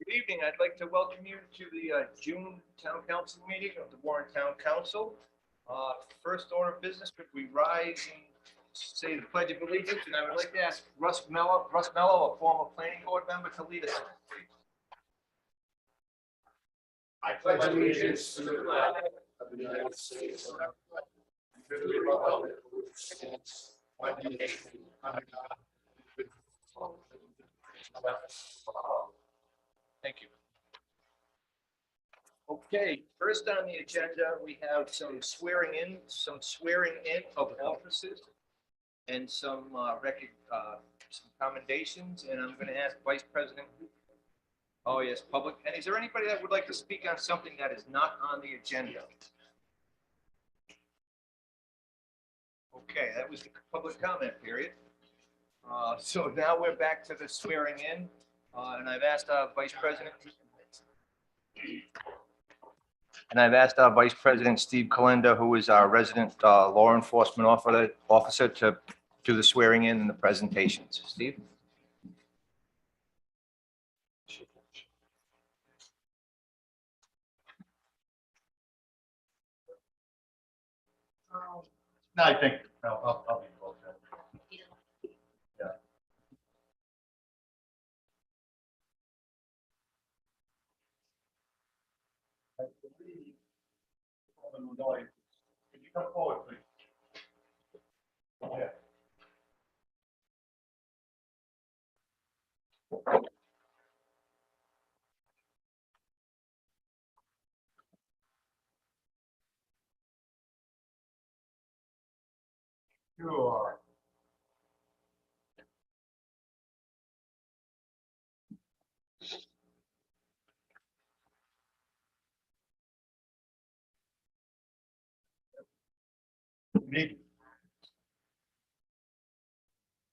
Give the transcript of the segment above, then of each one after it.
Good evening. I'd like to welcome you to the June Town Council meeting of the Warren Town Council. First order of business, could we rise and say the Pledge of Allegiance? And I would like to ask Russ Mello, a former planning board member, to lead us. I pledge allegiance to the flag of the United States and to the republic for which it stands, one nation, under God, indivisible, with justice for all. Thank you. Okay, first on the agenda, we have some swearing in of officers and some commendations, and I'm going to ask Vice President. Oh yes, public. And is there anybody that would like to speak on something that is not on the agenda? Okay, that was the public comment period. So now we're back to the swearing in, and I've asked our Vice President. And I've asked our Vice President, Steve Kalenda, who is our resident law enforcement officer, to do the swearing in and the presentations. Steve? No, I think I'll be close. Yeah. I believe, could you come forward, please? Yeah. Sure. Me.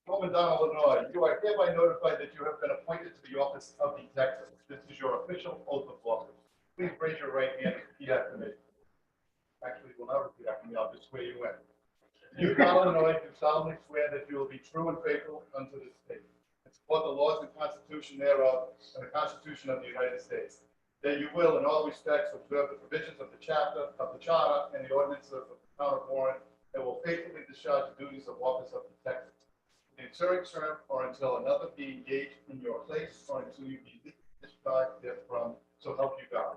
Donald, Illinois, you are hereby notified that you have been appointed to the office of detective. This is your official oath of office. Please raise your right hand and repeat after me. Actually, will not repeat after me. I'll just swear you in. You, Donald, Illinois, do solemnly swear that you will be true and faithful unto this state, and support the laws and Constitution thereof, and the Constitution of the United States. That you will, in all respects, observe the provisions of the charter, and the ordinances of the town of Warren, and will faithfully discharge the duties of office of detective in ensuing term or until another be engaged in your place or until you be discharged therefrom, so help you God.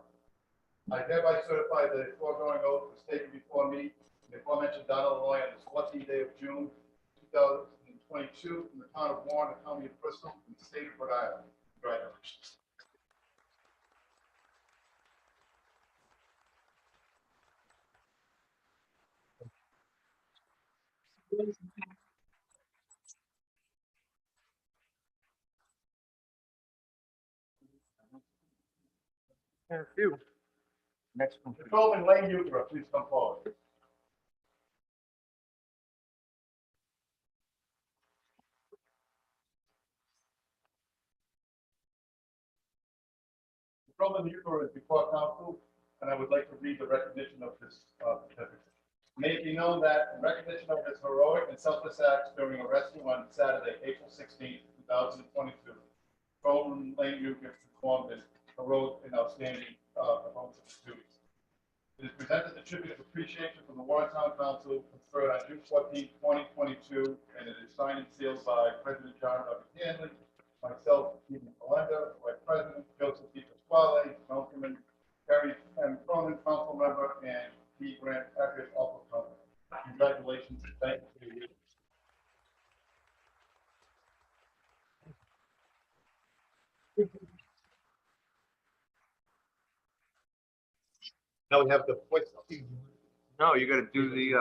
I hereby certify that the foregoing oath was taken before me, the aforementioned Donald, Illinois, on this 14th day of June 2022 in the town of Warren, the county of Bristol, in the state of Rhode Island. Congratulations. Thank you. Next one. Patrolman Lane Utra, please come forward. Patrolman Utra is before council, and I would like to read the recognition of this certificate. May it be known that in recognition of his heroic and selfless acts during a rescue on Saturday, April 16, 2022, Patrolman Lane Utra performed his heroic and outstanding performance of his duties. It is presented the tribute of appreciation from the Warren Town Council, conferred on June 14, 2022, and it is signed and sealed by President John W. Hanley, myself, Stephen Kalenda, Vice President, Joseph D. Pasquale, Councilman Terry M. Cronin, Council Member, and P. Grant Patrick, also Council. Congratulations and thank you for your. Now we have the voice. No, you got to do the.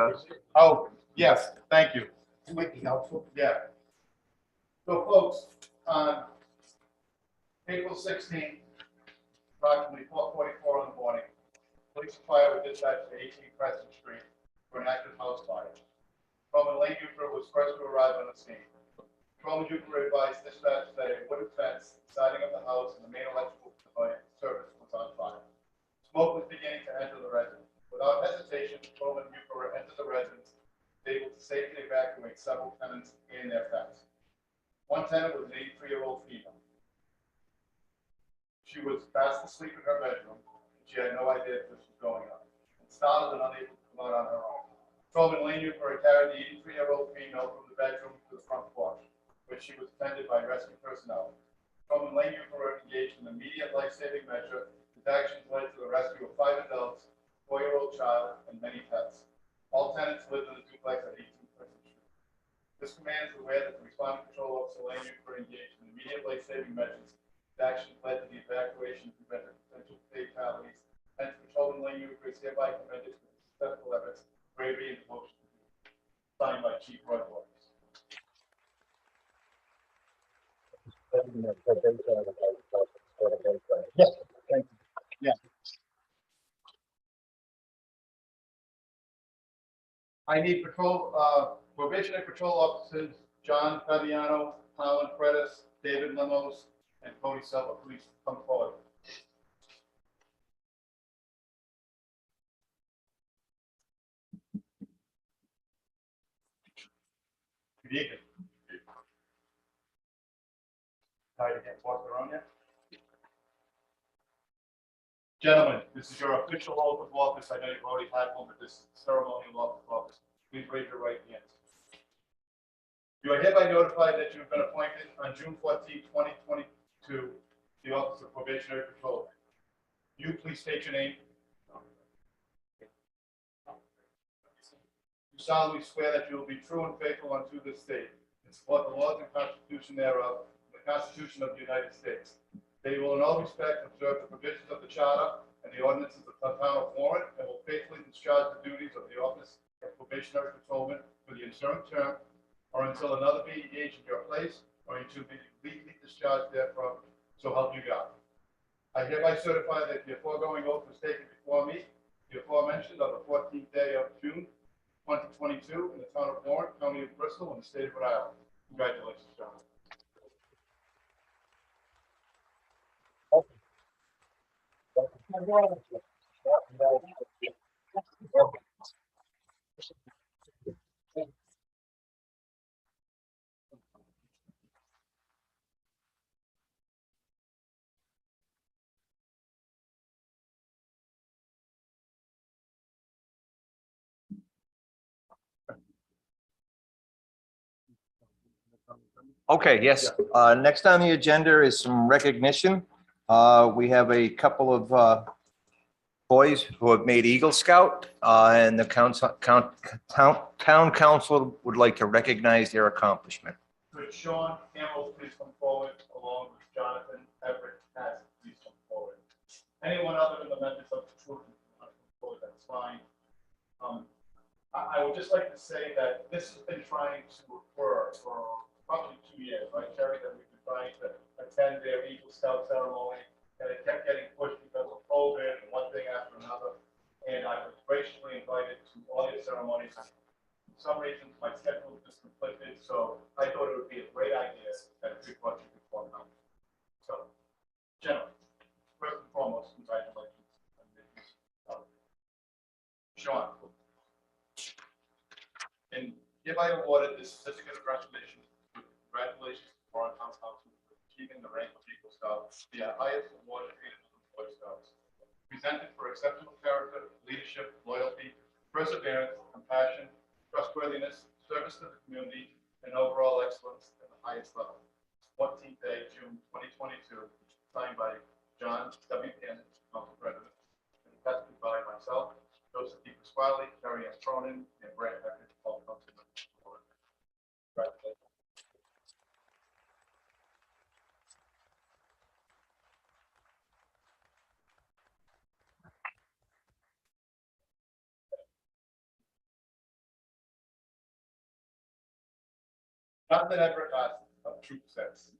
Oh, yes, thank you. It might be helpful. Yeah. So, folks, on April 16th, approximately 4:44 in the morning, police and fire were dispatched to 18 Crescent Street for an active house fire. Patrolman Lane Utra was first to arrive on the scene. Patrolman Utra advised dispatch that a wooden fence, siding of the house, and the main electrical service was on fire. Smoke was beginning to enter the residence. Without hesitation, Patrolman Utra entered the residence, able to safely evacuate several tenants and their pets. One tenant was an 83-year-old female. She was fast asleep in her bedroom, and she had no idea this was going on, and startled and unable to come out on her own. Patrolman Lane Newbury carried the 83-year-old female from the bedroom to the front porch, where she was attended by rescue personnel. Patrolman Lane Newbury engaged in immediate life-saving measure. His actions led to the rescue of 5 adults, a 4-year-old child, and many pets. All tenants lived in the duplex at 18 Pleasant Street. This command is aware that the responding patrol officer Lane Newbury engaged in immediate life-saving measures. His actions led to the evacuation and prevented potential fatalities. Hence, Patrolman Lane Newbury is hereby commended for his successful efforts, bravery, and devotion. Signed by Chief Roy Waters. Yes, thank you. Yeah. I need probationary patrol officers, John Fabiano, Colin Fredis, David Lemos, and Cody Silva. Please come forward. Good evening. Tired to get walked around yet? Gentlemen, this is your official oath of office. I know you've already had one, but this is ceremonial oath of office. Please raise your right hand. You are hereby notified that you have been appointed on June 14, 2022, the office of probationary patrol. You please state your name. You solemnly swear that you will be true and faithful unto this state, and support the laws and constitution thereof, and the Constitution of the United States. They will in all respects observe the provisions of the Charter and the ordinances of the town of Warren, and will faithfully discharge the duties of the office of probationary patrolman for the ensuing term, or until another be engaged in your place, or until be legally discharged therefrom, so help you God. I hereby certify that the foregoing oath was taken before me, the aforementioned, on the 14th day of June, 2022, in the town of Warren, county of Bristol, in the state of Rhode Island. Congratulations, John. Okay, yes. Next on the agenda is some recognition. We have a couple of boys who have made Eagle Scout, and the town council would like to recognize their accomplishment. Could Sean Campbell please come forward, along with Jonathan Everett Hassett, please come forward. Anyone other than the members of the troop who want to come forward, that's fine. I would just like to say that this has been trying to occur for probably 2 years, right, Terry, that we've been trying to attend their Eagle Scout ceremony, and it kept getting pushed because of COVID and one thing after another. And I was graciously invited to all their ceremonies. For some reason, my schedule just conflicted, so I thought it would be a great idea that we brought you before now. So, gentlemen, first and foremost, congratulations. Sean, and hereby awarded this certificate of recognition. Congratulations to Warren Town Council for achieving the rank of Eagle Scout, the highest award attainable in Boy Scouts. Presented for exceptional character, leadership, loyalty, perseverance, compassion, trustworthiness, service to the community, and overall excellence at the highest level. 14th day, June 2022, signed by John W. Cannon, Council President, and attested by myself, Joseph D. Pasquale, Terry S. Cronin, and Brad Hackett, all council members. Congratulations. Jonathan Everett Hassett of Troop 6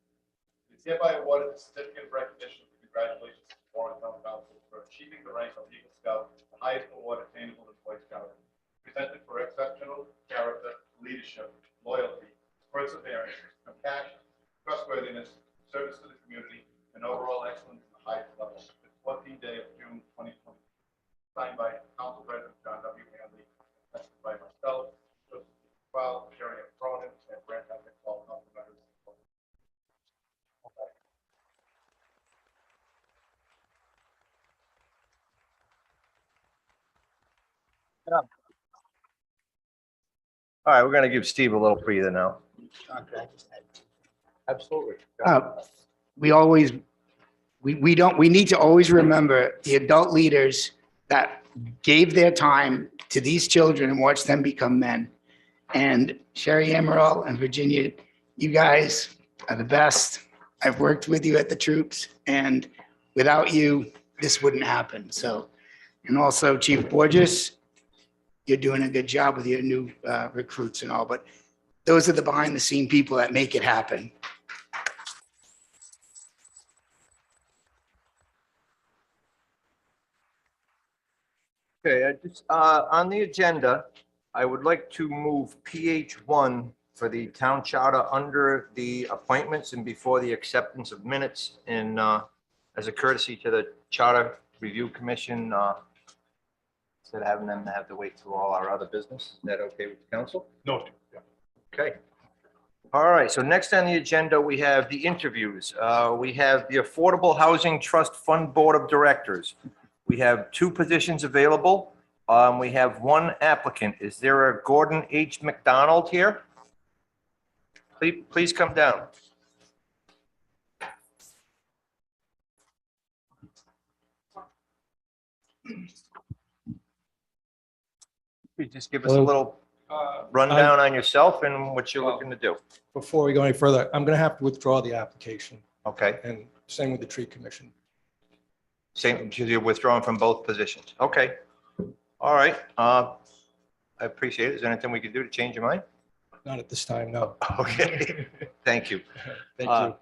is hereby awarded the certificate of recognition for congratulations to Warren Town Council for achieving the rank of Eagle Scout, the highest award attainable in Boy Scouting. Presented for exceptional character, leadership, loyalty, perseverance, compassion, trustworthiness, service to the community, and overall excellence at the highest level. The 14th day of June 2020, signed by Council President John W. Hanley, attested by myself, Joseph D. Pasquale, Sherry M. Cronin, and Brad Hackett, all council members. All right, we're gonna give Steve a little breather now. Absolutely. We always, we need to always remember the adult leaders that gave their time to these children and watched them become men. And Sherry Amaral and Virginia, you guys are the best. I've worked with you at the troops, and without you, this wouldn't happen. So, and also Chief Borges, you're doing a good job with your new recruits and all, but those are the behind the scene people that make it happen. Okay, on the agenda, I would like to move PH1 for the town charter under the appointments and before the acceptance of minutes in, as a courtesy to the Charter Review Commission, instead of having them have to wait through all our other business. Is that okay with the council? No. Yeah. Okay. All right, so next on the agenda, we have the interviews. We have the Affordable Housing Trust Fund Board of Directors. We have 2 positions available. We have 1 applicant. Is there a Gordon H. McDonald here? Please come down. Please just give us a Hello. little rundown on yourself and what you're looking to do. Before we go any further, I'm going to have to withdraw the application, Okay, and same with the tree commission. same, you're withdrawing from both positions. Okay. All right. I appreciate it. Is there anything we can do to change your mind? Not at this time, no. Okay, thank you. Thank you.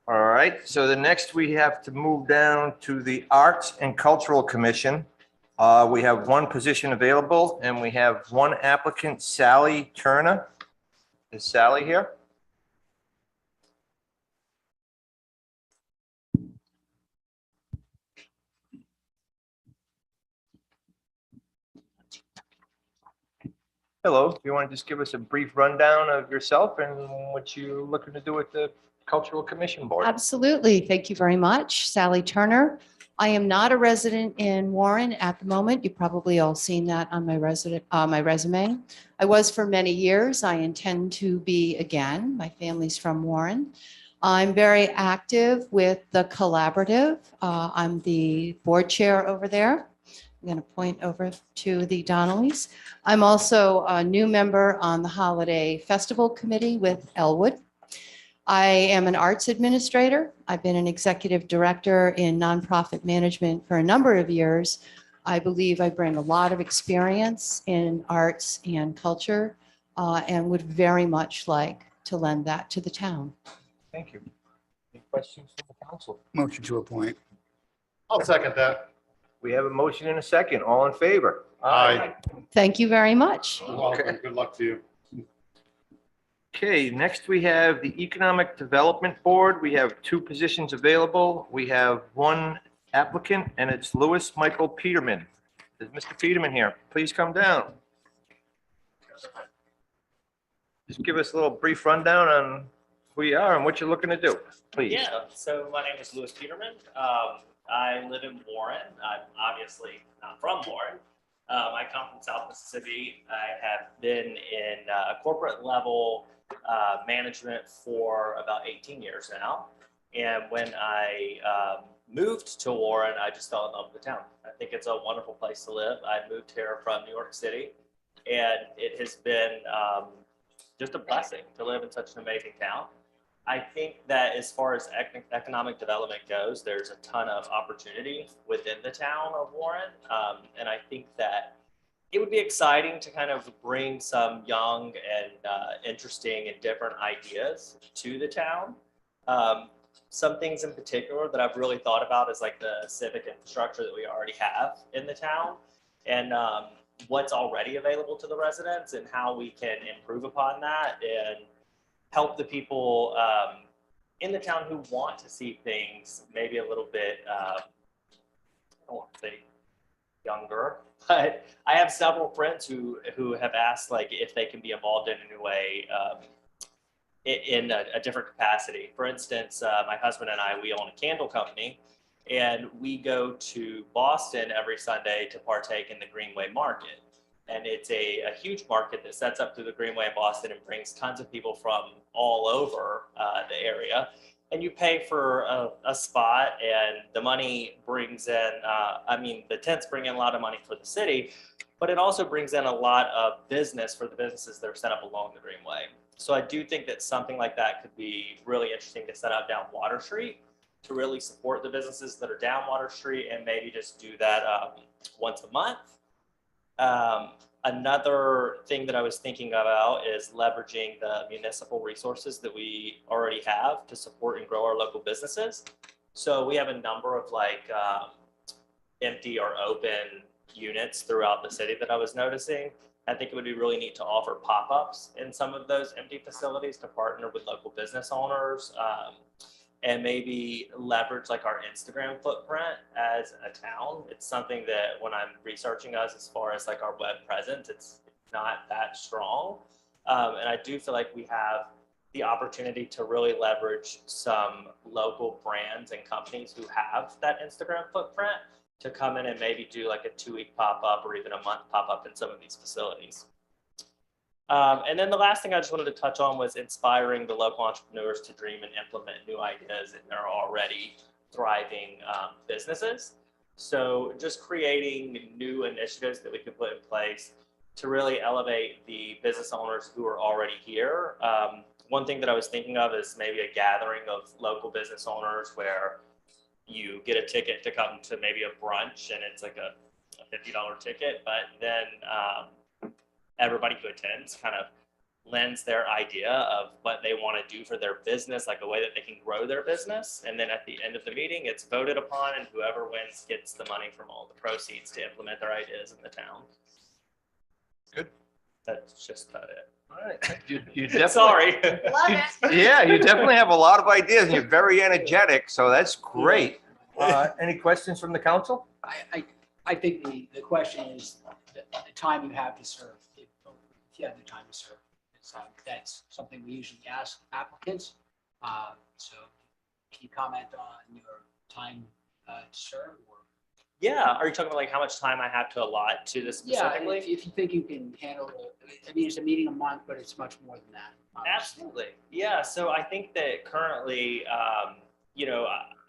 All right, so the next we have to move down to the Arts and Cultural Commission. We have 1 position available and we have 1 applicant, Sally Turner. Is Sally here? Hello, do you want to just give us a brief rundown of yourself and what you're looking to do with the Cultural Commission Board? Absolutely. Thank you very much. Sally Turner. I am not a resident in Warren at the moment. You've probably all seen that on my resume. I was for many years. I intend to be again. My family's from Warren. I'm very active with the collaborative. I'm the board chair over there. I'm going to point over to the Donnellys. I'm also a new member on the Holiday Festival Committee with Elwood. I am an arts administrator. I've been an executive director in nonprofit management for a number of years. I believe I bring a lot of experience in arts and culture and would very much like to lend that to the town. Thank you. Any questions from the council? Motion to appoint. I'll second that. We have a motion and a second. All in favor? Aye. Thank you very much. You're welcome. Good luck to you. Okay, next we have the Economic Development Board. We have 2 positions available. We have 1 applicant, and it's Louis Michael Peterman. Is Mr. Peterman here? Please come down. Just give us a little brief rundown on who you are and what you're looking to do, please. Yeah, so my name is Louis Peterman. I live in Warren. I'm obviously not from Warren. I come from South Mississippi. I have been in corporate level management for about 18 years now. And when I moved to Warren, I just fell in love with the town. I think it's a wonderful place to live. I moved here from New York City, and it has been just a blessing to live in such an amazing town. I think that as far as economic development goes, there's a ton of opportunity within the town of Warren. And I think that it would be exciting to kind of bring some young and interesting and different ideas to the town. Some things in particular that I've really thought about is like the civic infrastructure that we already have in the town, and what's already available to the residents and how we can improve upon that and help the people in the town who want to see things maybe a little bit, I don't want to say younger, but I have several friends who have asked like if they can be involved in any way in a different capacity. For instance, my husband and I, we own a candle company, and we go to Boston every Sunday to partake in the Greenway Market. And it's a huge market that sets up through the Greenway in Boston and brings tons of people from all over the area. And you pay for a spot, and the money brings in, the tents bring in a lot of money for the city, but it also brings in a lot of business for the businesses that are set up along the Greenway. So I do think that something like that could be really interesting to set up down Water Street to really support the businesses that are down Water Street, and maybe just do that once a month. Another thing that I was thinking about is leveraging the municipal resources that we already have to support and grow our local businesses. So we have a number of empty or open units throughout the city that I was noticing. I think it would be really neat to offer pop-ups in some of those empty facilities to partner with local business owners, and maybe leverage our Instagram footprint as a town. It's something that when I'm researching us as far as our web presence, it's not that strong. And I do feel like we have the opportunity to really leverage some local brands and companies who have that Instagram footprint to come in and maybe do a 2-week pop-up or even a month pop-up in some of these facilities. And then the last thing I just wanted to touch on was inspiring the local entrepreneurs to dream and implement new ideas in their already thriving businesses. So just creating new initiatives that we could put in place to really elevate the business owners who are already here. One thing that I was thinking of is maybe a gathering of local business owners where you get a ticket to come to maybe a brunch, and it's a $50 ticket, but then everybody who attends kind of lends their idea of what they want to do for their business, a way that they can grow their business. And then at the end of the meeting, it's voted upon, and whoever wins gets the money from all the proceeds to implement their ideas in the town. Good. That's just about it. All right. You definitely, Sorry. Love it. yeah, you definitely have a lot of ideas, and you're very energetic, so that's great. Any questions from the council? I think the question is the time you have to serve. If you have the time to serve, that's something we usually ask applicants. So can you comment on your time to serve? Or? Yeah. Are you talking about how much time I have to allot to this specifically? Yeah, if you think you can handle it. I mean, it's a meeting a month, but it's much more than that. Obviously. Absolutely. Yeah. So I think that currently,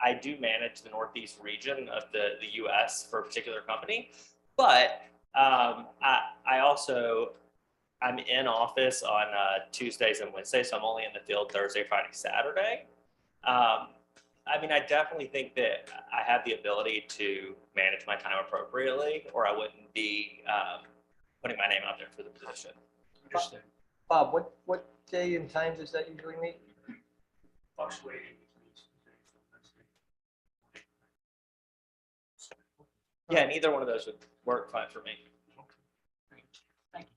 I do manage the Northeast region of the U.S. for a particular company, but I'm in office on Tuesdays and Wednesdays, so I'm only in the field Thursday, Friday, Saturday. I definitely think that I have the ability to manage my time appropriately, or I wouldn't be putting my name out there for the position. Understood. Bob, what day and times does that usually meet? Fluctuating. Yeah, neither one of those would work fine for me. Thank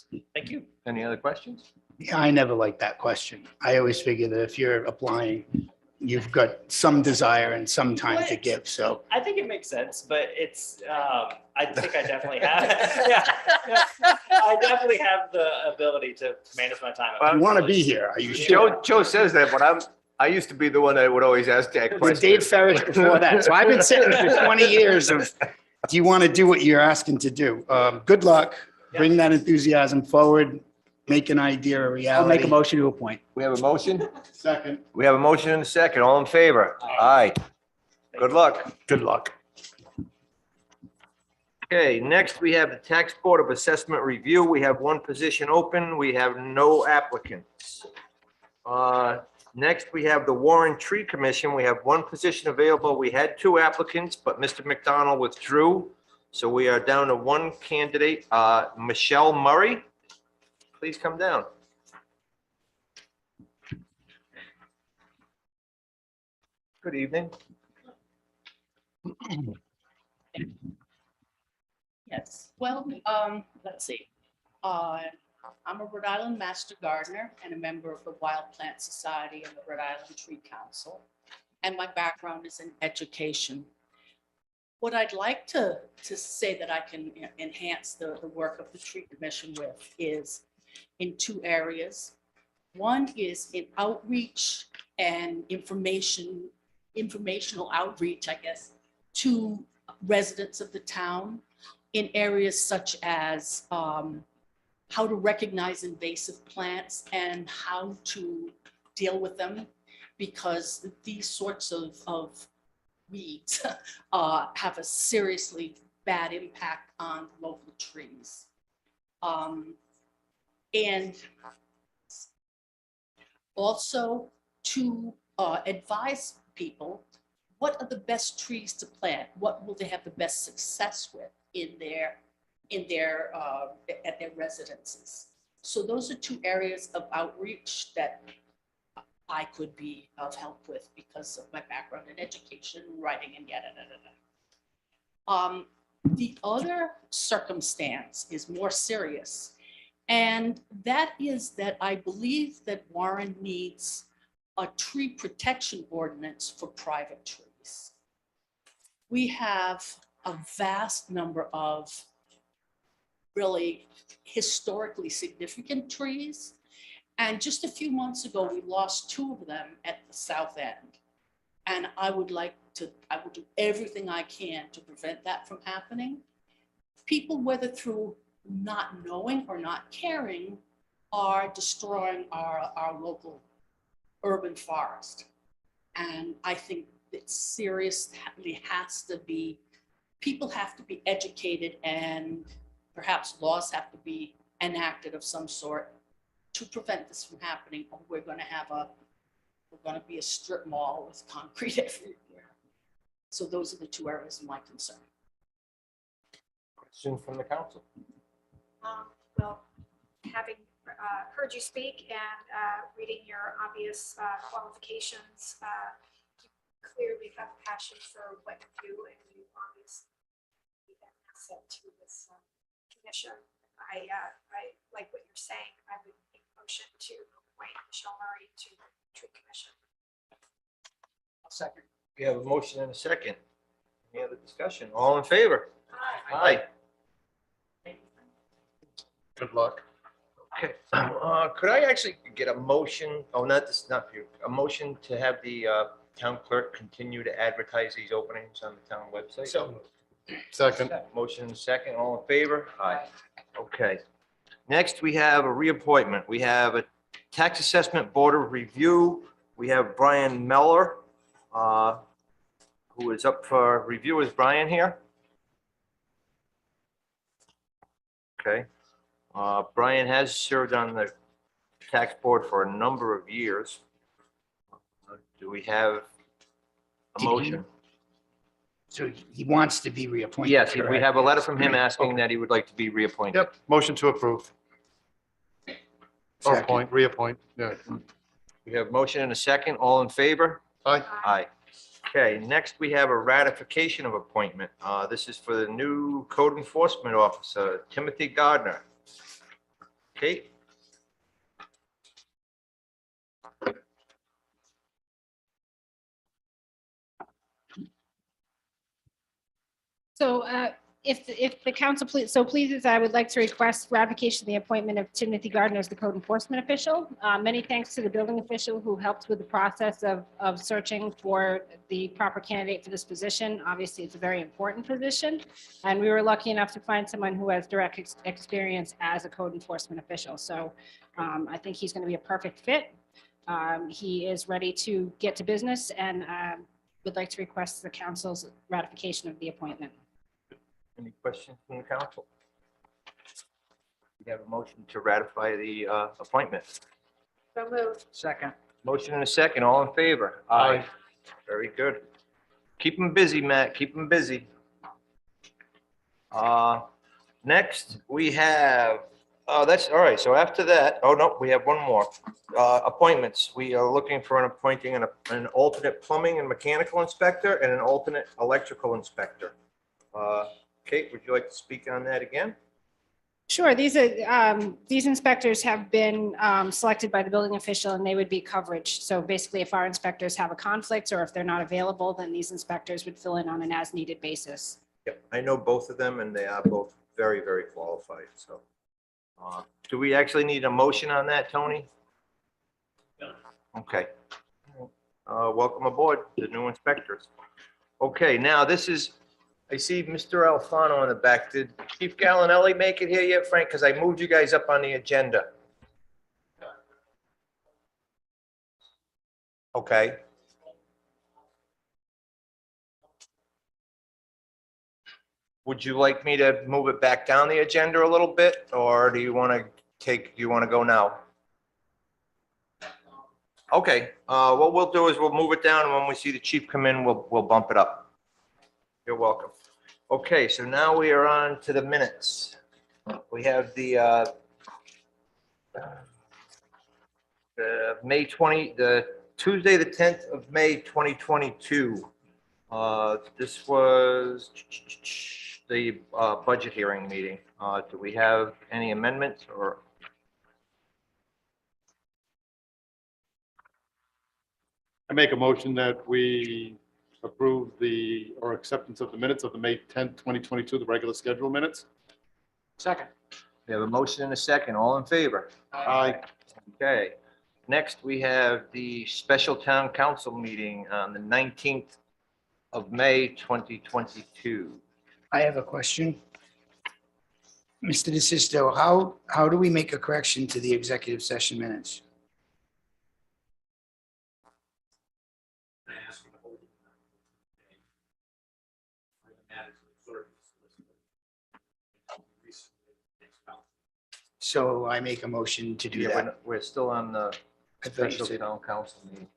you. Thank you. Any other questions? Yeah, I never liked that question. I always figure that if you're applying, you've got some desire and some time to give, so. I think it makes sense, but it's, I think I definitely have, I definitely have the ability to manage my time. You want to be here, are you sure? Joe says that, but I used to be the one that would always ask that With question. Dave Ferris before that, so I've been sitting for 20 years of, do you want to do what you're asking to do? Good luck, bring that enthusiasm forward, make an idea a reality. I'll make a motion to appoint. We have a motion? Second. We have a motion and a second. All in favor? Aye. Good luck. Good luck. Okay, next we have the Tax Board of Assessment Review. We have one position open. We have no applicants. Next, we have the Warren Tree Commission. We have one position available. We had 2 applicants, but Mr. McDonald withdrew. So we are down to 1 candidate, Michelle Murray. Please come down. Good evening. Yes, well, let's see. I'm a Rhode Island Master Gardener and a member of the Wild Plant Society and the Rhode Island Tree Council. And my background is in education. What I'd like to say that I can enhance the work of the Tree Commission with is in 2 areas. One is in outreach and informational outreach, I guess, to residents of the town in areas such as how to recognize invasive plants and how to deal with them, because these sorts of weeds have a seriously bad impact on local trees. And also to advise people what are the best trees to plant, what will they have the best success with in their at their residences. So those are two areas of outreach that I could be of help with because of my background in education, writing, and yada, yada, yada. The other circumstance is more serious, and that is that I believe that Warren needs a tree protection ordinance for private trees. We have a vast number of really historically significant trees. And just a few months ago, we lost two of them at the south end. And I will do everything I can to prevent that from happening. People, whether through not knowing or not caring, are destroying our local urban forest. And I think it seriously has to be, people have to be educated, and perhaps laws have to be enacted of some sort to prevent this from happening, or we're going to be a strip mall with concrete everywhere. So those are the two areas of my concern. Question from the council. Well, having heard you speak and reading your obvious qualifications, you clearly have a passion for what you do, and you obviously be an asset to this commission. I like what you're saying. I would make a motion to appoint Michelle Murray to the tree commission. I'll second. We have a motion and a second. Any other discussion? All in favor? Aye. Aye. Good luck. Okay. Could I actually get a motion? Oh, not for you. A motion to have the town clerk continue to advertise these openings on the town website? Second. Motion and second. All in favor? Aye. Okay. Next, we have a reappointment. We have a tax assessment board of review. We have Brian Meller, who is up for review. Is Brian here? Okay. Brian has served on the tax board for a number of years. Do we have a motion? So he wants to be reappointed. Yes, we correct? have a letter from him asking that he would like to be reappointed. Yep, motion to approve. Or Second. appoint, reappoint, yeah. We have motion and a second. All in favor? Aye. Aye. Okay, next we have a ratification of appointment. This is for the new code enforcement officer, Timothy Gardner. Kate? So if the council pleases, I would like to request ratification of the appointment of Timothy Gardner as the code enforcement official. Many thanks to the building official who helped with the process of searching for the proper candidate for this position. Obviously, it's a very important position, and we were lucky enough to find someone who has direct experience as a code enforcement official. So I think he's going to be a perfect fit. He is ready to get to business, and would like to request the council's ratification of the appointment. Any questions from the council? We have a motion to ratify the appointment. So moved. Second. Motion and a second. All in favor? Aye. Very good. Keep them busy, Matt. Keep them busy. Next, we have, that's all right. So after that, oh no, we have one more. Appointments. We are looking for appointing an alternate plumbing and mechanical inspector and an alternate electrical inspector. Kate, would you like to speak on that again? Sure. These inspectors have been selected by the building official, and they would be coverage. So basically, if our inspectors have a conflict or if they're not available, then these inspectors would fill in on an as-needed basis. Yep, I know both of them, and they are both very, very qualified. So, do we actually need a motion on that, Tony? No. Okay. Welcome aboard, the new inspectors. Okay, now this is I see Mr. Alfano in the back. Did Chief Gallinelli make it here yet, Frank? Because I moved you guys up on the agenda. Okay. Would you like me to move it back down the agenda a little bit, or do you want to go now? Okay, what we'll do is we'll move it down, and when we see the chief come in, we'll bump it up. You're welcome. Okay, so now we are on to the minutes. We have the the Tuesday, the 10th of May, 2022. This was the budget hearing meeting. Do we have any amendments or? I make a motion that we approve or acceptance of the minutes of the May 10th, 2022, the regular schedule minutes. Second. We have a motion and a second. All in favor? Aye. Okay. Next, we have the special town council meeting on the 19th of May, 2022. I have a question. Mr. DeSisto, how do we make a correction to the executive session minutes? So I make a motion to do Yeah, that. we're still on the I thought you special said- town council meeting.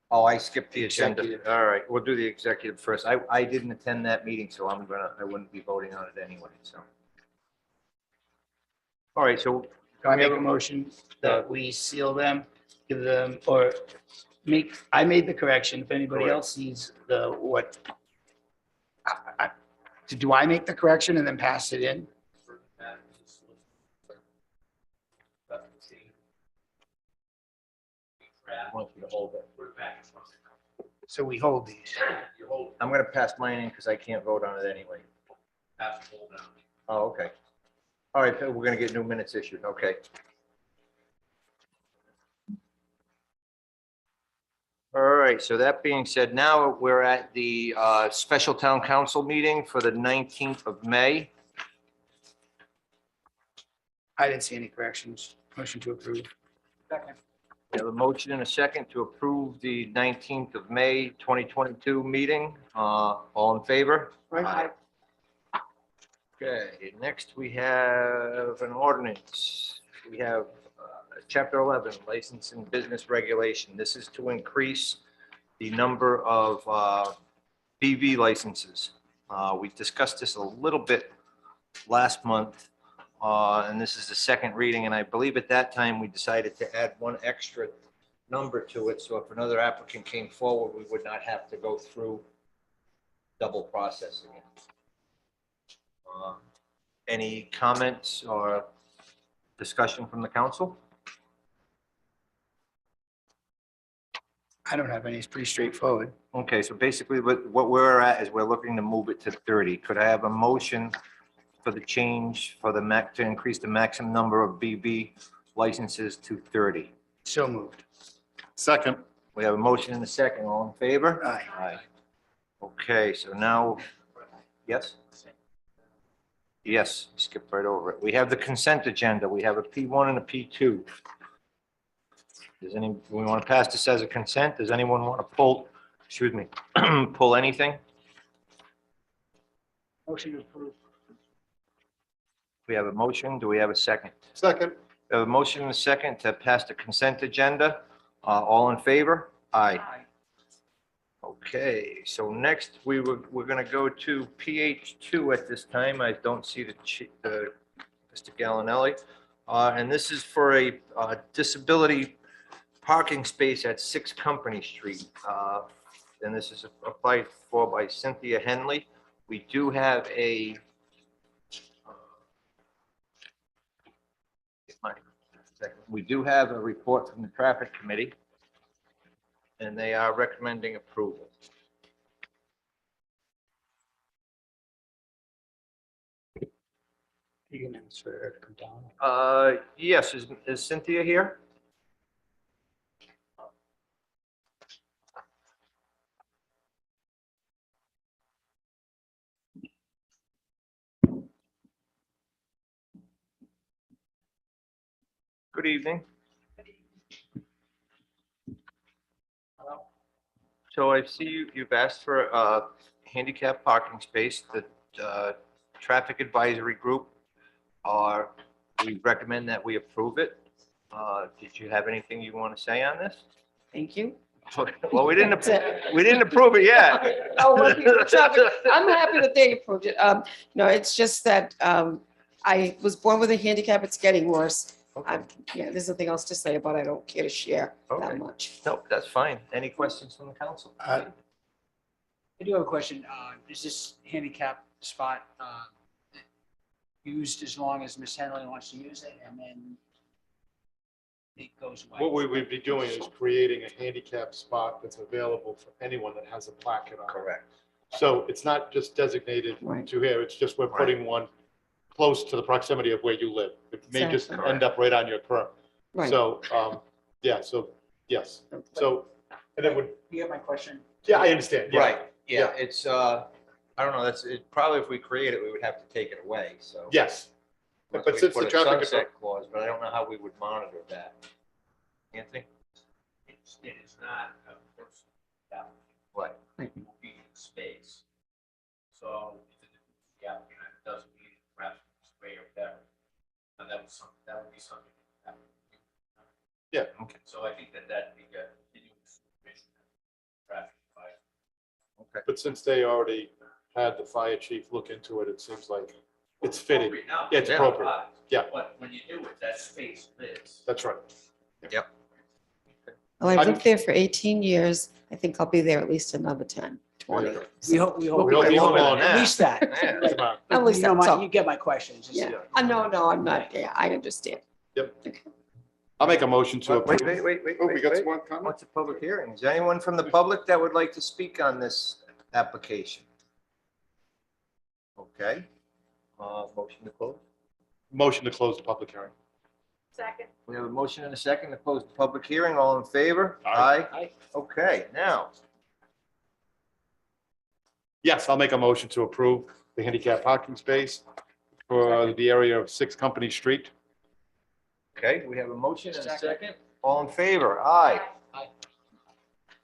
Oh, I skipped the agenda. Executive. All right, we'll do the executive first. I didn't attend that meeting, so I wouldn't be voting on it anyway, so. All right, so So I make a motion that we seal them, give them, or I made the correction. If anybody Correct. else sees do I make the correction and then pass it in? I want you to hold it. So we hold these. I'm gonna pass mine in because I can't vote on it anyway. Oh, okay. All right, so we're gonna get new minutes issued, okay. All right, so that being said, now we're at the special town council meeting for the 19th of May. I didn't see any corrections. Motion to approve. Second. We have a motion and a second to approve the 19th of May, 2022 meeting. All in favor? Aye. Okay, next we have an ordinance. We have Chapter 11, License and Business Regulation. This is to increase the number of BV licenses. We discussed this a little bit last month, and this is the second reading, and I believe at that time we decided to add one extra number to it, so if another applicant came forward, we would not have to go through double processing it. Any comments or discussion from the council? I don't have any. It's pretty straightforward. Okay, so basically what we're at is we're looking to move it to 30. Could I have a motion for the change for to increase the maximum number of BB licenses to 30? So moved. Second. We have a motion and a second. All in favor? Aye. Aye. Okay, so now, yes? Yes, skip right over it. We have the consent agenda. We have a P1 and a P2. We want to pass this as a consent? Does anyone want to pull anything? Motion to approve. We have a motion. Do we have a second? Second. We have a motion and a second to pass the consent agenda. All in favor? Aye. Okay, so next we're going to go to PH2 at this time. I don't see Mr. Gallinelli. And this is for a disability parking space at 6 Company Street. And this is applied for by Cynthia Henley. We do have a report from the traffic committee, and they are recommending approval. You can ask for her to come down. Yes, is Cynthia here? Good evening. So I see you've asked for a handicap parking space. The traffic advisory group we recommend that we approve it. Did you have anything you want to say on this? Thank you. Well, we didn't approve it yet. Oh, well, the traffic- I'm happy that they approved it. No, it's just that, I was born with a handicap. It's getting worse. Yeah, there's nothing else to say about it. I don't care to share Okay. that much. No, that's fine. Any questions from the council? I do have a question. Is this handicap spot used as long as Ms. Henley wants to use it, and then it goes away? What we would be doing is creating a handicap spot that's available for anyone that has a placard on it. Correct. So it's not just designated Right. to here, it's just we're putting one close to the proximity of where you live. It may just Exactly. end up right on your curb. Right. So, yeah, so, yes. So, and it would, You get my question? yeah, I understand. Yeah. Right, yeah, Yeah. it's, I don't know, probably if we create it, we would have to take it away, so. Yes. Once But we since put the a traffic control, sunset clause, but I don't know how we would monitor that. Anthony? It is not a person. What? It will be in space. So, yeah, it doesn't mean perhaps spray or whatever. And that would be something. that would- Yeah. Okay. So I think that'd be a continuous supervision. Traffic advisory. Okay. but since they already had the fire chief look into it, it seems like it's fitting. Appropriate now. Yeah, it's appropriate. Yeah. But when you do it, that space lives. That's right. Well, I've lived there for 18 years. I think I'll be there at least another 10, 20. We hope, We hope you longer all than at that. least that. Yeah. Come on. At least You know that's all. you get my questions. It's- Yeah. No, I'm not. Yeah, I understand. I'll make a motion to Wait, approve. wait. Oh, we got one comment? What's a public hearing? Is there anyone from the public that would like to speak on this application? Okay. Motion to close. Motion to close the public hearing. Second. We have a motion and a second to close the public hearing. All in favor? Aye. Aye. Okay, now, Yes, I'll make a motion to approve the handicap parking space for the area of 6 Company Street. okay, we have a motion and a second. All in favor? Aye.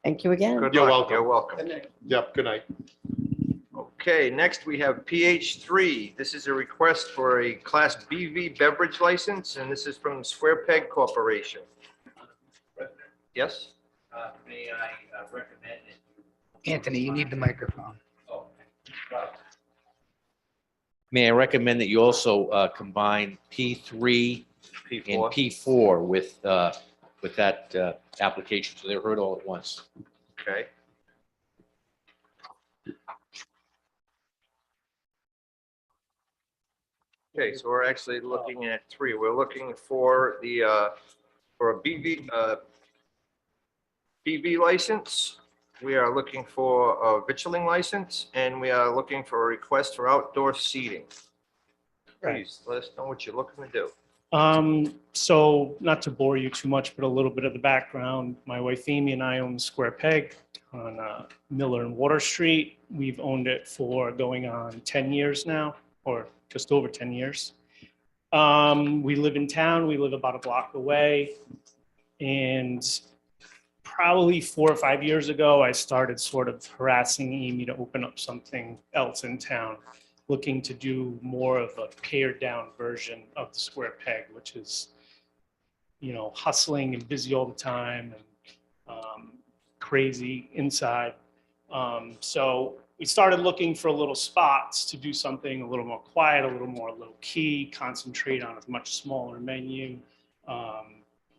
Thank you again. Good You're luck. welcome. You're welcome. Yep, good night. Okay, next we have PH3. This is a request for a Class BV beverage license, and this is from Square Peg Corporation. Yes? May I recommend that you? Anthony, you need the microphone. Oh, right. May I recommend that you also combine P3 and P4. P4 with that application, so they're heard all at once. Okay. Okay, so we're actually looking at 3. We're looking for for a BV license. We are looking for a vitrilling license, and we are looking for a request for outdoor seating. Please, let us know what you're looking to do. So not to bore you too much, but a little bit of the background. My wife Amy and I own Square Peg on Miller and Water Street. We've owned it for going on 10 years now, or just over 10 years. We live in town. We live about a block away. And probably 4 or 5 years ago, I started sort of harassing Amy to open up something else in town, looking to do more of a pared down version of the Square Peg, which is, you know, hustling and busy all the time and crazy inside. So we started looking for little spots to do something a little more quiet, a little more low key, concentrate on a much smaller menu,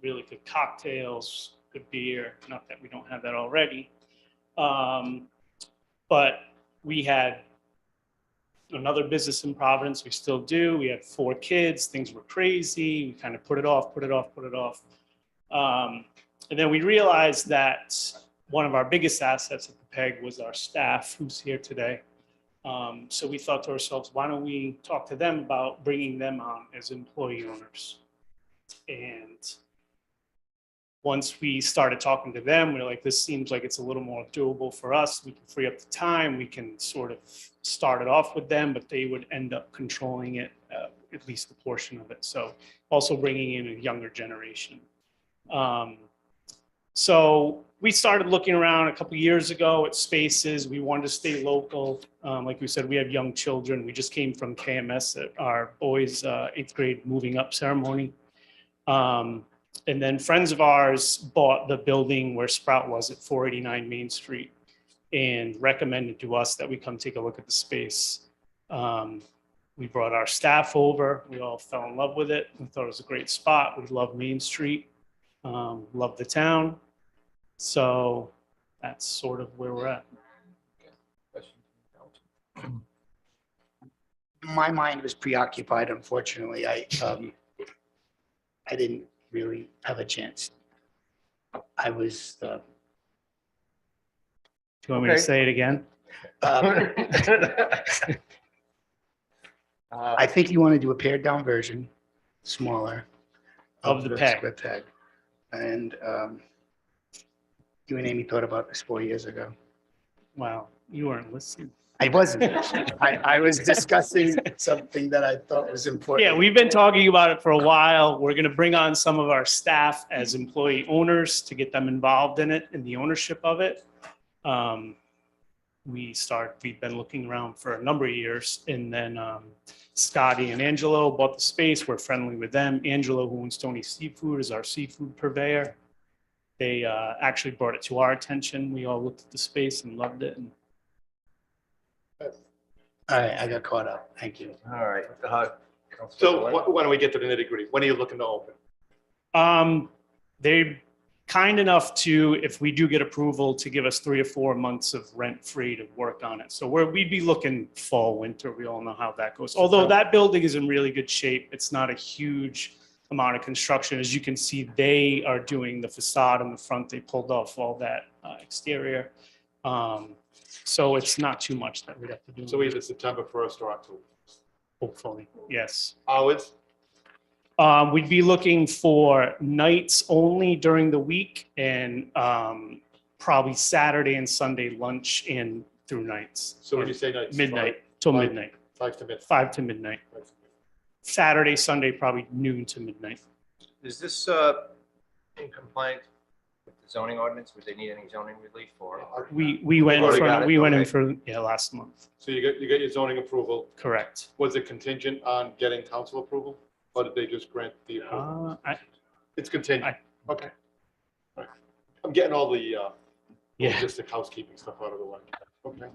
really good cocktails, good beer, not that we don't have that already. But we had another business in Providence, we still do. We had 4 kids, things were crazy. We kind of put it off. And then we realized that one of our biggest assets at the Peg was our staff, who's here today. So we thought to ourselves, why don't we talk to them about bringing them on as employee owners? And once we started talking to them, we were like, this seems like it's a little more doable for us. We can free up the time. We can sort of start it off with them, but they would end up controlling it at least a portion of it. So also bringing in a younger generation. So we started looking around a couple years ago at spaces. We wanted to stay local. Like we said, we have young children. We just came from KMS at our boys' 8th grade moving up ceremony. And then friends of ours bought the building where Sprout was at 489 Main Street and recommended to us that we come take a look at the space. We brought our staff over. We all fell in love with it. We thought it was a great spot. We love Main Street, love the town. So that's sort of where we're at. My mind was preoccupied, unfortunately. I didn't really have a chance. I was, Do you want me to say it again? I think you want to do a pared down version, smaller. Of the peg. Square peg. And you and Amy thought about this 4 years ago. Wow, you weren't listening. I wasn't. I was discussing something that I thought was important. Yeah, we've been talking about it for a while. We're going to bring on some of our staff as employee owners to get them involved in it, in the ownership of it. We've been looking around for a number of years, and then Scotty and Angelo bought the space. We're friendly with them. Angelo, who owns Tony's Seafood, is our seafood purveyor. They actually brought it to our attention. We all looked at the space and loved it. And All right, I got caught up. Thank you. All right. So why don't we get to the nitty gritty? When are you looking to open? They're kind enough to, if we do get approval, to give us 3 or 4 months of rent free to work on it. So we'd be looking fall, winter. We all know how that goes. Although that building is in really good shape. It's not a huge amount of construction. As you can see, they are doing the facade in the front. They pulled off all that exterior. So it's not too much that we'd have to do. So either September 1st or October. Hopefully, yes. Hours? We'd be looking for nights only during the week and probably Saturday and Sunday lunch and through nights. So when you say nights? Midnight till five- midnight, 5 to midnight. 5 to midnight. Saturday, Sunday, probably noon to midnight. Is this in compliance with the zoning ordinance? Would they need any zoning relief for? We went Already got it, for, okay. last month. So you get your zoning approval. Correct. Was it contingent on getting council approval? Or did they just grant the approval? It's contingent. Okay. All right. I'm getting all the logistic housekeeping stuff out of the way. Okay.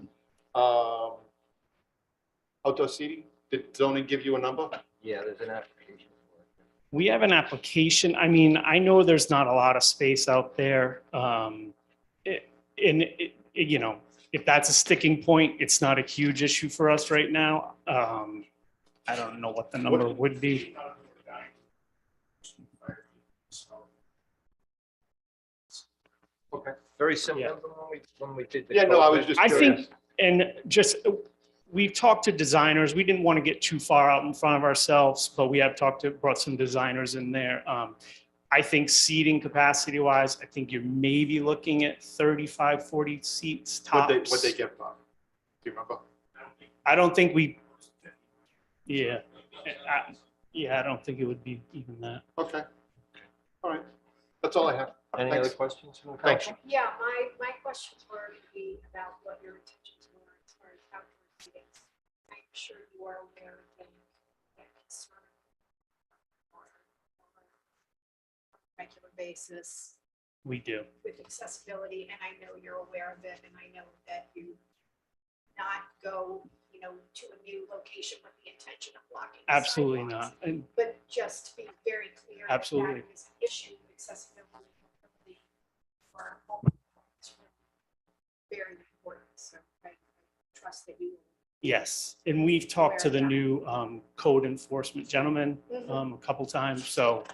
Outdoor seating, did zoning give you a number? Yeah, there's an application for it. We have an application. I mean, I know there's not a lot of space out there. You know, if that's a sticking point, it's not a huge issue for us right now. I don't know what the number would be. Okay. Very similar Yeah. when we did the. Yeah, no, I was COVID. just I curious. think, and just, we've talked to designers. We didn't want to get too far out in front of ourselves, but we have brought some designers in there. I think seating capacity wise, I think you're maybe looking at 35, 40 seats tops. What they get from? Do you remember? I don't think yeah, I don't think it would be even that. Okay. All right. That's all I have. Any Thanks. other questions from the Thanks. council? Yeah, my questions were going to be about what your intentions were as far as outdoor meetings. I'm sure you are aware of them. Concern on a regular basis We do. with accessibility, and I know you're aware of it, and I know that you not go, you know, to a new location with the intention of blocking. the Absolutely sidewalks, not. And But just be very clear. that Absolutely. That is an issue, accessibility for all. It's very important, so I trust that you. yes, and we've talked to the new code enforcement gentleman a couple times, so,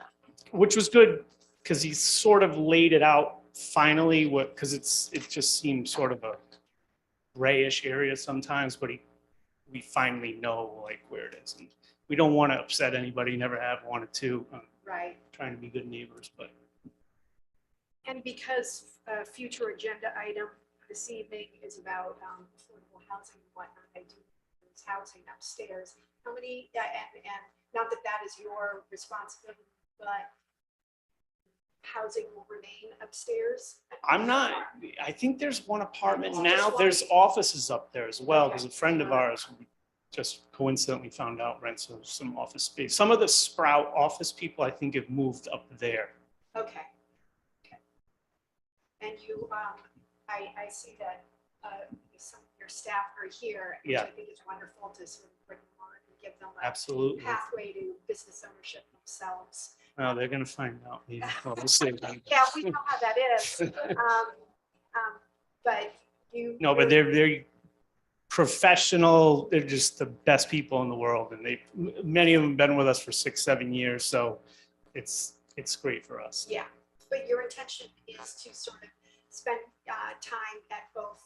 which was good, because he sort of laid it out finally, because it just seemed sort of a grayish area sometimes, but we finally know like where it is. And we don't want to upset anybody, never have wanted to, Right. trying to be good neighbors, but And because a future agenda item this evening is about affordable housing and whatnot, I do this housing upstairs. How many, and not that that is your responsibility, but housing will remain upstairs? I'm not, I think there's one apartment Just now. one. There's offices up there as well, Okay. because a friend of ours we just coincidentally found out rents some office space. Some of the Sprout office people, I think, have moved up there. Okay. Okay. And you, I see that some of your staff are here, which Yeah. I think is wonderful to sort of bring them on and give them a Absolutely. pathway to business ownership themselves. Oh, they're gonna find out. Yeah, well, we'll see. Yeah, we know how that is. But you. No, but they're professional. They're just the best people in the world, and many of them have been with us for 6, 7 years. So it's great for us. Yeah, but your intention is to sort of spend time at both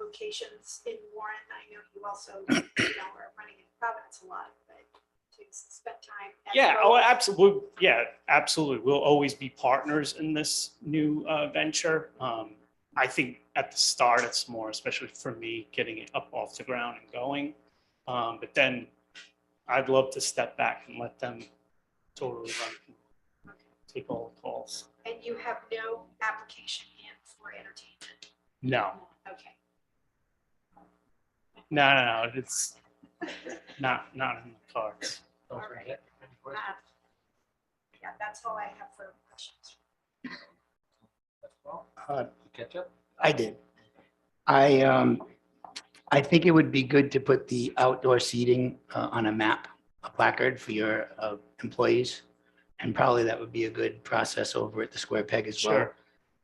locations in Warren. I know you also, are running in Providence a lot, but to spend time. At Yeah, both. oh, absolutely. Yeah, absolutely. We'll always be partners in this new venture. I think at the start, it's more, especially for me, getting it up off the ground and going. But then I'd love to step back and let them totally run, take all the calls. And you have no application in for entertainment? No, Okay. no, it's not in the cards. All right. Yeah, that's all I have for questions. Catch up? I did. I think it would be good to put the outdoor seating on a map, a placard for your employees. And probably that would be a good process over at the Square Peg as well. Sure.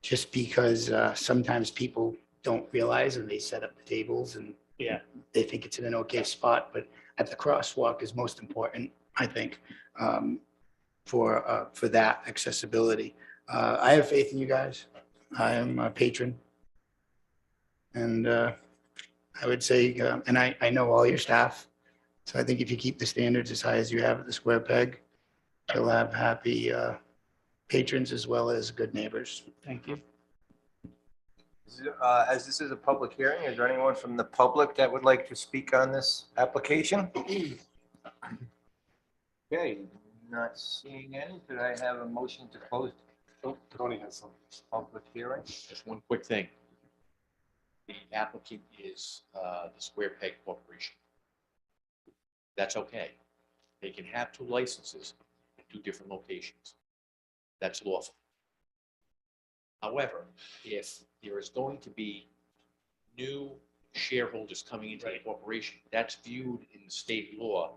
Just because sometimes people don't realize and they set up the tables and Yeah. they think it's in an okay spot, but at the crosswalk is most important, I think, for that accessibility. I have faith in you guys. I am a patron. And I would say, and I know all your staff. So I think if you keep the standards as high as you have at the Square Peg, you'll have happy patrons as well as good neighbors. Thank you. As this is a public hearing, is there anyone from the public that would like to speak on this application? Okay, not seeing any. Could I have a motion to close Tony has some. public hearing? Just one quick thing. The applicant is the Square Peg Corporation. That's okay. They can have 2 licenses in 2 different locations. That's lawful. However, if there is going to be new shareholders coming into the corporation, that's viewed in state law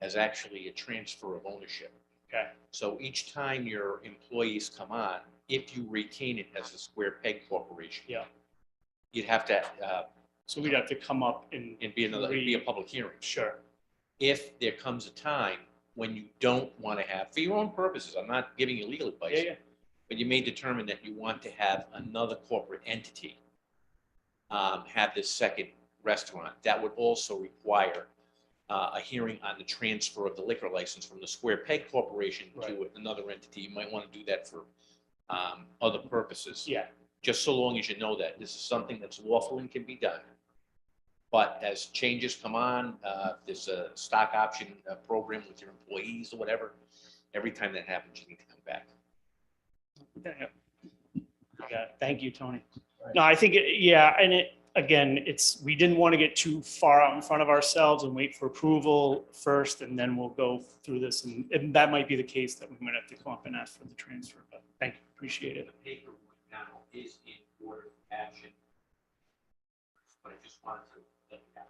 as actually a transfer of ownership. Okay. So each time your employees come on, if you retain it as a Square Peg Corporation, Yeah. you'd have to So we'd have to come up and be a public hearing. Sure. If there comes a time when you don't want to have, for your own purposes, I'm not giving you legal advice. Yeah. But you may determine that you want to have another corporate entity have this second restaurant. That would also require a hearing on the transfer of the liquor license from the Square Peg Corporation to another entity. You might want to do that for other purposes. Yeah. Just so long as you know that this is something that's lawful and can be done. But as changes come on, there's a stock option program with your employees or whatever. Every time that happens, you need to come back. Yeah. I got it. Thank you, Tony. No, I think, we didn't want to get too far out in front of ourselves and wait for approval first, and then we'll go through this. And that might be the case that we might have to come up and ask for the transfer, but thank you, appreciate it. The paperwork now is in order of action. But I just wanted to let you know.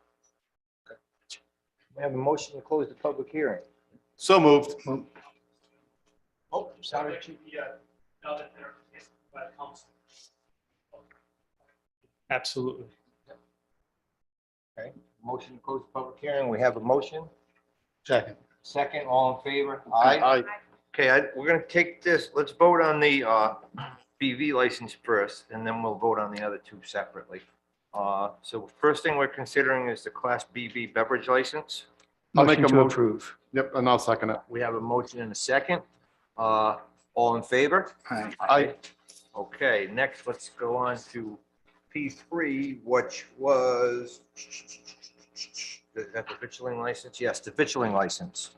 We have a motion to close the public hearing. So moved. Oh, sorry. Absolutely. Okay, motion to close the public hearing. We have a motion. Second. Second, all in favor? Aye. Okay, we're gonna take this, let's vote on the BV license first, and then we'll vote on the other 2 separately. So first thing we're considering is the Class BV beverage license. I'll make Motion a to motion. approve. Yep, and I'll second it. We have a motion and a second. All in favor? Aye. Aye. Okay, next, let's go on to P3, which was, is that the vitrilling license? Yes, the vitrilling license.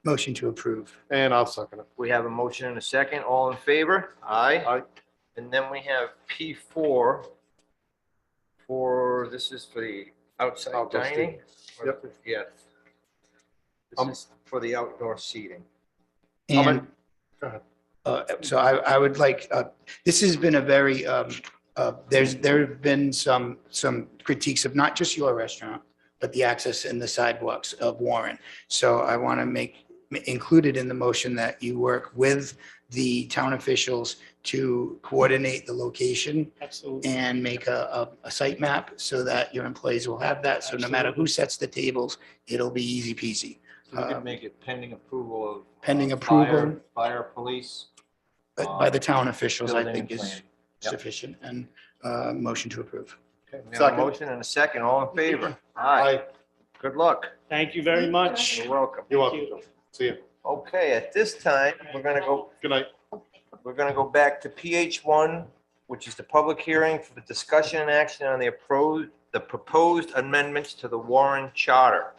Motion to approve. And I'll second it. We have a motion and a second. All in favor? Aye. Aye. And then we have P4 this is for the outside Outdoor dining? Yep. Yes. This is for the outdoor seating. And Go ahead. so I would like, this has been a very, there have been some critiques of not just your restaurant, but the access and the sidewalks of Warren. So I want to make included in the motion that you work with the town officials to coordinate the location Absolutely. and make a site map so that your employees will have that. So no matter who sets the tables, it'll be easy peasy. So we can make it pending approval of. Pending approval. Fire, police. But by the town officials, I Building think and is plan. Yep. sufficient, and motion to approve. Okay, we have a Second. motion and a second. All in favor? Aye. Good luck. Thank you very much. You're welcome. You're welcome, Joe. See you. Okay, at this time, we're gonna go Good night. We're going to go back to PH1, which is the public hearing for the discussion and action on the proposed amendments to the Warren Charter.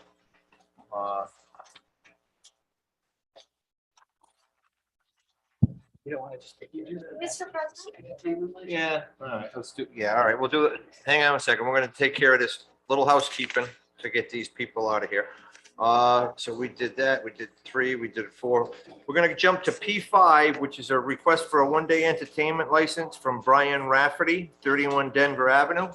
You don't want to just take you. Mr. President? Yeah, all right, let's do, yeah, all right, we'll do it. Hang on a second. We're going to take care of this little housekeeping to get these people out of here. So we did that. We did 3, we did 4. We're going to jump to P5, which is a request for a one-day entertainment license from Brian Rafferty, 31 Denver Avenue.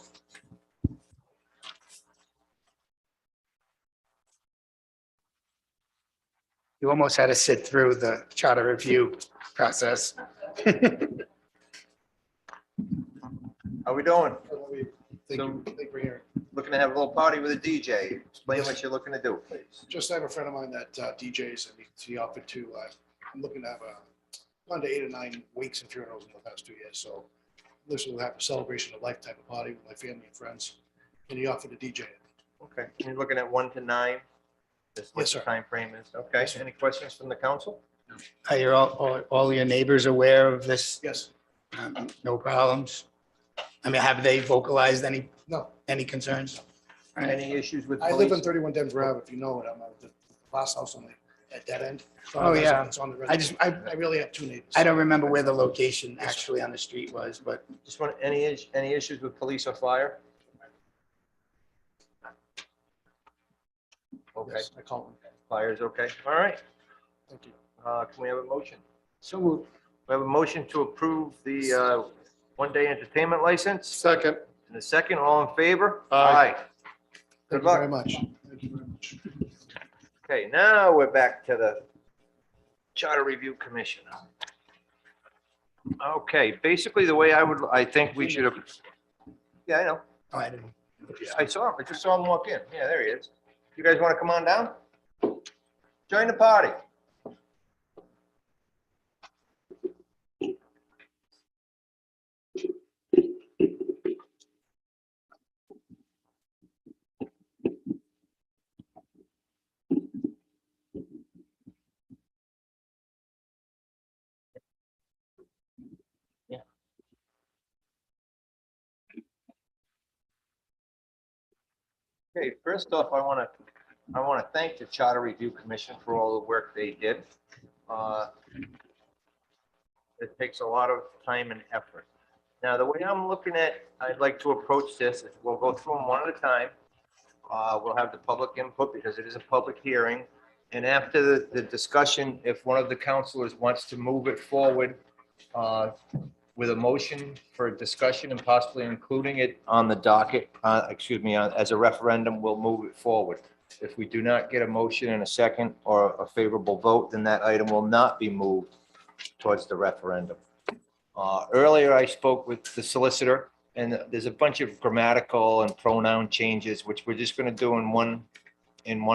You almost had to sit through the charter review process. How we doing? Thank you. Thank you for hearing. Looking to have a little party with a DJ. Explain what you're looking to do, please. Just have a friend of mine that DJs, and he offered to, I'm looking to have gone to 8 or 9 wakes and funerals in the past 2 years, so this will have a celebration of life type of party with my family and friends, and he offered to DJ it. Okay, you're looking at 1 to 9? That's what Yes, the sir. time frame is. Okay, any questions from the council? Are your, all your neighbors aware of this? Yes, No problems? I mean, have they vocalized no, any concerns? All right. Any issues with I live on police? 31 Denver Ave, if you know it, I'm at the last house on at that end. Oh, yeah. It's on the I just, residence. I really have 2 neighbors. I don't remember where the location actually on the street was, but Just want, any issues with police or fire? Okay, Yes, I call him. fire's okay. All right. Thank you. Can we have a motion? So moved. We have a motion to approve the one-day entertainment license. Second. And a second, all in favor? Aye. Good Thank you very luck. much. Thank you very much. Okay, now we're back to the Charter Review Commission. Okay, basically the way I think we should have, yeah, I know. oh, I didn't. I saw him. I just saw him walk in. Yeah, there he is. You guys want to come on down? Join the party. Okay, first off, I want to thank the Charter Review Commission for all the work they did. It takes a lot of time and effort. Now, the way I'm looking at, I'd like to approach this, is we'll go through them one at a time. We'll have the public input because it is a public hearing. And after the discussion, if one of the counselors wants to move it forward with a motion for discussion and possibly including it on the docket, as a referendum, we'll move it forward. If we do not get a motion in a second or a favorable vote, then that item will not be moved towards the referendum. Earlier, I spoke with the solicitor, and there's a bunch of grammatical and pronoun changes, which we're just going to do in one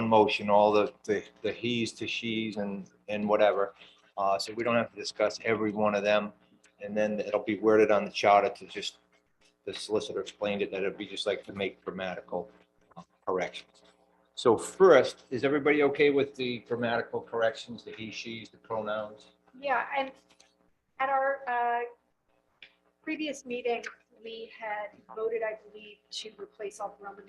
motion, all the he's to she's and whatever. So we don't have to discuss every one of them. And then it'll be worded on the charter to just, the solicitor explained it, that it'd be just like to make grammatical corrections. So first, is everybody okay with the grammatical corrections, the he, she's, the pronouns? Yeah, and at our previous meeting, we had voted, I believe, to replace all Roman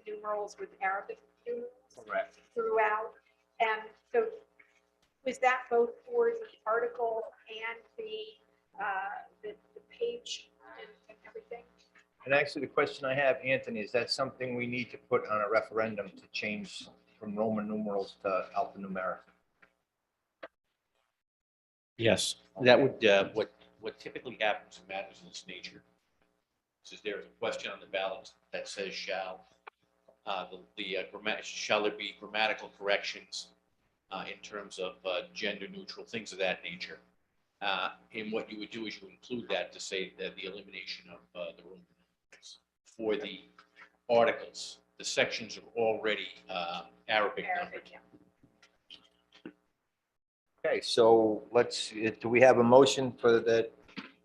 numerals with Arabic numerals Correct. throughout. And so was that both for the article and the page and everything? And actually, the question I have, Anthony, is that something we need to put on a referendum to change from Roman numerals to alphanumeric? Yes, that would, what typically happens in matters of this nature is there is a question on the ballot that says shall, shall there be grammatical corrections in terms of gender neutral, things of that nature. And what you would do is you include that to say that the elimination of the Roman numerals for the articles. The sections are already Arabic numbered. Yeah. Okay, so do we have a motion for that,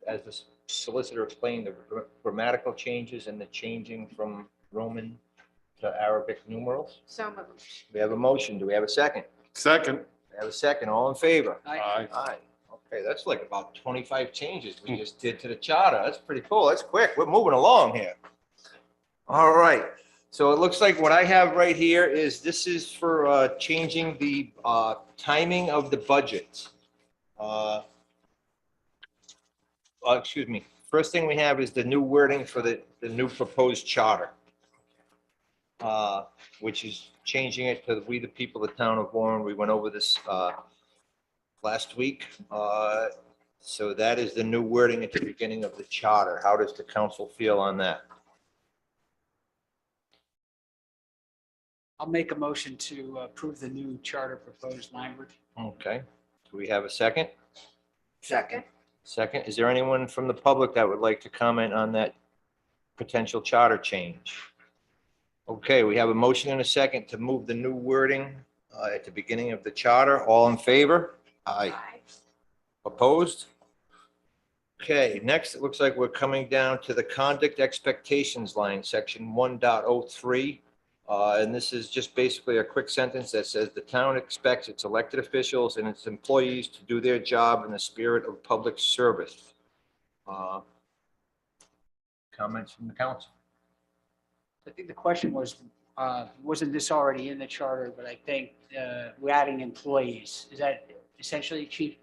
as the solicitor explained, the grammatical changes and the changing from Roman to Arabic numerals? So moved. We have a motion. Do we have a second? Second. We have a second. All in favor? Aye. Aye. Okay, that's like about 25 changes we just did to the charter. That's pretty cool. That's quick. We're moving along here. All right. So it looks like what I have right here is this is for changing the timing of the budget. Excuse me. First thing we have is the new wording for the new proposed charter, which is changing it to "We the people of the town of Warren." We went over this last week. So that is the new wording at the beginning of the charter. How does the council feel on that? I'll make a motion to approve the new charter proposed language. Okay. Do we have a second? Second. Second. Is there anyone from the public that would like to comment on that potential charter change? Okay, we have a motion and a second to move the new wording at the beginning of the charter. All in favor? Aye. Opposed? Okay, next, it looks like we're coming down to the conduct expectations line, section 1.03. And this is just basically a quick sentence that says the town expects its elected officials and its employees to do their job in the spirit of public service. Comments from the council? I think the question was, wasn't this already in the charter, but I think we're adding employees. Is that essentially, Chief?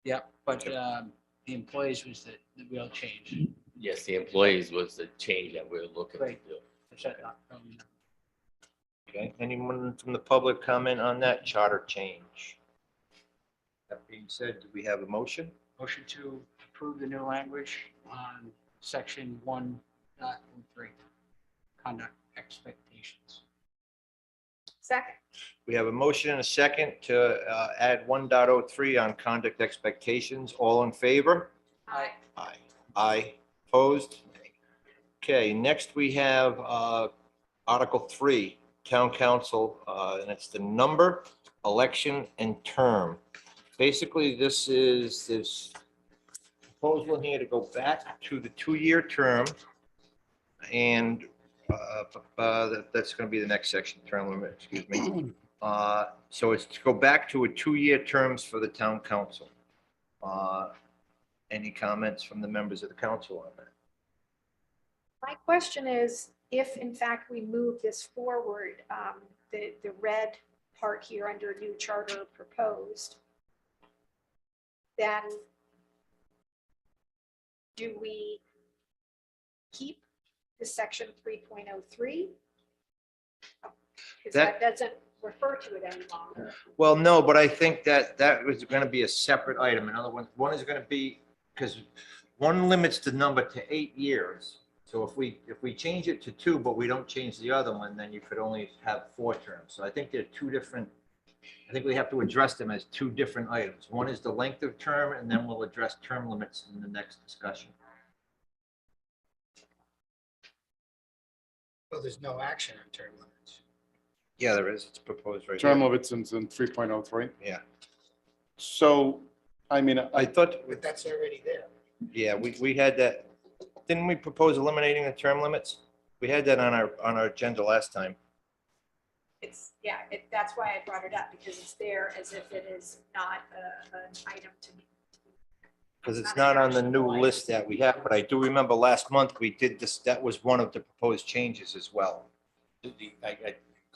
Yeah, but the employees was the real change. Yes, the employees was the change that we're looking to Right. do. Okay, anyone from the public comment on that charter change? That being said, do we have a motion? Motion to approve the new language on section 1.03, conduct expectations. Second. We have a motion and a second to add 1.03 on conduct expectations. All in favor? Aye. Aye. Aye. Opposed? Okay, next we have Article 3, Town Council, and it's the number, election, and term. Basically, this is this proposal here to go back to the 2-year term, and that's going to be the next section, term limit, excuse me. So it's to go back to a 2-year terms for the Town Council. Any comments from the members of the council on that? My question is, if in fact we move this forward, the red part here under new charter proposed, then do we keep the section 3.03? Because that doesn't refer to it any longer. Well, no, but I think that was going to be a separate item. In other words, one is going to be, because one limits the number to 8 years. So if we change it to 2, but we don't change the other one, then you could only have 4 terms. So I think they're 2 different, I think we have to address them as 2 different items. One is the length of term, and then we'll address term limits in the next discussion. Well, there's no action on term limits. Yeah, there is. It's proposed right Term here. limits in 3.03. Yeah. So, I mean, I thought, But that's already there. Yeah, we had that. Didn't we propose eliminating the term limits? We had that on our agenda last time. It's, yeah, that's why I brought it up, because it's there as if it is not an item to be. Because it's not on the new list that we have, but I do remember last month we did this, that was one of the proposed changes as well.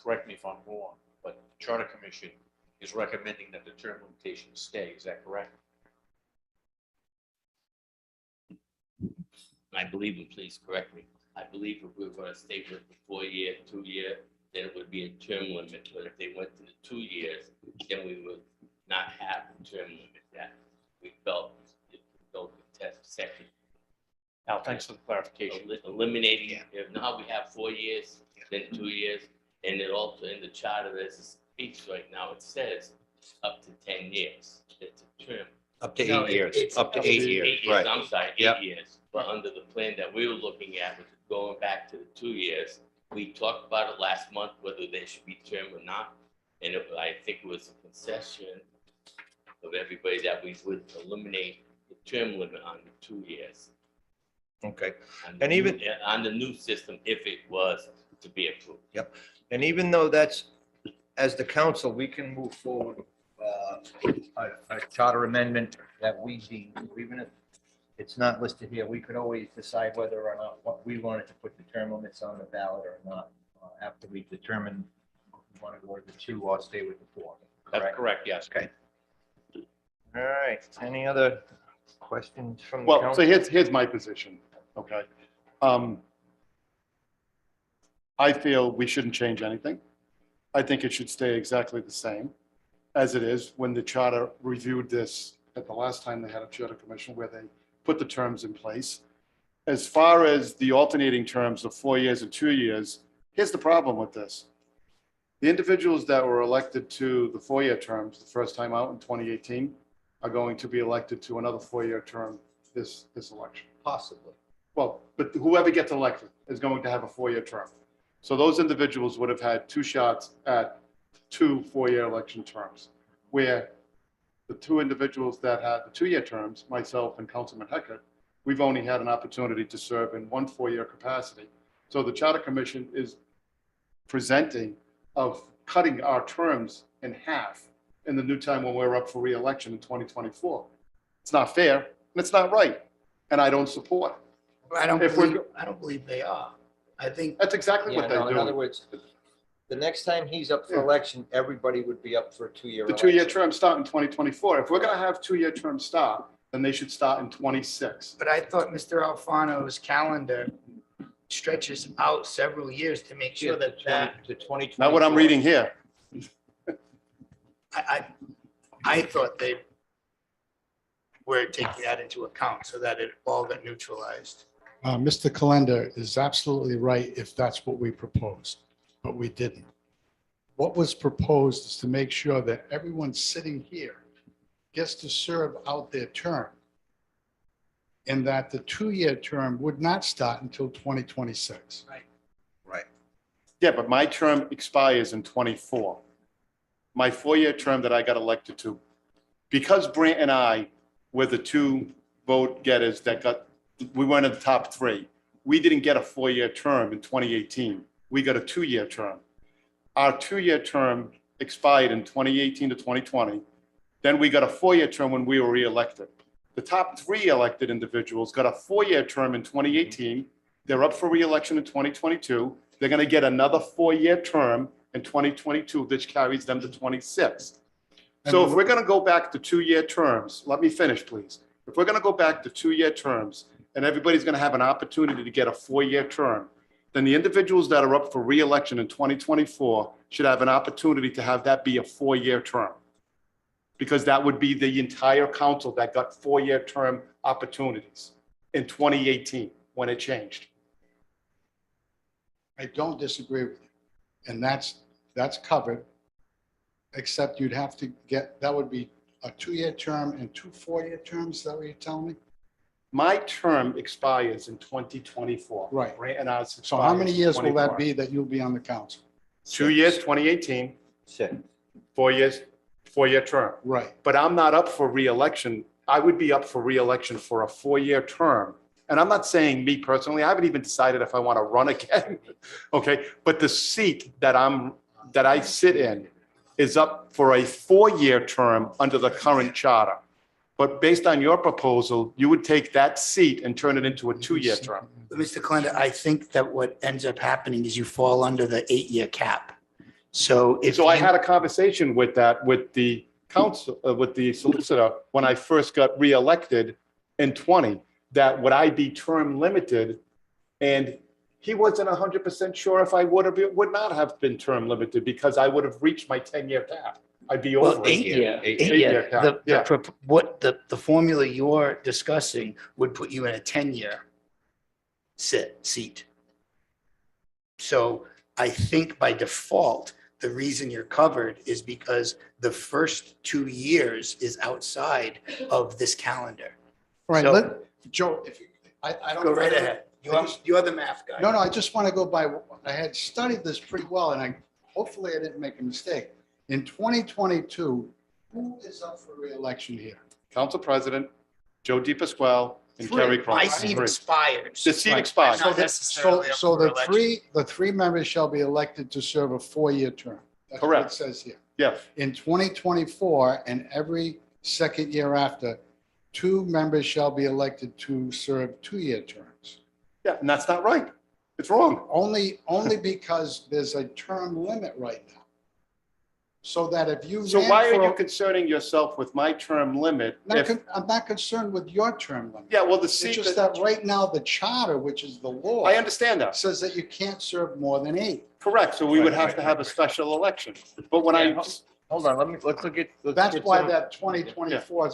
correct me if I'm wrong, but the Charter Commission is recommending that the term limitation stay. Is that correct? I believe, and please correct me, I believe if we were gonna stay with the 4-year, 2-year, then it would be a term limit, but if they went to the 2 years, then we would not have the term limit that we felt it go to test section. Al, thanks for the clarification. Eliminating, if now we have 4 years, then 2 years, and it also in the charter, as it speaks right now, it says up to 10 years. It's a term. Up to No, 8 years, it's up to 8 years, 8 years, right. I'm sorry, Yep. 8 years. But under the plan that we were looking at, which is going back to the 2 years, we talked about it last month, whether they should be term or not. And I think it was a concession of everybody that we would eliminate the term limit on the 2 years. Okay. On And the even- new- on the new system, if it was to be approved. And even though that's, as the council, we can move forward a charter amendment that we deem, even if it's not listed here, we could always decide whether or not what we wanted to put the term limits on the ballot or not, after we determine if we want to go with the 2 or stay with the 4. That's correct, yes. Okay. All right. Any other questions from the Well, council? so here's my position, okay? I feel we shouldn't change anything. I think it should stay exactly the same as it is when the charter reviewed this at the last time they had a charter commission where they put the terms in place. As far as the alternating terms of 4 years and 2 years, here's the problem with this. The individuals that were elected to the 4-year terms the first time out in 2018 are going to be elected to another 4-year term this election. Possibly. Well, but whoever gets elected is going to have a 4-year term. So those individuals would have had 2 shots at 2 4-year election terms, where the 2 individuals that had the 2-year terms, myself and Councilman Heckert, we've only had an opportunity to serve in 1 4-year capacity. So the Charter Commission is presenting of cutting our terms in half in the new time when we're up for re-election in 2024. It's not fair and it's not right, and I don't support it. I don't If we're- believe they are. I think That's exactly Yeah, what they no, in other do. words, the next time he's up for Yeah. election, everybody would be up for a 2-year The election. 2-year terms start in 2024. If we're going to have 2-year terms start, then they should start in 26. But I thought Mr. Alfano's calendar stretches out several years to make sure that To 2024. Not what I'm reading here. I thought they were taking that into account so that it all got neutralized. Mr. Kalender is absolutely right if that's what we proposed, but we didn't. What was proposed is to make sure that everyone sitting here gets to serve out their term, and that the 2-year term would not start until 2026. Right. Right. Yeah, but my term expires in 24. My 4-year term that I got elected to, because Brant and I were the 2 vote getters we went in the top 3. We didn't get a 4-year term in 2018. We got a 2-year term. Our 2-year term expired in 2018 to 2020. Then we got a 4-year term when we were reelected. The top 3 elected individuals got a 4-year term in 2018. They're up for reelection in 2022. They're going to get another 4-year term in 2022, which carries them to 26. So if we're going to go back to 2-year terms, let me finish, please. If we're going to go back to 2-year terms and everybody's going to have an opportunity to get a 4-year term, then the individuals that are up for reelection in 2024 should have an opportunity to have that be a 4-year term. Because that would be the entire council that got 4-year term opportunities in 2018 when it changed. I don't disagree with you. And that's covered, except you'd have to get, that would be a 2-year term and 2 4-year terms. Is that what you're telling me? My term expires in 2024. Right. And ours So how many expires in years will that 24. be that you'll be on the council? 2 years, 2018, 6. 4 years, 4-year term. Right. But I'm not up for reelection. I would be up for reelection for a 4-year term. And I'm not saying me personally, I haven't even decided if I want to run again. Okay, but the seat that I sit in is up for a 4-year term under the current charter. But based on your proposal, you would take that seat and turn it into a 2-year term. But Mr. Kalender, I think that what ends up happening is you fall under the 8-year cap. So if So I you- had a conversation with that, with the council, with the solicitor, when I first got reelected in 20, that would I be term limited? And he wasn't 100% sure if I would not have been term limited because I would have reached my 10-year cap. I'd be over. Well, it. 8-year, Eight-year 8-year, cap, yeah. what the formula you're discussing would put you in a 10-year seat. So I think by default, the reason you're covered is because the first 2 years is outside of this calendar. All right, So- Joe, if you, I don't. Go right ahead. You're the math guy. No, I just want to go by, I had studied this pretty well and hopefully I didn't make a mistake. In 2022, who is up for reelection here? Council President, Joe DePasquale, and Three. Terry My Cross. seat expires. The seat Right. expires. Not necessarily up So for the election. three members shall be elected to serve a 4-year term. That's what Correct. it says here. Yes, In 2024 and every second year after, 2 members shall be elected to serve 2-year terms. yeah, and that's not right. It's wrong. Only because there's a term limit right now. So that if you So ran why for are a- you concerning yourself with my term limit? I'm not concerned with your term limit. Yeah, well, the It's seat, just that right now, the charter, which is the law, I understand that. says that you can't serve more than 8. Correct, so we would Right, have right, to have a right. special election. But when I, Hold on, let's look at. That's why that 2024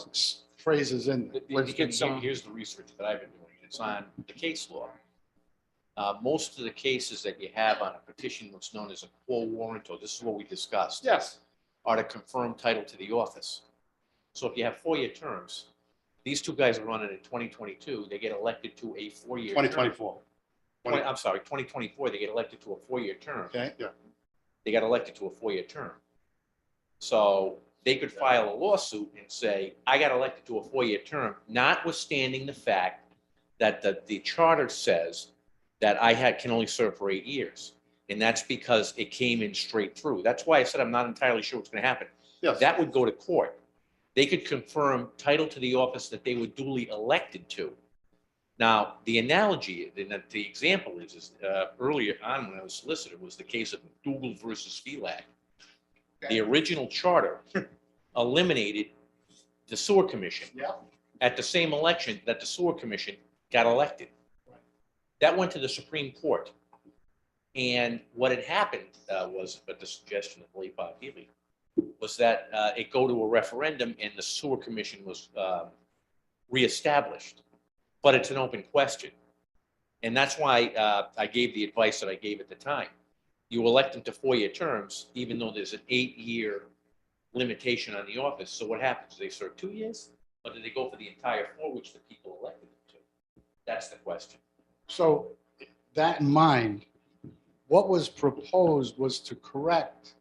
phrase is in there. Let's get some- Here's the research that I've been doing. It's on the case law. Most of the cases that you have on a petition, what's known as a quo warranto, this is what we discussed, yes, are to confirm title to the office. So if you have 4-year terms, these 2 guys are running in 2022, they get elected to a 4-year. term. 2024. I'm sorry, 2024, they get elected to a 4-year term. Okay, yeah. They got elected to a 4-year term. So they could file a lawsuit and say, I got elected to a 4-year term, notwithstanding the fact that the charter says that can only serve for 8 years. And that's because it came in straight through. That's why I said I'm not entirely sure what's going to happen. Yes. That would go to court. They could confirm title to the office that they were duly elected to. Now, the analogy, the example is earlier on when I was solicitor was the case of Dougal versus Felag. The original charter eliminated the sewer commission Yeah. at the same election that the sewer commission got elected. That went to the Supreme Court. And what had happened was, at the suggestion of late Bob Healy, was that it go to a referendum and the sewer commission was reestablished. But it's an open question. And that's why I gave the advice that I gave at the time. You elect them to 4-year terms, even though there's an 8-year limitation on the office. So what happens? Do they serve 2 years? Or do they go for the entire 4, which the people elected them to? That's the question. So that in mind, what was proposed was to correct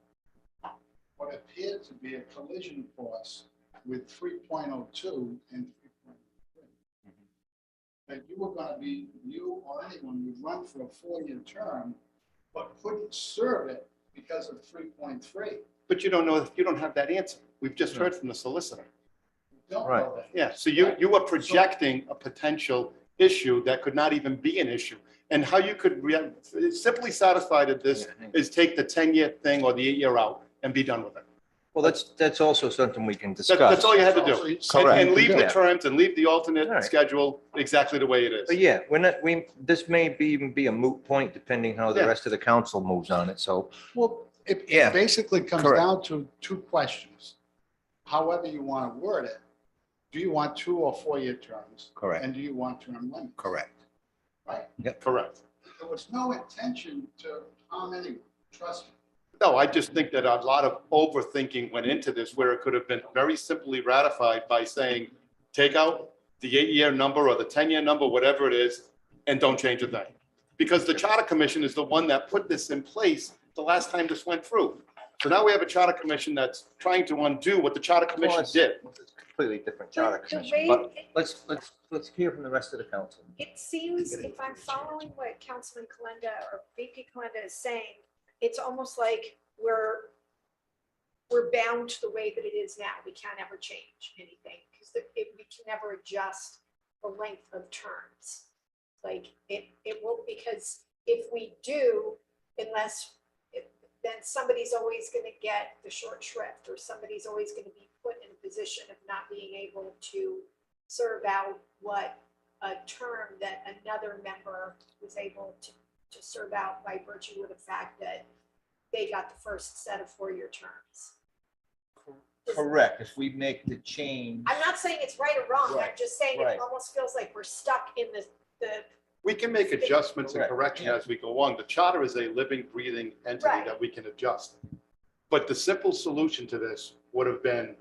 what appeared to be a collision course with 3.02 and 3.3. That you were going to be, you or anyone would run for a 4-year term, but couldn't serve it because of 3.3. But you don't know, you don't have that answer. We've just heard from the solicitor. Don't Right. know that. Yeah, so you were projecting a potential issue that could not even be an issue. And how you could simply satisfied at this is take the 10-year thing or the 8-year out and be done with it. Well, that's also something we can That's discuss. all you had to do. Correct. And leave the Yeah. terms and leave the All alternate right. schedule exactly the way it is. But yeah, this may even be a moot point depending how the Yeah. rest of the council moves on it, so. Well, it Yeah. basically comes Correct. down to 2 questions. However you want to word it. Do you want 2 or 4-year terms? Correct. And do you want term limits? Correct. Right? Correct. There was no intention to harm anyone, trust me. No, I just think that a lot of overthinking went into this where it could have been very simply ratified by saying, take out the 8-year number or the 10-year number, whatever it is, and don't change a thing. Because the Charter Commission is the one that put this in place the last time this went through. So now we have a Charter Commission that's trying to undo what the Charter Commission did. It's a completely different charter The commission, way- but let's hear from the rest of the council. It seems, if I'm following what Councilman Kalenda or VP Kalenda is saying, it's almost like we're bound to the way that it is now. We can't ever change anything because we can never adjust the length of terms. Like it won't, because if we do, unless then somebody's always going to get the short shrift, or somebody's always going to be put in a position of not being able to serve out what a term that another member was able to serve out by virtue of the fact that they got the first set of 4-year terms. Correct, if we make the change. I'm not saying it's right or wrong, I'm Right, just saying right. it almost feels like we're stuck in the We can make adjustments and Correct, correction yeah. as we go on. The charter is a living, breathing entity Right. that we can adjust. But the simple solution to this would have been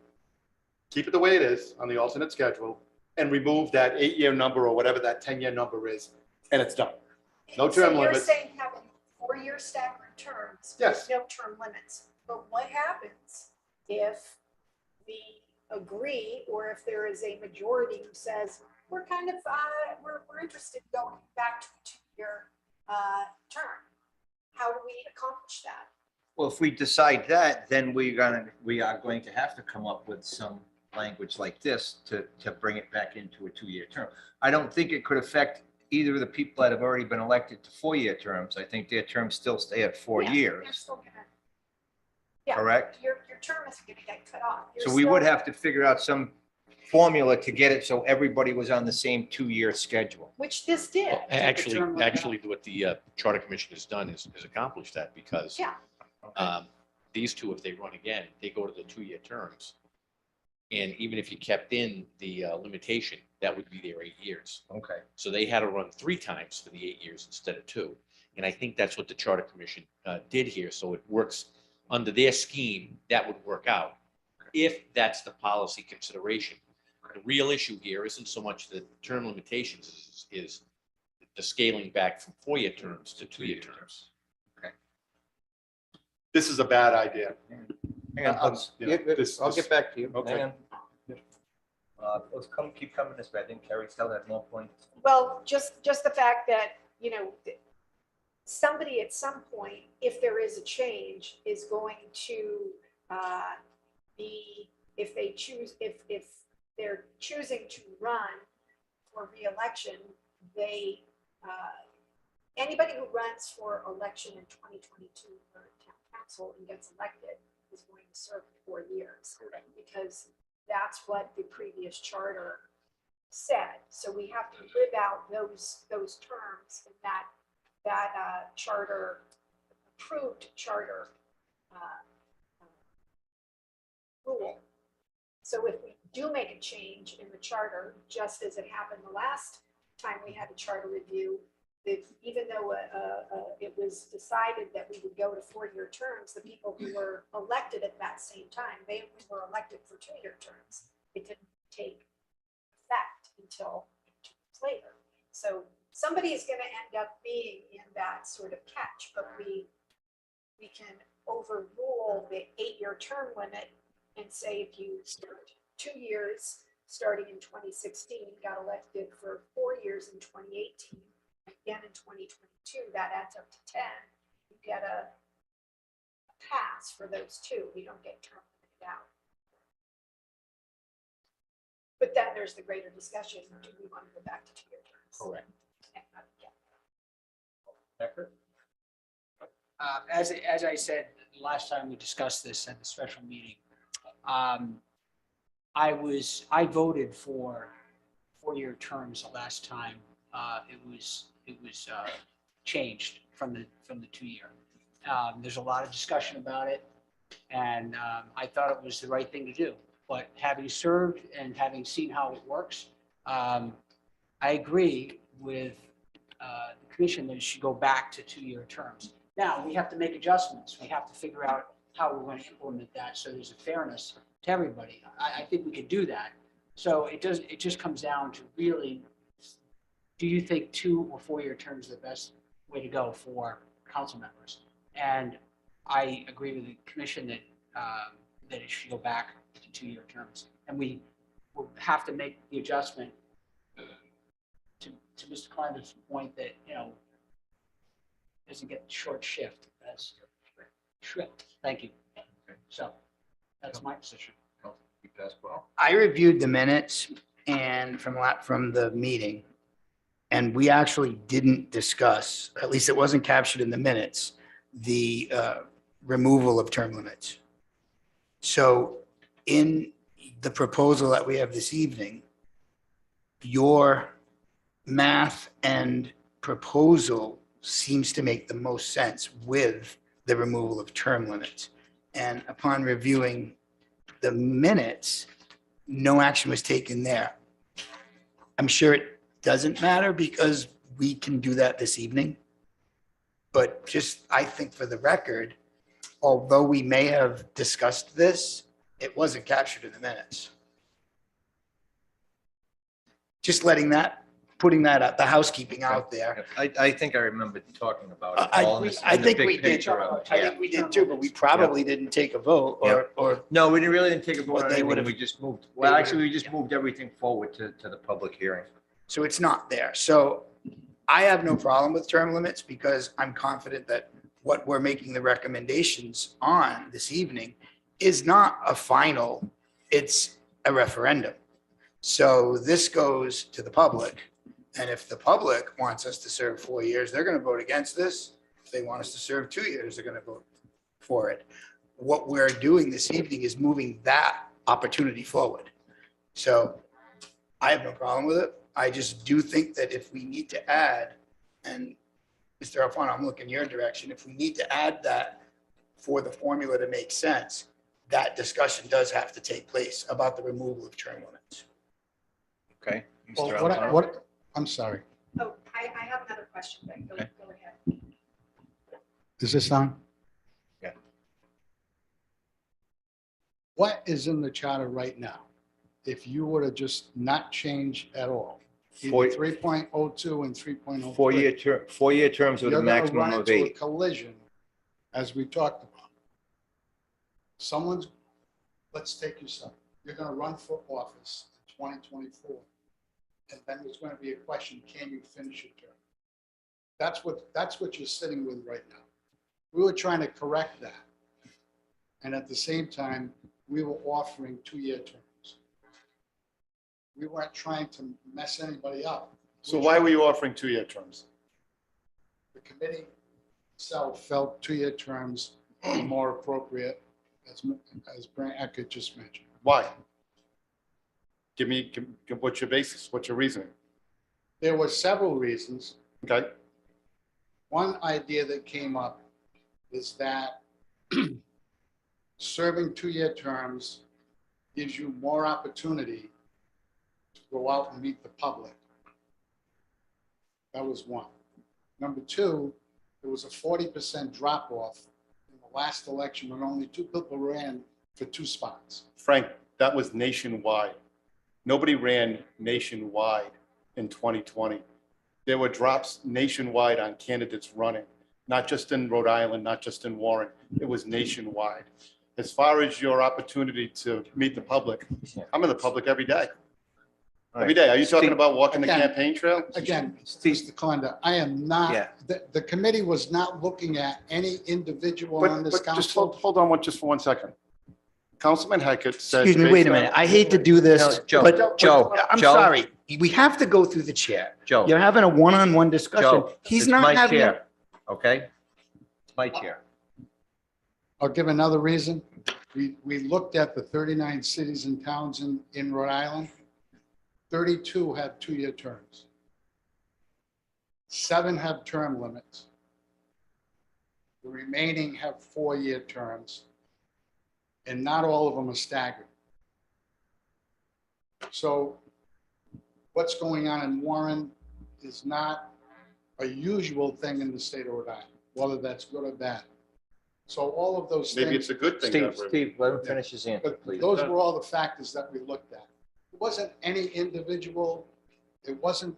keep it the way it is on the alternate schedule and remove that 8-year number or whatever that 10-year number is, and it's done. No So term you're limits. saying having 4-year staggered terms. with Yes. No term limits. But what happens if we agree, or if there is a majority who says, we're kind of, we're interested in going back to a 2-year term? How do we accomplish that? Well, if we decide that, then we are going to have to come up with some language like this to bring it back into a 2-year term. I don't think it could affect either of the people that have already been elected to 4-year terms. I think their terms still stay at 4 Yeah, years. you're still gonna- Yeah, Correct? Your term isn't gonna get cut off. You're So we would still- have to figure out some formula to get it so everybody was on the same 2-year schedule. Which this did. Well, Actually, what the Charter Commission has done is accomplished that because Yeah. these two, if they run again, they go to the 2-year terms. And even if you kept in the limitation, that would be their 8 years. Okay. So they had to run 3 times for the 8 years instead of 2. And I think that's what the Charter Commission did here. So it works under their scheme, that would work out if that's the policy consideration. The real issue here isn't so much the term limitations is the scaling back from 4-year terms to 2-year terms. This is a bad idea. Hang on, I'll get back to you. Okay. Hang on. Let's keep coming this way. I think Carrie still had more points. Well, just the fact that, somebody at some point, if there is a change, is going to be, if they're choosing to run for reelection, anybody who runs for election in 2022 for town council and gets elected is going to serve 4 years. Because that's what the previous charter said. So we have to live out those terms and that charter, approved charter rule. So if we do make a change in the charter, just as it happened the last time we had a charter review, that even though it was decided that we would go to 4-year terms, the people who were elected at that same time, they were elected for 2-year terms. It didn't take effect until 2 years later. So somebody is going to end up being in that sort of catch, but we can overrule the 8-year term limit and say if you start 2 years starting in 2016, got elected for 4 years in 2018, again in 2022, that adds up to 10. You get a pass for those 2. You don't get term limited out. But then there's the greater discussion, do we want to go back to 2-year terms? Correct. Becker? As I said, the last time we discussed this at the special meeting, I voted for 4-year terms the last time it was changed from the 2-year. There's a lot of discussion about it, and I thought it was the right thing to do. But having served and having seen how it works, I agree with the commission that it should go back to 2-year terms. Now, we have to make adjustments. We have to figure out how we're going to implement that so there's a fairness to everybody. I think we could do that. So it just comes down to really, do you think 2 or 4-year terms are the best way to go for council members? And I agree with the commission that it should go back to 2-year terms. And we will have to make the adjustment to Mr. Clemens' point that, doesn't get short shift. That's shrift. Thank you. So that's my position. I reviewed the minutes and from the meeting, and we actually didn't discuss, at least it wasn't captured in the minutes, the removal of term limits. So in the proposal that we have this evening, your math and proposal seems to make the most sense with the removal of term limits. And upon reviewing the minutes, no action was taken there. I'm sure it doesn't matter because we can do that this evening. But just, I think for the record, although we may have discussed this, it wasn't captured in the minutes. Just letting that, putting that up, the housekeeping out there. I think I remember talking about it. I all in this- I in the think big we did, picture of it, I yeah. think we did too, but we probably didn't take a vote or, No, we really didn't take a vote But on they anything. would've- We just moved, well, actually, we just moved everything forward to the public hearing. so it's not there. So I have no problem with term limits because I'm confident that what we're making the recommendations on this evening is not a final, it's a referendum. So this goes to the public. And if the public wants us to serve 4 years, they're going to vote against this. If they want us to serve 2 years, they're going to vote for it. What we're doing this evening is moving that opportunity forward. So I have no problem with it. I just do think that if we need to add, and Mr. Alfano, I'm looking your direction, if we need to add that for the formula to make sense, that discussion does have to take place about the removal of term limits. Okay? Well, Mr. what, Alfano? what, I'm sorry, Oh, I have another question, but go Okay. go ahead. is this on? Yeah. What is in the charter right now? If you were to just not change at all, Four- either 3.02 and 3.03. 4-year terms with a You're gonna maximum run of into a 8. collision, as we talked about. Someone's, let's take yourself, you're gonna run for office in 2024. And then there's gonna be a question, can you finish your term? That's what you're sitting with right now. We were trying to correct that. And at the same time, we were offering 2-year terms. We weren't trying to mess anybody up. So why were you offering 2-year terms? The committee itself felt 2-year terms were more appropriate, as Brent Eckert just mentioned. Why? What's your basis? What's your reasoning? There were several reasons. Okay? One idea that came up is that serving 2-year terms gives you more opportunity to go out and meet the public. That was one. Number two, there was a 40% drop off in the last election when only 2 people ran for 2 spots. Frank, that was nationwide. Nobody ran nationwide in 2020. There were drops nationwide on candidates running, not just in Rhode Island, not just in Warren. It was nationwide. As far as your opportunity to meet the public, I'm in the public every day. Every day. Are you talking about walking the Again, campaign trail? Again, Mr. Conda, I am not, the committee was not looking at any individual on this But just council. hold on just for 1 second. Councilman Hackett said. Excuse me, wait a minute. I hate to do this, Joe, but Joe, I'm Joe. sorry. We have to go through the chair. Joe, You're having a one-on-one discussion. Joe, He's it's not my having. chair, okay? It's my chair. I'll give another reason. We looked at the 39 cities and towns in Rhode Island. 32 have 2-year terms. 7 have term limits. The remaining have 4-year terms. And not all of them are staggered. So what's going on in Warren is not a usual thing in the state of Rhode Island, whether that's good or bad. So all of those things. Maybe it's a good thing. Steve, let him finish his answer, But please. those were all the factors that we looked at. It wasn't any individual, it wasn't,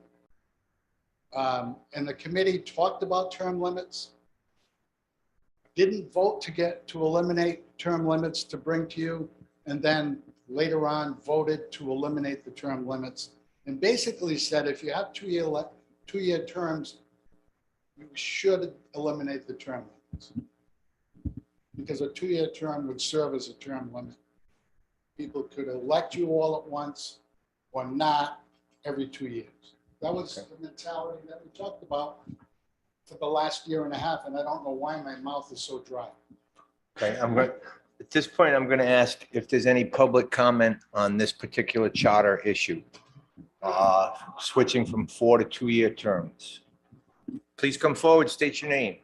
and the committee talked about term limits. Didn't vote to eliminate term limits to bring to you, and then later on voted to eliminate the term limits. And basically said, if you have 2-year terms, you should eliminate the term limits. Because a 2-year term would serve as a term limit. People could elect you all at once or not every 2 years. That was the mentality that we talked about for the last 1.5 years, and I don't know why my mouth is so dry. Okay, at this point, I'm going to ask if there's any public comment on this particular charter issue. Switching from 4 to 2-year terms. Please come forward, state your name.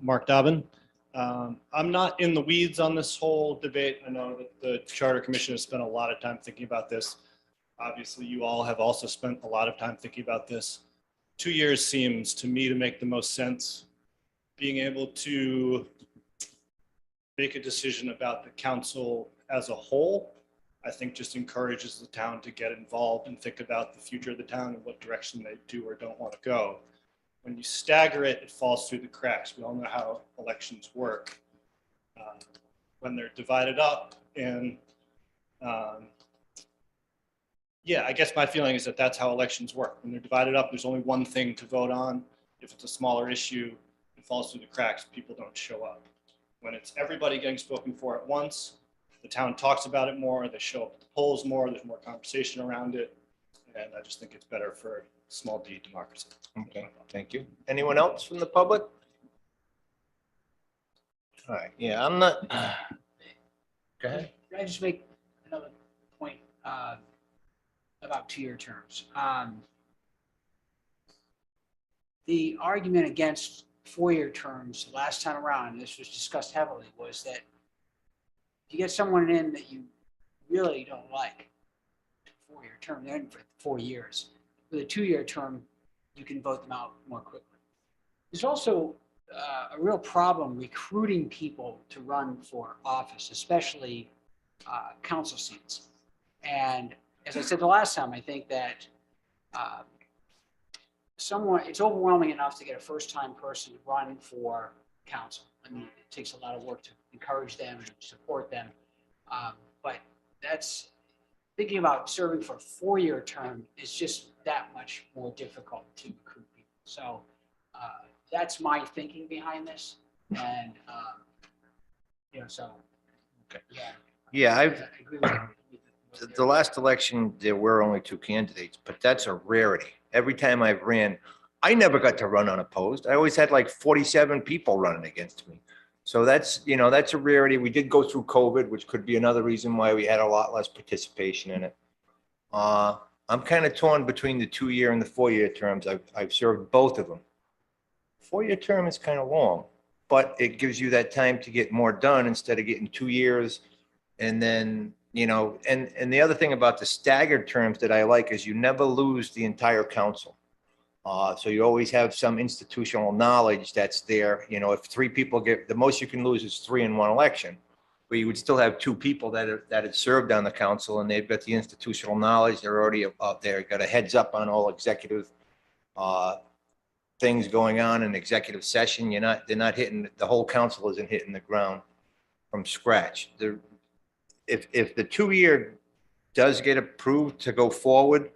Mark Dobbin. I'm not in the weeds on this whole debate. I know that the Charter Commission has spent a lot of time thinking about this. Obviously, you all have also spent a lot of time thinking about this. 2 years seems to me to make the most sense. Being able to make a decision about the council as a whole, I think just encourages the town to get involved and think about the future of the town and what direction they do or don't want to go. When you stagger it, it falls through the cracks. We all know how elections work. When they're divided up and yeah, I guess my feeling is that that's how elections work. When they're divided up, there's only one thing to vote on. If it's a smaller issue, it falls through the cracks, people don't show up. When it's everybody getting spoken for at once, the town talks about it more, they show up at the polls more, there's more conversation around it. And I just think it's better for small d democracy. Okay, thank you. Anyone else from the public? All right, yeah, I'm not. Go ahead. Can I just make another point about 2-year terms? The argument against 4-year terms last time around, and this was discussed heavily, was that if you get someone in that you really don't like, 4-year term, they're in for 4 years. With a 2-year term, you can vote them out more quickly. There's also a real problem recruiting people to run for office, especially council seats. And as I said the last time, I think that it's overwhelming enough to get a first-time person to run for council. I mean, it takes a lot of work to encourage them and support them. But that's thinking about serving for a 4-year term is just that much more difficult to recruit people. So that's my thinking behind this. And, so. Okay. Yeah. Yeah, I agree with the last election, there were only 2 candidates, but that's a rarity. Every time I've ran, I never got to run unopposed. I always had like 47 people running against me. So that's a rarity. We did go through COVID, which could be another reason why we had a lot less participation in it. I'm kind of torn between the 2-year and the 4-year terms. I've served both of them. 4-year term is kind of long, but it gives you that time to get more done instead of getting 2 years. And then, and the other thing about the staggered terms that I like is you never lose the entire council. So you always have some institutional knowledge that's there. If 3 people the most you can lose is 3 in one election, but you would still have 2 people that have served on the council and they've got the institutional knowledge. They're already out there, got a heads up on all executive things going on in executive session. They're not hitting, the whole council isn't hitting the ground from scratch. If the 2-year does get approved to go forward,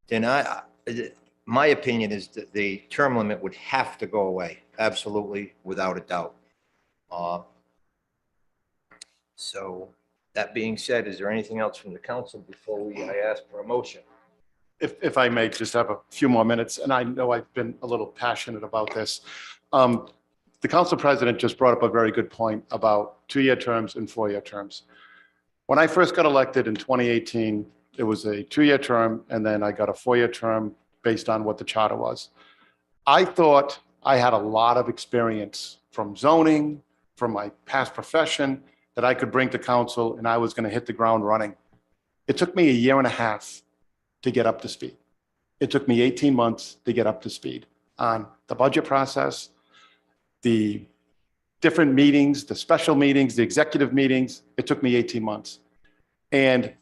then my opinion is that the term limit would have to go away, absolutely, without a doubt. So that being said, is there anything else from the council before I ask for a motion? If I may just have a few more minutes, and I know I've been a little passionate about this. The council president just brought up a very good point about 2-year terms and 4-year terms. When I first got elected in 2018, it was a 2-year term, and then I got a 4-year term based on what the charter was. I thought I had a lot of experience from zoning, from my past profession, that I could bring to council, and I was going to hit the ground running. It took me 1.5 years to get up to speed. It took me 18 months to get up to speed on the budget process, the different meetings, the special meetings, the executive meetings. It took me 18 months. And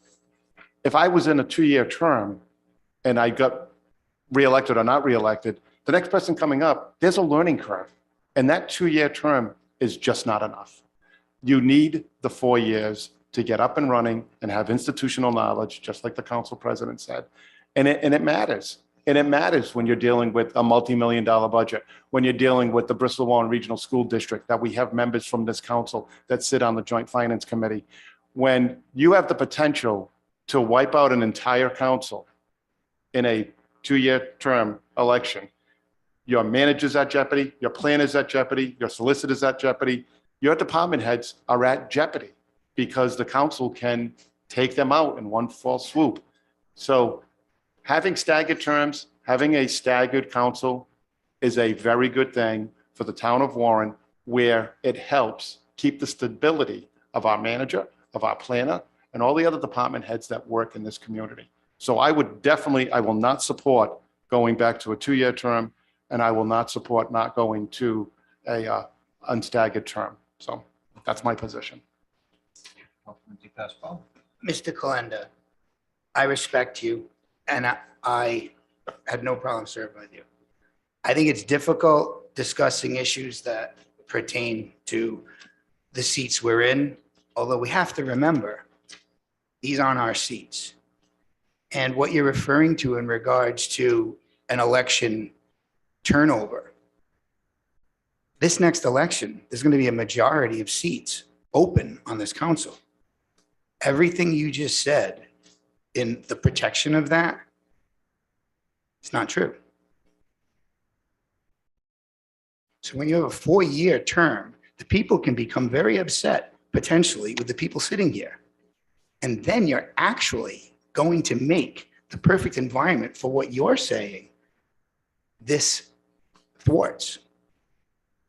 if I was in a 2-year term and I got reelected or not reelected, the next person coming up, there's a learning curve. And that 2-year term is just not enough. You need the 4 years to get up and running and have institutional knowledge, just like the council president said. And it matters. And it matters when you're dealing with a multi-million-dollar budget, when you're dealing with the Bristol Warren Regional School District, that we have members from this council that sit on the Joint Finance Committee. When you have the potential to wipe out an entire council in a two-year term election, your manager's at jeopardy, your planner's at jeopardy, your solicitor's at jeopardy, your department heads are at jeopardy because the council can take them out in one fell swoop. So having staggered terms, having a staggered council is a very good thing for the town of Warren, where it helps keep the stability of our manager, of our planner, and all the other department heads that work in this community. So I will not support going back to a two-year term, and I will not support not going to a unstaggered term. So that's my position. Mr. Kalenda, I respect you, and I had no problem serving with you. I think it's difficult discussing issues that pertain to the seats we're in, although we have to remember, these aren't our seats. And what you're referring to in regards to an election turnover, this next election, there's going to be a majority of seats open on this council. Everything you just said in the protection of that, it's not true. So when you have a 4-year term, the people can become very upset potentially with the people sitting here. And then you're actually going to make the perfect environment for what you're saying this thwarts.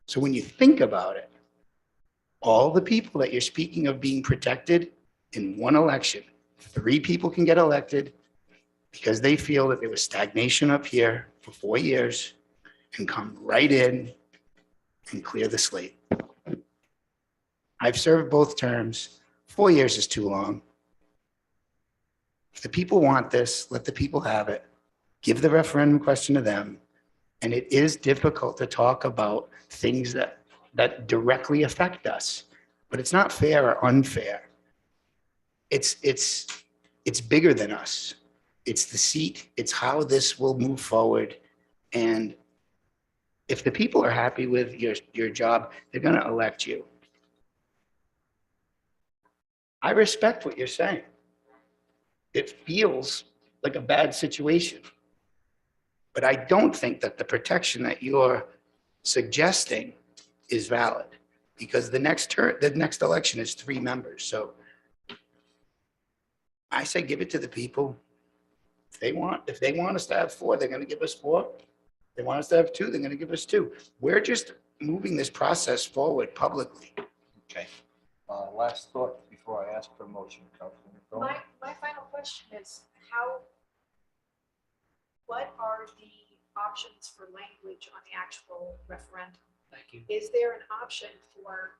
So when you think about it, all the people that you're speaking of being protected in one election, 3 people can get elected because they feel that there was stagnation up here for 4 years and come right in and clear the slate. I've served both terms. 4 years is too long. If the people want this, let the people have it. Give the referendum question to them. And it is difficult to talk about things that directly affect us, but it's not fair or unfair. It's bigger than us. It's the seat. It's how this will move forward. And if the people are happy with your job, they're going to elect you. I respect what you're saying. It feels like a bad situation. But I don't think that the protection that you're suggesting is valid, because the next election is 3 members. So I say give it to the people. If they want us to have 4, they're going to give us 4. If they want us to have 2, they're going to give us 2. We're just moving this process forward publicly. Okay. Last thought before I ask for a motion, Councilman Crowe. My final question is what are the options for language on the actual referendum? Thank you. Is there an option for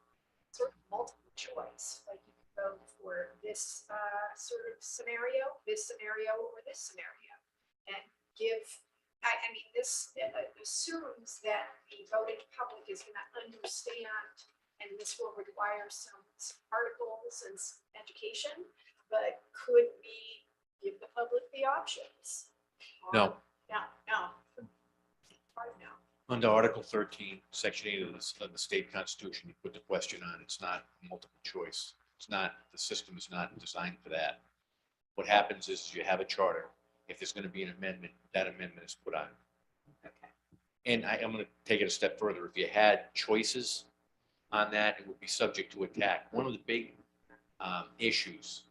sort of multiple choice? Like you could vote for this sort of scenario, this scenario, or this scenario, and give, I mean, this assumes that the voting public is going to understand, and this will require some articles and some education, but could we give the public the options? No. No. No. Under Article 13, Section 8 of the state constitution, you put the question on, it's not multiple choice. It's not, the system is not designed for that. What happens is you have a charter. If there's going to be an amendment, that amendment is put on. Okay. And I'm going to take it a step further. If you had choices on that, it would be subject to attack. One of the big issues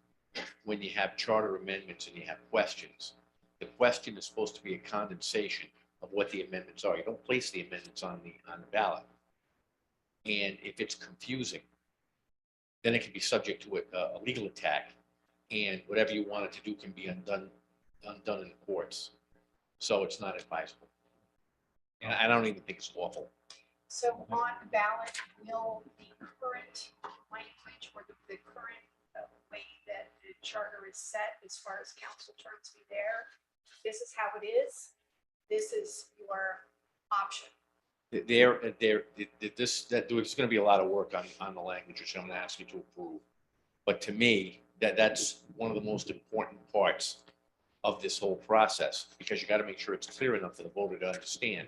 when you have charter amendments and you have questions, the question is supposed to be a condensation of what the amendments are. You don't place the amendments on the ballot. And if it's confusing, then it can be subject to a legal attack, and whatever you want it to do can be undone in the courts. So it's not advisable. And I don't even think it's lawful. So on the ballot, will the current language or the current way that the charter is set as far as council terms be there? This is how it is. This is your option. There's going to be a lot of work on the language, which I'm going to ask you to approve. But to me, that's one of the most important parts of this whole process, because you got to make sure it's clear enough for the voter to understand.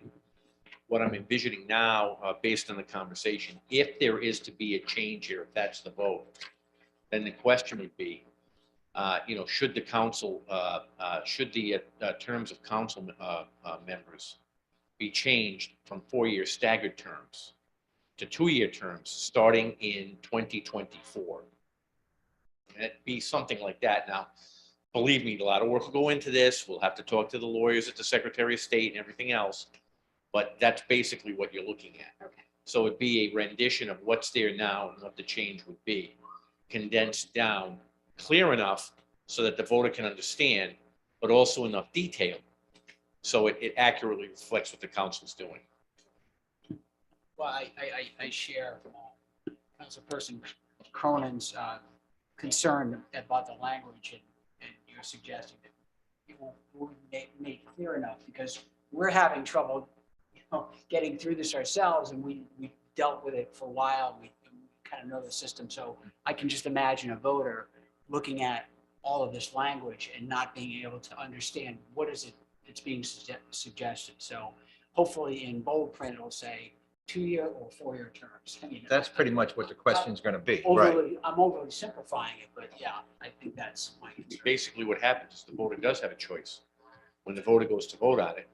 What I'm envisioning now, based on the conversation, if there is to be a change here, if that's the vote, then the question would be, should the council, should the terms of council members be changed from 4-year staggered terms to 2-year terms starting in 2024. And it'd be something like that. Now, believe me, a lot of work will go into this. We'll have to talk to the lawyers at the Secretary of State and everything else. But that's basically what you're looking at. Okay. So it'd be a rendition of what's there now and what the change would be, condensed down, clear enough so that the voter can understand, but also enough detail so it accurately reflects what the council's doing. Well, I share Councilperson Cronin's concern about the language, and you're suggesting that it will be made clear enough, because we're having trouble, getting through this ourselves, and we dealt with it for a while. We kind of know the system, so I can just imagine a voter looking at all of this language and not being able to understand what is it that's being suggested. So hopefully in bold print, it'll say 2-year or 4-year terms. I mean, That's pretty much what the question's gonna be, right? I'm overly simplifying it, but yeah, I think that's my concern. Basically what happens is the voter does have a choice. When the voter goes to vote on it,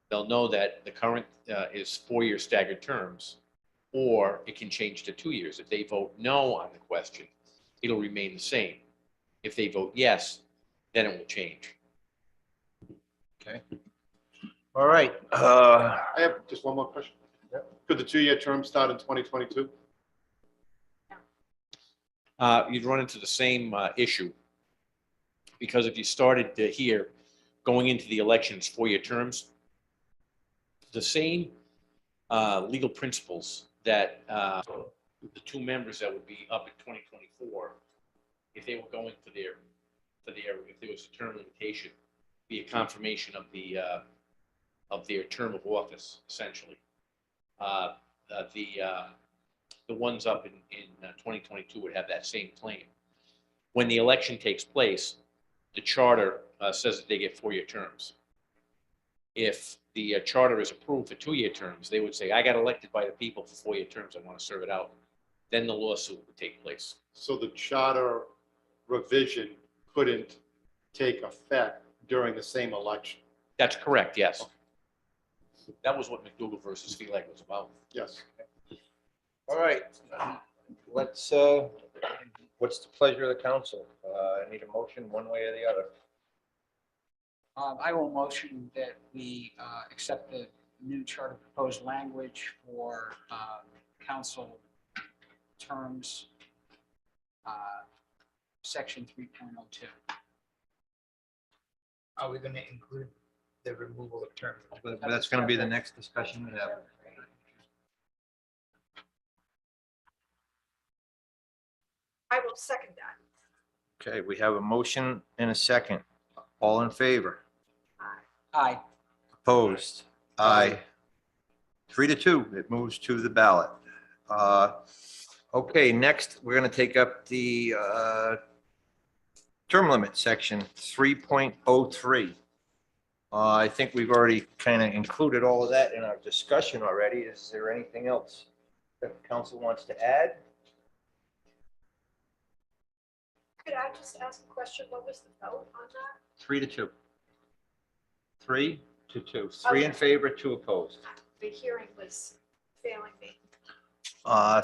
they'll know that the current is 4-year staggered terms, or it can change to 2 years. If they vote no on the question, it'll remain the same. If they vote yes, then it will change. Okay. All right. I have just one more question. Could the 2-year term start in 2022? You'd run into the same issue, because if you started here going into the elections 4-year terms, the same legal principles that the 2 members that would be up in 2024, if they were going for their if there was a term limitation, be a confirmation of their term of office, essentially. The ones up in 2022 would have that same claim. When the election takes place, the charter says that they get 4-year terms. If the charter is approved for 2-year terms, they would say, I got elected by the people for 4-year terms, I want to serve it out. Then the lawsuit would take place. So the charter revision couldn't take effect during the same election? That's correct, yes. That was what McDougal versus Feelag was about. Yes. All right. Let's, what's the pleasure of the council? I need a motion one way or the other. I will motion that we accept the new charter proposed language for council terms, section 3.02. Are we going to include the removal of terms? But that's going to be the next discussion we have. I will second that. Okay, we have a motion and a second. All in favor? Aye. Opposed? Aye. 3-2, it moves to the ballot. Okay, next, we're going to take up the term limit section 3.03. I think we've already kind of included all of that in our discussion already. Is there anything else that the council wants to add? Could I just ask a question? What was the vote on that? 3-2. 3-2. 3 in favor, 2 opposed. The hearing was failing me.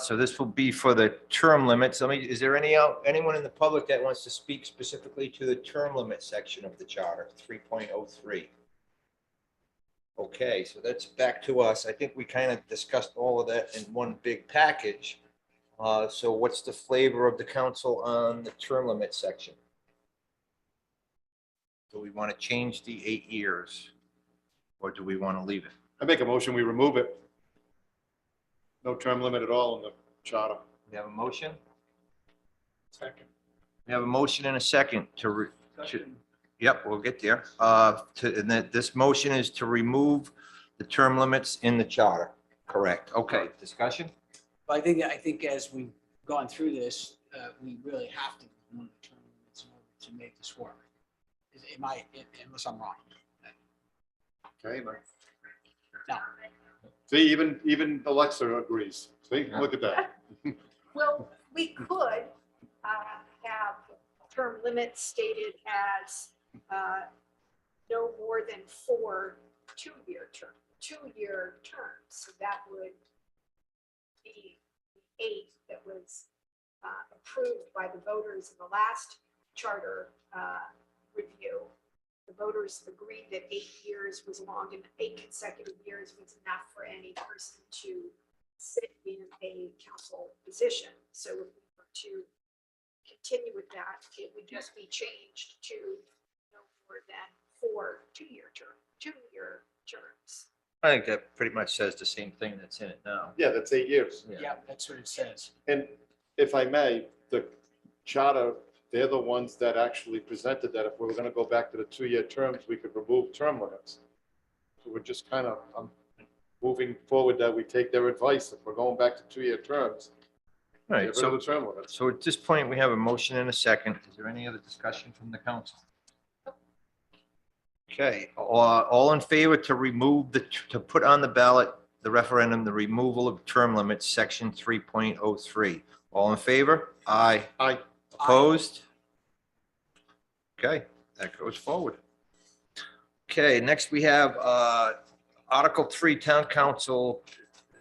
So this will be for the term limits. I mean, is there anyone in the public that wants to speak specifically to the term limit section of the charter, 3.03? Okay, so that's back to us. I think we kind of discussed all of that in one big package. So what's the flavor of the council on the term limit section? Do we want to change the 8 years, or do we want to leave it? I make a motion, we remove it. No term limit at all in the charter. We have a motion? Second. We have a motion and a second to, yep, we'll get there. And that this motion is to remove the term limits in the charter. Correct. Okay, discussion? But I think as we've gone through this, we really have to remove the term limits in order to make this work. Unless I'm wrong. Okay, but No. see, even Alexa agrees. See, look at that. Well, we could have term limit stated as no more than 4 two-year terms. So that would be the 8 that was approved by the voters in the last charter review. The voters agreed that 8 years was long and 8 consecutive years was enough for any person to sit in a council position. So if we were to continue with that, it would just be changed to no more than 4 two-year terms. I think that pretty much says the same thing that's in it now. Yeah, that's 8 years. Yeah, that's what it says. And if I may, the charter, they're the ones that actually presented that if we were going to go back to the 2-year terms, we could remove term limits. So we're just kind of moving forward that we take their advice. If we're going back to 2-year terms, All get right, rid so, of the term limits. so at this point, we have a motion and a second. Is there any other discussion from the council? Okay, all in favor to remove to put on the ballot, the referendum, the removal of term limits, section 3.03. All in favor? Aye. Aye. Opposed? Okay, that goes forward. Okay, next we have Article 3, Town Council.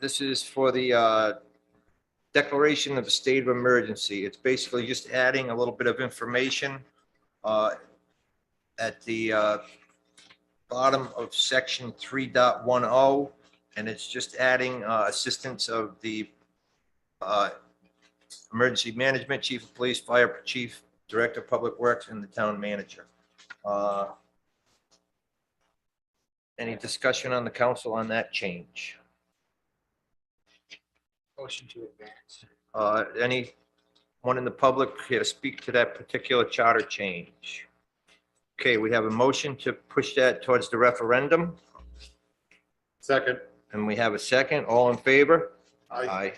This is for the declaration of a state of emergency. It's basically just adding a little bit of information at the bottom of section 3.10, and it's just adding assistance of the emergency management, chief of police, fire chief, director of public works, and the town manager. Any discussion on the council on that change? Motion to advance. Anyone in the public here to speak to that particular charter change? Okay, we have a motion to push that towards the referendum, Second. and we have a second. All in favor? Aye.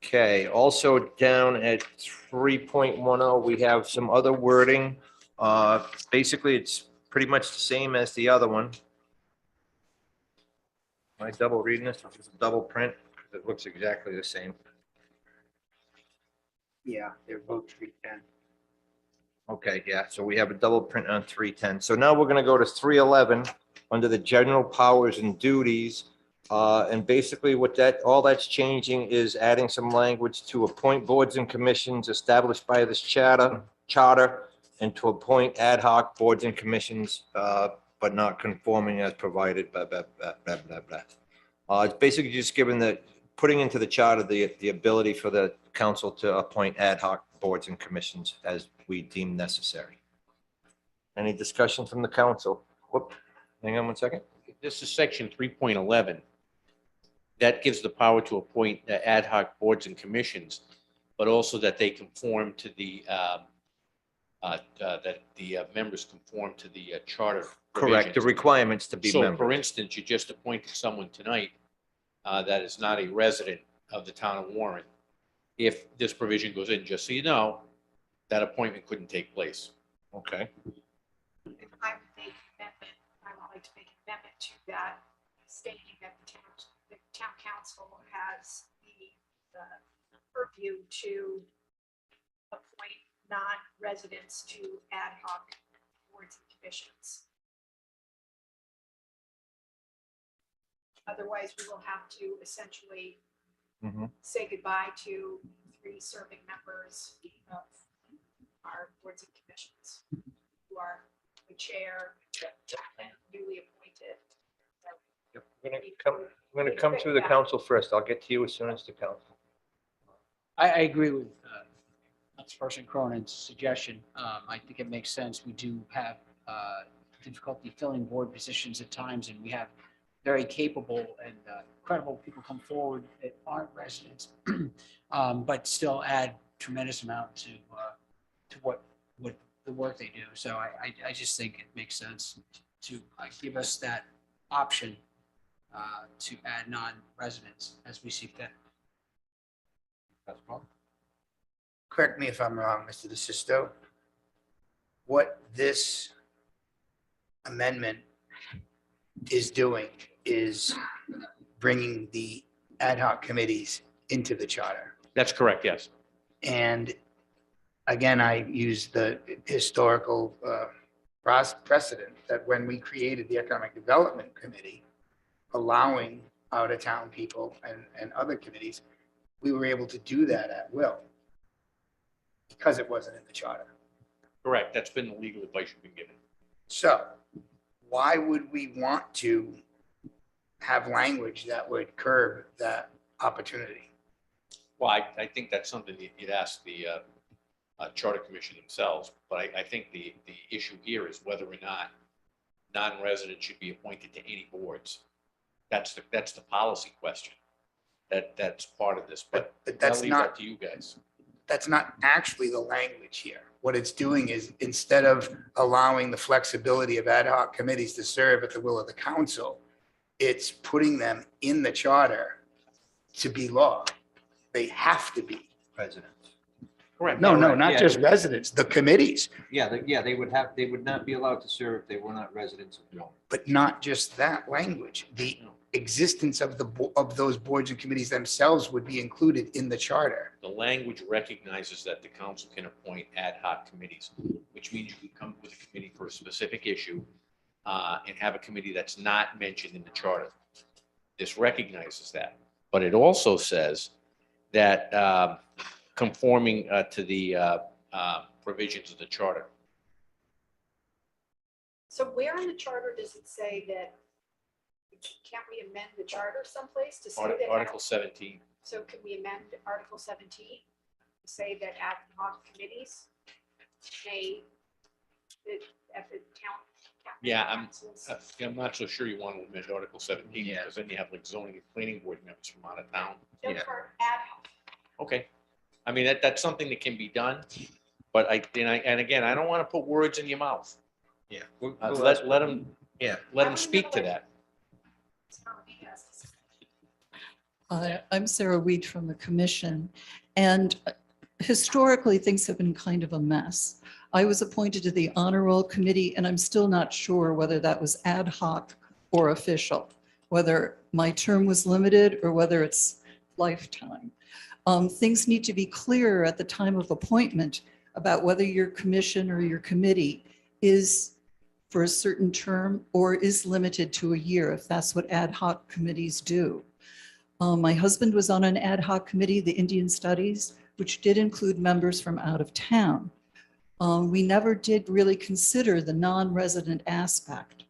Okay, also down at 3.10, we have some other wording. Basically, it's pretty much the same as the other one. Am I double reading this? It's a double print. It looks exactly the same. Yeah, they're both 310. Okay, yeah, so we have a double print on 310. So now we're gonna go to 311 under the general powers and duties. And basically all that's changing is adding some language to appoint boards and commissions established by this charter and to appoint ad hoc boards and commissions, but not conforming as provided, blah, blah, blah, blah, blah, blah. It's basically just putting into the charter the ability for the council to appoint ad hoc boards and commissions as we deem necessary. Any discussion from the council? Whoop, hang on one second. This is section 3.11. That gives the power to appoint ad hoc boards and commissions, but also that they conform to the, that the members conform to the charter. Correct, the provisions. requirements to be So for members. instance, you just appointed someone tonight that is not a resident of the town of Warren. If this provision goes in, just so you know, that appointment couldn't take place. Okay. If I would make an amendment, I would like to make an amendment to that, stating that the town council has the purview to appoint non-residents to ad hoc boards and commissions. Otherwise, we will have to essentially say goodbye to 3 serving members of our boards and commissions who are the chair and newly appointed. Yep, I'm gonna come to the council first. I'll get to you as soon as the council. I agree with Councilperson Cronin's suggestion. I think it makes sense. We do have difficulty filling board positions at times, and we have very capable and credible people come forward that aren't residents, but still add tremendous amount to what the work they do. So I just think it makes sense to give us that option to add non-residents as we see fit. Correct me if I'm wrong, Mr. DeSisto. What this amendment is doing is bringing the ad hoc committees into the charter. That's correct, yes. And again, I use the historical precedent that when we created the Economic Development Committee, allowing out-of-town people and other committees, we were able to do that at will because it wasn't in the charter. Correct. That's been the legal advice you've been given. So why would we want to have language that would curb that opportunity? Well, I think that's something you'd ask the Charter Commission themselves, but I think the issue here is whether or not non-residents should be appointed to any boards. That's the policy question. That's part of this, but that's I'll leave not, that to you guys. that's not actually the language here. What it's doing is, instead of allowing the flexibility of ad hoc committees to serve at the will of the council, it's putting them in the charter to be law. They have to be. President. Correct. No, right. not Yeah. just residents, the committees, Yeah, they would not be allowed to serve if they were not residents of Warren. but not just that language. The existence of of those boards and committees themselves would be included in the charter. The language recognizes that the council can appoint ad hoc committees, which means you can come with a committee for a specific issue and have a committee that's not mentioned in the charter. This recognizes that, but it also says that conforming to the provisions of the charter. So where in the charter does it say that, can't we amend the charter someplace to say that? Article 17. So can we amend Article 17 to say that ad hoc committees may, at the town? Yeah, councils- I'm not so sure you want to amend Article 17 Yeah. because then you have like zoning and planning board members from out of town. Just for ad hoc. Okay. I mean, that's something that can be done, but and again, I don't want to put words in your mouth. Yeah. Let them Yeah. let them speak to that. Hi, I'm Sarah Weed from the commission, and historically, things have been kind of a mess. I was appointed to the honor roll committee, and I'm still not sure whether that was ad hoc or official, whether my term was limited or whether it's lifetime. Things need to be clear at the time of appointment about whether your commission or your committee is for a certain term or is limited to a year, if that's what ad hoc committees do. My husband was on an ad hoc committee, the Indian Studies, which did include members from out of town. We never did really consider the non-resident aspect.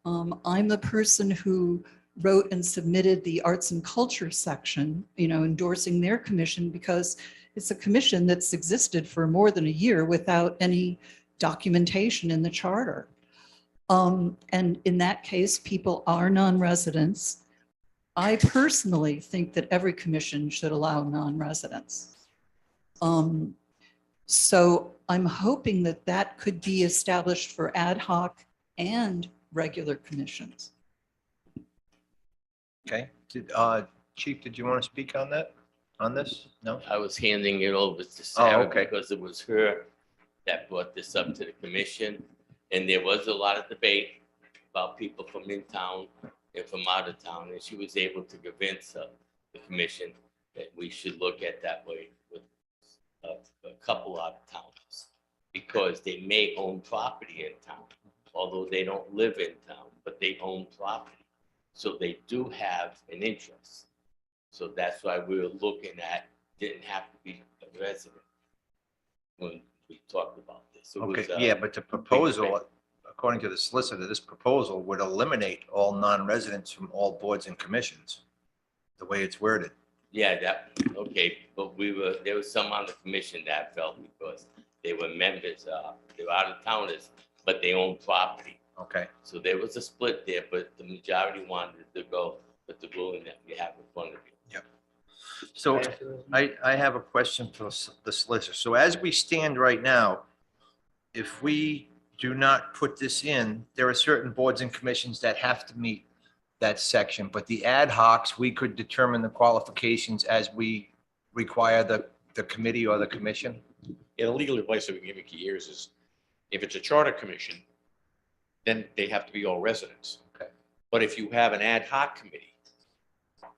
I'm the person who wrote and submitted the arts and culture section, endorsing their commission because it's a commission that's existed for more than a year without any documentation in the charter. And in that case, people are non-residents. I personally think that every commission should allow non-residents. So I'm hoping that that could be established for ad hoc and regular commissions. Okay. Chief, did you want to speak on that, on this? No? I was handing it over to Sarah okay. because it was her that brought this up to the commission. And there was a lot of debate about people from in town and from out of town. And she was able to convince the commission that we should look at that way with a couple out of towns because they may own property in town, although they don't live in town, but they own property. So they do have an interest. So that's why we were looking at, didn't have to be a resident when we talked about this. It Okay, was, yeah, but the proposal, according to the solicitor, this proposal would eliminate all non-residents from all boards and commissions, the way it's worded. Yeah, okay, but there was some on the commission that felt because they were members, they were out of towners, but they own property. Okay. So there was a split there, but the majority wanted to go with the ruling that we have in front of you. Yep. So I have a question for the solicitor. So as we stand right now, if we do not put this in, there are certain boards and commissions that have to meet that section, but the ad hocs, we could determine the qualifications as we require the committee or the commission. Yeah, the legal advice that we've been giving for years is if it's a charter commission, then they have to be all residents. Okay. But if you have an ad hoc committee,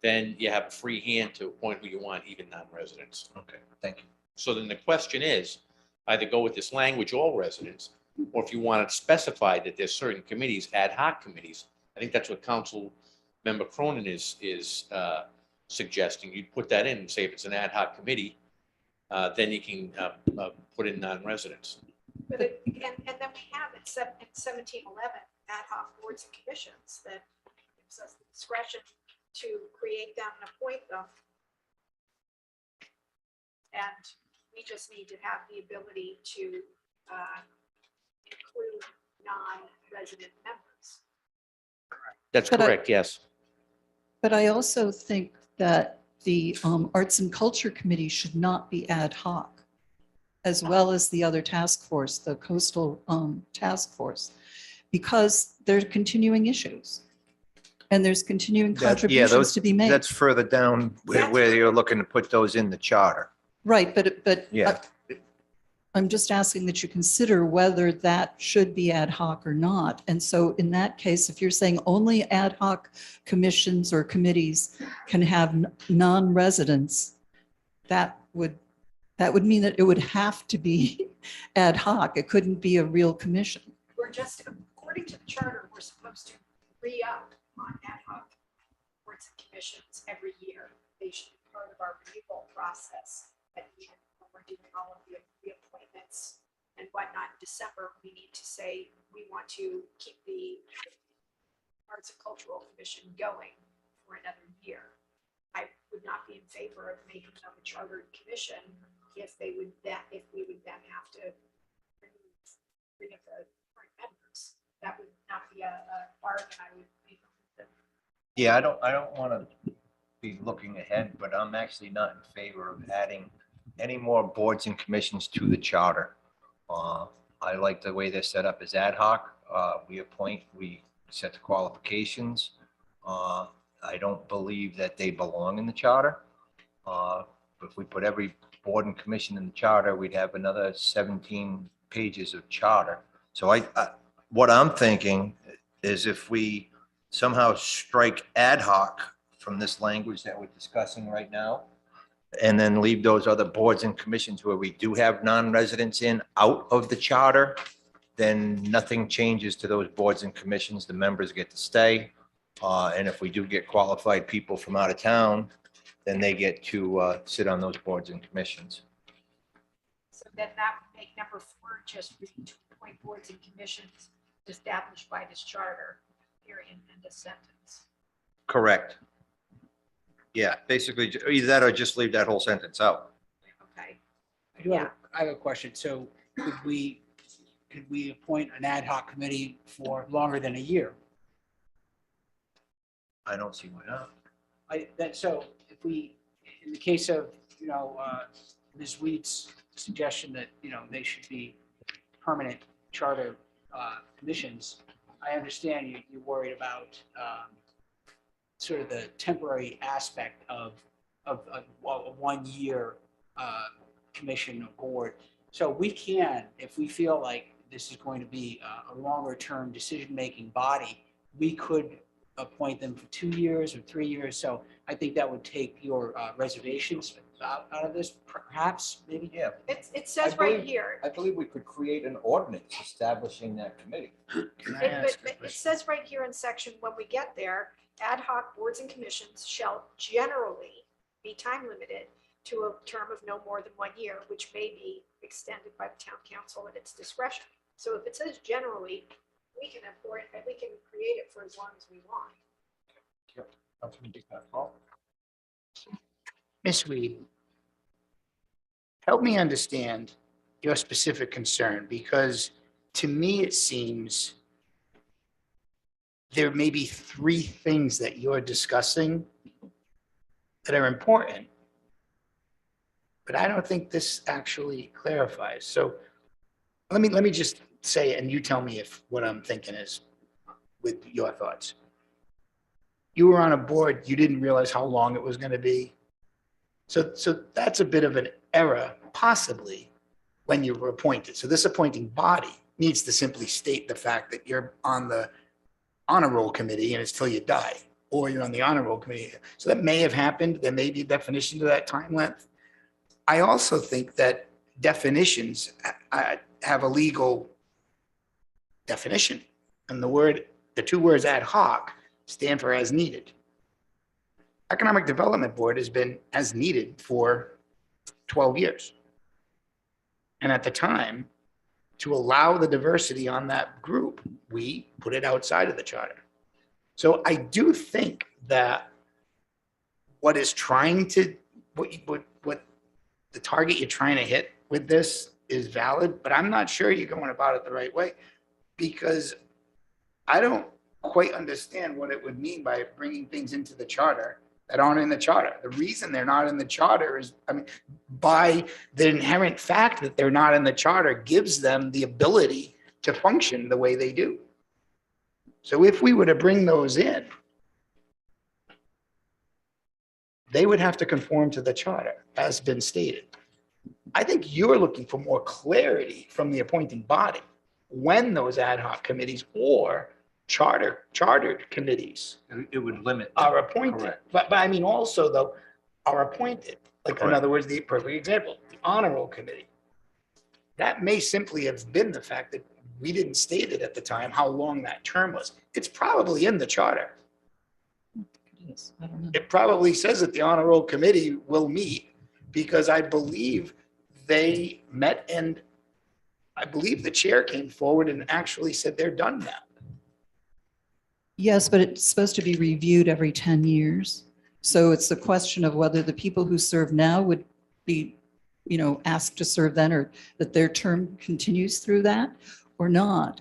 then you have a free hand to appoint who you want, even non-residents. Okay, thank you. So then the question is, either go with this language, all residents, or if you want to specify that there's certain committees, ad hoc committees. I think that's what Council Member Cronin is suggesting. You'd put that in and say if it's an ad hoc committee, then you can put in non-residents. But it, and then we have in 1711 ad hoc boards and commissions that gives us the discretion to create them and appoint them. And we just need to have the ability to include non-resident members. That's But correct, yes. But I also think that the Arts and Culture Committee should not be ad hoc, as well as the other task force, the coastal task force, because there are continuing issues. And there's continuing contributions to be made. That's further down where you're looking to put those in the charter. Right, but Yeah. I'm just asking that you consider whether that should be ad hoc or not. And so in that case, if you're saying only ad hoc commissions or committees can have non-residents, that would mean that it would have to be ad hoc. It couldn't be a real commission. We're just, according to the charter, we're supposed to re-up on ad hoc boards and commissions every year. They should be part of our renewal process. At the end, when we're doing all of the reappointments and whatnot in December, we need to say we want to keep the Arts and Cultural Commission going for another year. I would not be in favor of making them a chartered commission if we would then have to remove three of the current members. That would not be a bargain I would make. Yeah, I don't want to be looking ahead, but I'm actually not in favor of adding any more boards and commissions to the charter. I like the way they're set up as ad hoc. We appoint, we set the qualifications. I don't believe that they belong in the charter. If we put every board and commission in the charter, we'd have another 17 pages of charter. So what I'm thinking is if we somehow strike ad hoc from this language that we're discussing right now, and then leave those other boards and commissions where we do have non-residents in out of the charter, then nothing changes to those boards and commissions. The members get to stay. And if we do get qualified people from out of town, then they get to sit on those boards and commissions. So then that would make number 4 just read to appoint boards and commissions established by this charter, period, end of sentence. Correct. Yeah, basically either that or just leave that whole sentence out. Okay. I have a question. So could we appoint an ad hoc committee for longer than a year? I don't see why not. So if we, in the case of, Ms. Weed's suggestion that, they should be permanent charter commissions, I understand you're worried about sort of the temporary aspect of a 1-year commission or board. So we can, if we feel like this is going to be a longer term decision-making body, we could appoint them for 2 years or 3 years. So I think that would take your reservations out of this, perhaps, maybe. Yeah. It says right here, I believe we could create an ordinance establishing that committee. it says right here in section, when we get there, ad hoc boards and commissions shall generally be time limited to a term of no more than 1 year, which may be extended by the town council at its discretion. So if it says generally, we can appoint and we can create it for as long as we want. Ms. Weed, help me understand your specific concern, because to me, it seems there may be 3 things that you're discussing that are important, but I don't think this actually clarifies. So let me just say it and you tell me if what I'm thinking is with your thoughts. You were on a board, you didn't realize how long it was going to be. So that's a bit of an error, possibly, when you were appointed. So this appointing body needs to simply state the fact that you're on the honor roll committee and it's till you die, or you're on the honor roll committee. So that may have happened. There may be a definition to that time length. I also think that definitions have a legal definition. And the two words ad hoc stand for as needed. Economic Development Board has been as needed for 12 years. And at the time, to allow the diversity on that group, we put it outside of the charter. So I do think that what the target you're trying to hit with this is valid, but I'm not sure you're going about it the right way, because I don't quite understand what it would mean by bringing things into the charter that aren't in the charter. The reason they're not in the charter is, by the inherent fact that they're not in the charter gives them the ability to function the way they do. So if we were to bring those in, they would have to conform to the charter, as been stated. I think you're looking for more clarity from the appointing body when those ad hoc committees or chartered committees It would limit. are appointed. Correct. But I mean also though, are appointed. Like in Correct. other words, the perfect example, the honor roll committee. That may simply have been the fact that we didn't state it at the time how long that term was. It's probably in the charter. I don't know. It probably says that the honor roll committee will meet, because I believe they met, and I believe the chair came forward and actually said they're done now. Yes, but it's supposed to be reviewed every 10 years. So it's a question of whether the people who serve now would be, asked to serve then, or that their term continues through that or not.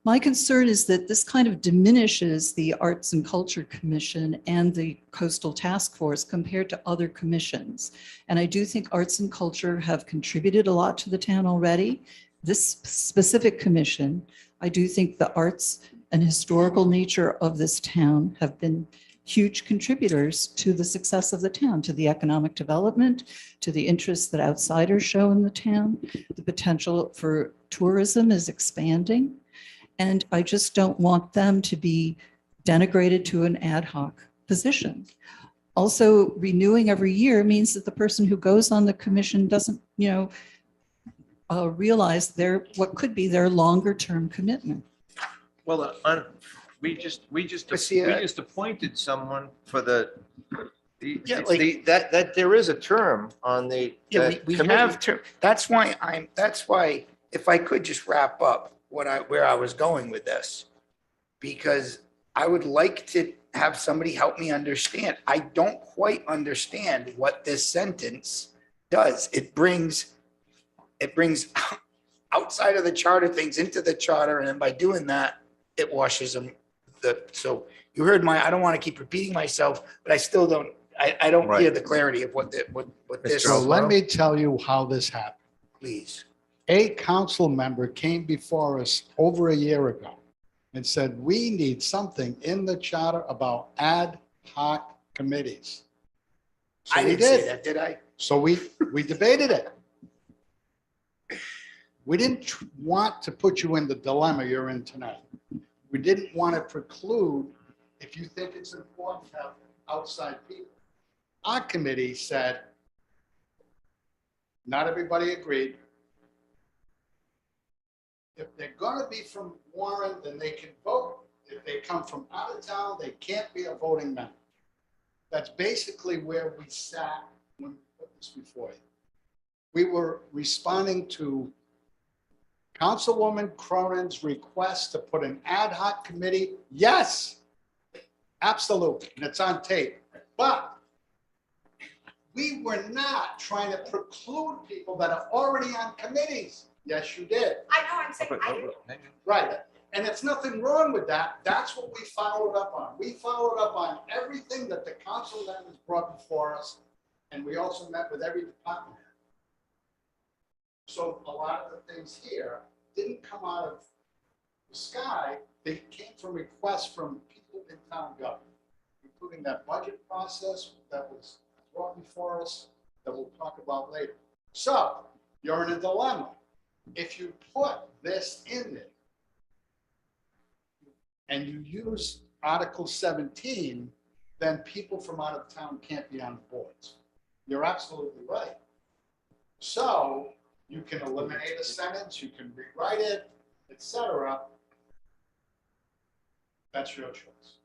My concern is that this kind of diminishes the Arts and Culture Commission and the Coastal Task Force compared to other commissions. And I do think Arts and Culture have contributed a lot to the town already. This specific commission, I do think the arts and historical nature of this town have been huge contributors to the success of the town, to the economic development, to the interests that outsiders show in the town. The potential for tourism is expanding. And I just don't want them to be denigrated to an ad hoc position. Also, renewing every year means that the person who goes on the commission doesn't, realize what could be their longer term commitment. Well, we just appointed someone for that there is a term on the. Yeah, we committee. have term. That's why if I could just wrap up where I was going with this, because I would like to have somebody help me understand. I don't quite understand what this sentence does. It brings outside of the charter things into the charter, and then by doing that, it washes them. So you heard I don't want to keep repeating myself, but I still don't, I don't hear the clarity of what this. So let me tell you how this happened. Please. A council member came before us over a year ago and said, we need something in the charter about ad hoc committees. So I we didn't say that, did I? So we debated it. We didn't want to put you in the dilemma you're in tonight. We didn't want to preclude, if you think it's important to have outside people. Our committee said, not everybody agreed. If they're going to be from Warren, then they can vote. If they come from out of town, they can't be a voting member. That's basically where we sat when we put this before you. We were responding to Councilwoman Cronin's request to put an ad hoc committee. Yes, absolutely, and it's on tape. But we were not trying to preclude people that are already on committees. Yes, you did. I know, I'm saying, Right, and it's nothing wrong with that. That's what we followed up on. We followed up on everything that the council members brought before us, and we also met with every department head. So a lot of the things here didn't come out of the sky. They came from requests from people in town government, including that budget process that was brought before us that we'll talk about later. So you're in a dilemma. If you put this in there and you use Article 17, then people from out of town can't be on the boards. You're absolutely right. So you can eliminate a sentence, you can rewrite it, etc. That's your choice.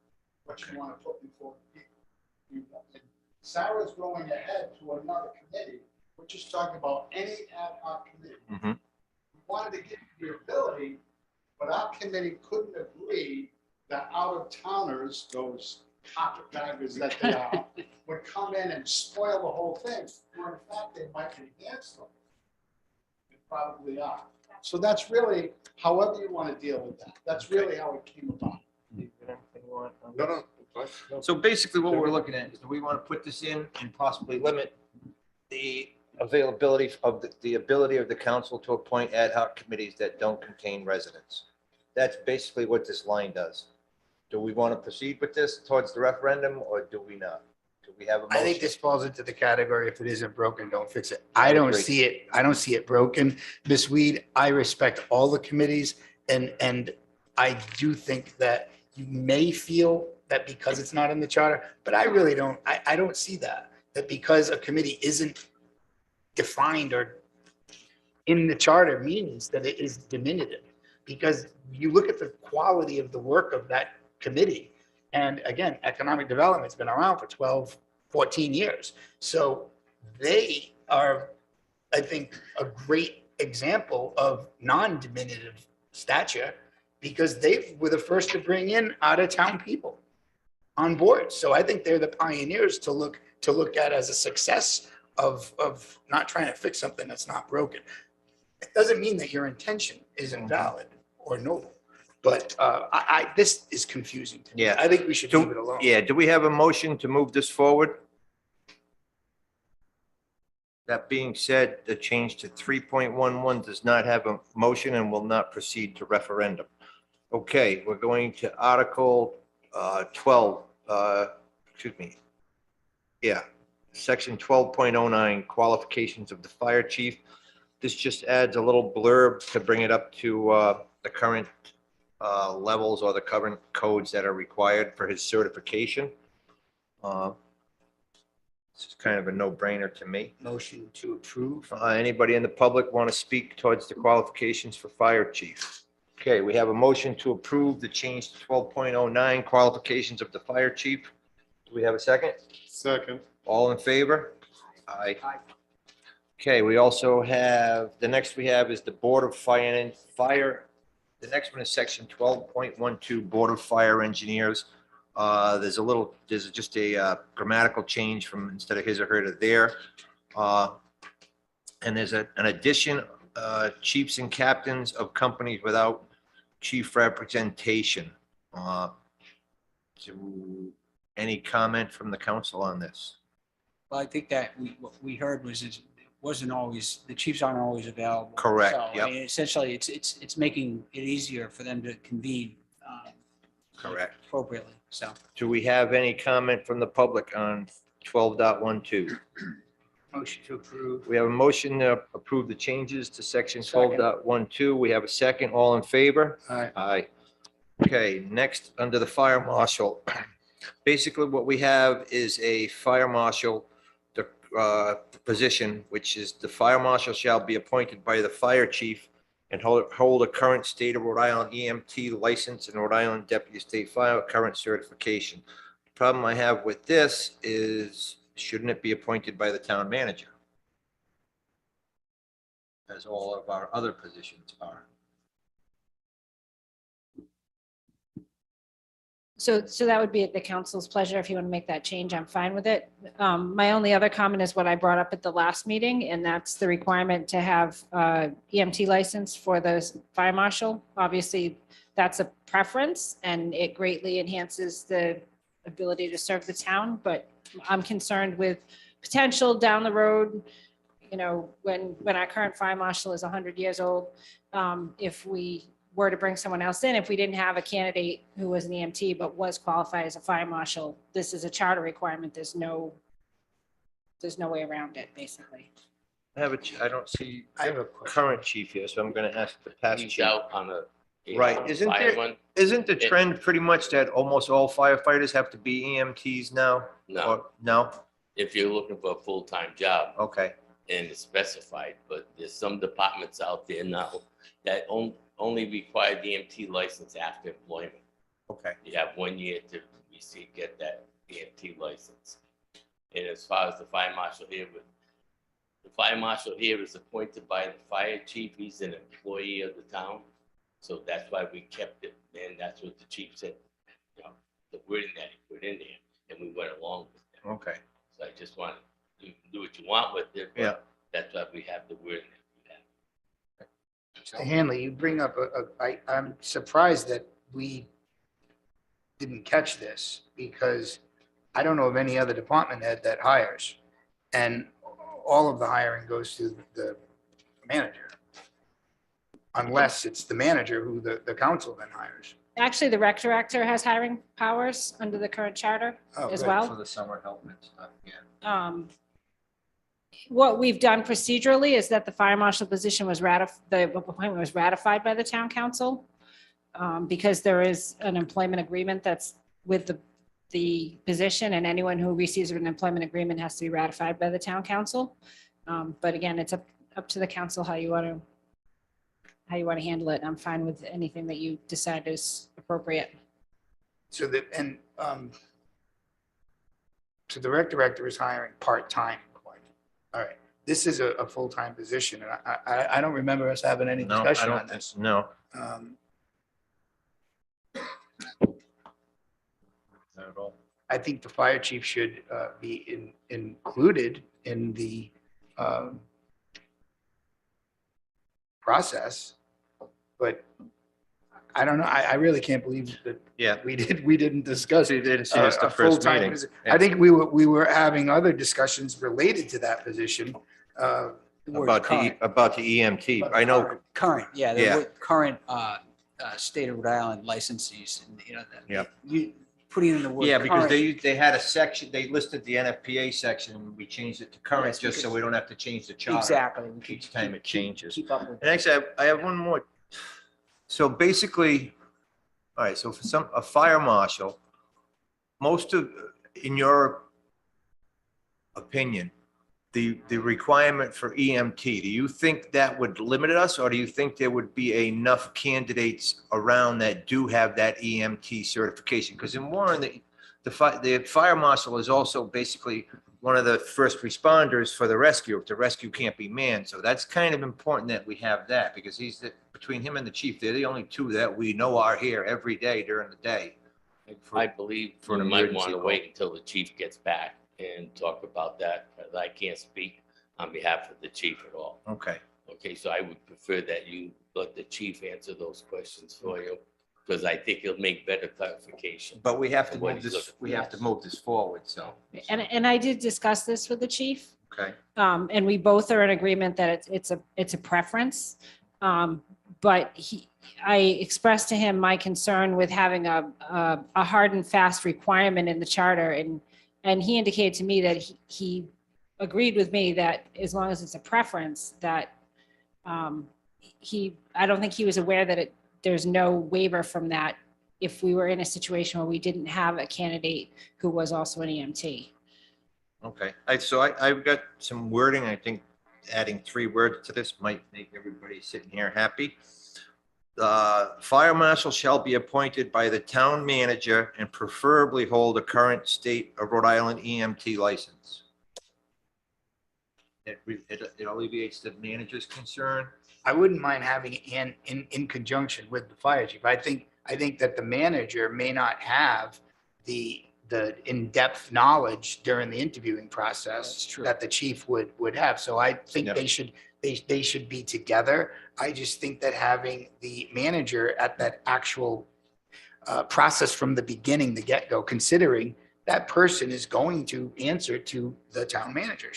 What you want to put before people. Sarah's going ahead to another committee, which is talking about any ad hoc committee. Mhm. We wanted to give you the ability, but our committee couldn't agree that out-of-towners, those carpetbaggers that they are, would come in and spoil the whole thing, when in fact they might enhance them. They probably are. So that's really, however you want to deal with that, that's really how it came about. No. So basically what we're looking at is, do we want to put this in and possibly limit the availability of the ability of the council to appoint ad hoc committees that don't contain residents? That's basically what this line does. Do we want to proceed with this towards the referendum, or do we not? Do we have a motion? I think this falls into the category, if it isn't broken, don't fix it. I don't agree. see it, I don't see it broken. Ms. Weed, I respect all the committees, and I do think that you may feel that because it's not in the charter, but I really don't, I don't see that because a committee isn't defined or in the charter means that it is diminutive. Because you look at the quality of the work of that committee, and again, economic development's been around for 12, 14 years. So they are, I think, a great example of non-diminutive stature, because they were the first to bring in out-of-town people on board. So I think they're the pioneers to look at as a success of not trying to fix something that's not broken. It doesn't mean that your intention isn't valid or noble, but this is confusing to me. Yeah. I think we should leave it alone. Yeah, do we have a motion to move this forward? That being said, the change to 3.11 does not have a motion and will not proceed to referendum. Okay, we're going to Article 12, excuse me. Yeah, Section 12.09, Qualifications of the Fire Chief. This just adds a little blurb to bring it up to the current levels or the current codes that are required for his certification. This is kind of a no-brainer to me. Motion to approve. Anybody in the public want to speak towards the qualifications for fire chief? Okay, we have a motion to approve the change to 12.09 qualifications of the fire chief. Do we have a second? Second. All in favor? Aye. Okay, we also have, the next we have is the Board of Fire. The next one is section 12.12, Board of Fire Engineers. There's just a grammatical change from instead of his or her to their. And there's an addition, chiefs and captains of companies without chief representation. Any comment from the council on this? Well, I think that what we heard was it wasn't always, the chiefs aren't always available. Correct, So, yep. I mean, essentially, it's making it easier for them to convene. Correct. Appropriately, so. Do we have any comment from the public on 12.12? Motion to approve. We have a motion to approve the changes to section Second. 12.12. We have a second. All in favor? Aye. Aye. Okay, next, under the fire marshal. Basically, what we have is a fire marshal, the position, which is the fire marshal shall be appointed by the fire chief and hold a current state of Rhode Island EMT license and Rhode Island Deputy State Fire current certification. The problem I have with this is, shouldn't it be appointed by the town manager? As all of our other positions are. So that would be at the council's pleasure. If you want to make that change, I'm fine with it. My only other comment is what I brought up at the last meeting, and that's the requirement to have EMT license for the fire marshal. Obviously, that's a preference and it greatly enhances the ability to serve the town, but I'm concerned with potential down the road, you know, when our current fire marshal is 100 years old, if we were to bring someone else in, if we didn't have a candidate who was an EMT but was qualified as a fire marshal, this is a charter requirement. There's no way around it, basically. I don't see I have a current chief here, so I'm going to ask the past He's chief. out on a. Right, isn't the trend pretty much that almost all firefighters have to be EMTs now? No. Or- No? If you're looking for a full-time job, Okay. and it's specified, but there's some departments out there now that only require the EMT license after employment. Okay. You have 1 year to get that EMT license. And as far as the fire marshal here, the fire marshal here is appointed by the fire chief. He's an employee of the town. So that's why we kept it. And that's what the chief said, you know, the wording that he put in there, and we went along with it. Okay. So I just wanted, you can do what you want with it, Yeah. but that's why we have the wording that we have. Mr. Hanley, you bring up I'm surprised that we didn't catch this because I don't know of any other department head that hires. And all of the hiring goes to the manager. Unless it's the manager who the council then hires. Actually, the rec director has hiring powers under the current charter Oh, as good. well. For the summer help and stuff, yeah. What we've done procedurally is that the fire marshal position was the appointment was ratified by the town council. Because there is an employment agreement that's with the position, and anyone who receives an employment agreement has to be ratified by the town council. But again, it's up to the council how you want to handle it. I'm fine with anything that you decide is appropriate. So so the rec director is hiring part-time. All right, this is a full-time position, and I don't remember us having any No, I discussion don't on this. No. Not at all. I think the fire chief should be included in the process, but I don't know. I really can't believe that Yeah. we didn't discuss You didn't see this the a first full-time meeting. position. Yeah. I think we were having other discussions related to that position. About the EMT. I know. Current, yeah, Yeah. the current state of Rhode Island licensees, and you know, that Yep. you putting in the word Yeah, because current. they had a section, they listed the NFPA section, and we changed it to current Yes, just so because- we don't have to change the charter. Exactly. We keep- Each time it changes. Keep up with. And actually, I have one more. So basically, all right, so for a fire marshal, in your opinion, the requirement for EMT, do you think that would limit us, or do you think there would be enough candidates around that do have that EMT certification? Because in Warren, the fire marshal is also basically one of the first responders for the rescue, if the rescue can't be manned. So that's kind of important that we have that, because between him and the chief, they're the only two that we know are here every day during the day. I believe for an you might emergency want to call. wait until the chief gets back and talk about that, because I can't speak on behalf of the chief at all. Okay. Okay, so I would prefer that you let the chief answer those questions for you, because I think he'll make better clarification. But we have to of what move he's this, looking we have to move this forward, so. And I did discuss this with the chief. Okay. And we both are in agreement that it's a preference. But I expressed to him my concern with having a hard and fast requirement in the charter, and he indicated to me that he agreed with me that as long as it's a preference, that I don't think he was aware that there's no waiver from that if we were in a situation where we didn't have a candidate who was also an EMT. Okay, I've got some wording. I think adding 3 words to this might make everybody sitting here happy. The fire marshal shall be appointed by the town manager and preferably hold a current state of Rhode Island EMT license. It alleviates the manager's concern. I wouldn't mind having it in conjunction with the fire chief. I think that the manager may not have the in-depth knowledge during the interviewing process that the chief would have. So I think Yep. they should be together. I just think that having the manager at that actual process from the beginning, the get-go, considering that person is going to answer to the town manager.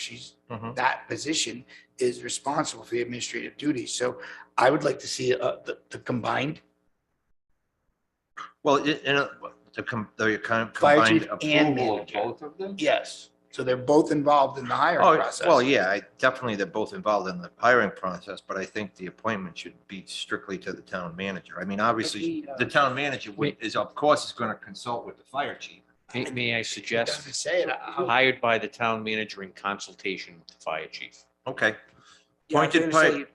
That position is responsible for the administrative duties. So I would like to see the combined. Well, the Fire combined chief and approval of manager. both of them? Yes, so they're both involved in the hiring Oh, process. well, yeah, definitely they're both involved in the hiring process, but I think the appointment should be strictly to the town manager. I mean, obviously, the town manager of course, is going to consult with the fire chief. May I suggest Doesn't say it. hired by the town manager in consultation with the fire chief? Okay. Yeah, I was Appointed gonna by, say,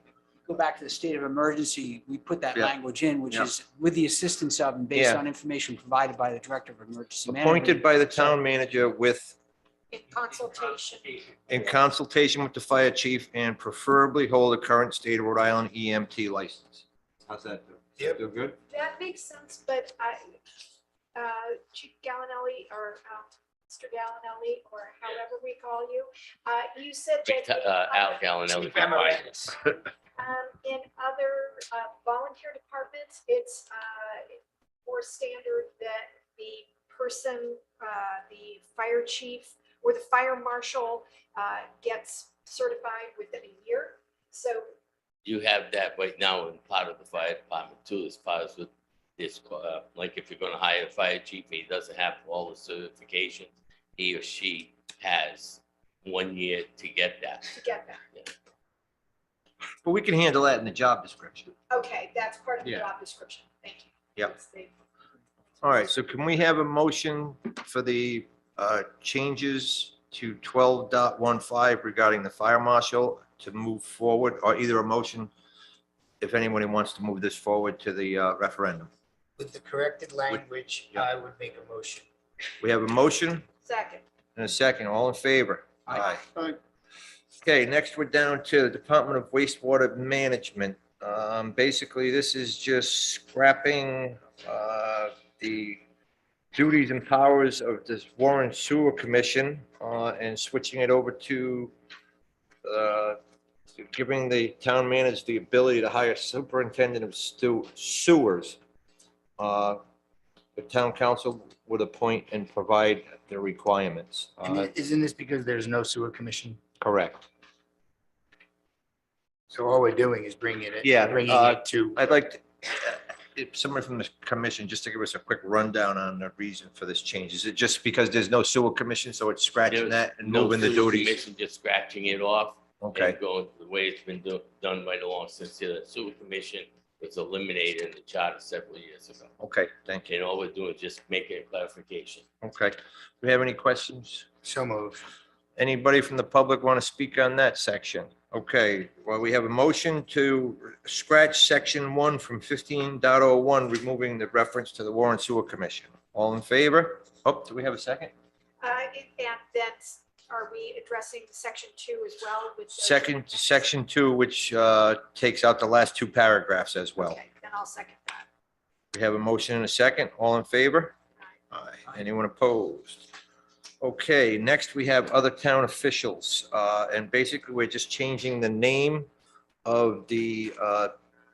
go back to the state of emergency, we put that Yeah. language in, which Yeah. is with the assistance of and based Yeah. on information provided by the Director of Emergency Management. appointed by the town manager with, In consultation. in consultation with the fire chief, and preferably hold a current state of Rhode Island EMT license. How's that do? Yep. Feel good? That makes sense, but Chief Gallinelli or Mr. Gallinelli, or however we call you, you said that Al Gallinelli. in other volunteer departments, it's more standard that the person, the fire chief or the fire marshal gets certified within a year. So You have that right now in part of the fire department too, as far as with this, like if you're gonna hire a fire chief, he doesn't have all the certifications, he or she has 1 year to get that. to get that. But we can handle that in the job description. Okay, that's part of the Yeah. job description. Thank you. Yep. That's the- All right, so can we have a motion for the changes to 12.15 regarding the fire marshal to move forward, or either a motion, if anybody wants to move this forward to the referendum? With the corrected language, I would make a motion. We have a motion Second. and a second. All in favor? Aye. Okay, next we're down to the Department of Wastewater Management. Basically, this is just scrapping the duties and powers of this Warren Sewer Commission and switching it over to giving the town manager the ability to hire superintendent of sewers. The town council would appoint and provide the requirements. And isn't this because there's no sewer commission? Correct. So all we're doing is bringing it. Yeah, Bringing it to. I'd like to, if someone from the commission, just to give us a quick rundown on the reason for this change. Is it just because there's no sewer commission, so it's scratching that and No moving the sewer duties? commission, just scratching it off. Okay. And going the way it's been done right along since the sewer commission was eliminated in the charter several years ago. Okay, thank you. And all we're doing is just making a clarification. Okay. Do we have any questions? So moved. Anybody from the public want to speak on that section? Okay, well, we have a motion to scratch section 1 from 15.01, removing the reference to the Warren Sewer Commission. All in favor? Oh, do we have a second? And then are we addressing section 2 as well? With those Second, amendments? section 2, which takes out the last 2 paragraphs as well. Okay, then I'll second that. We have a motion and a second. All in favor? Aye. Anyone opposed? Okay, next we have other town officials. And basically, we're just changing the name of the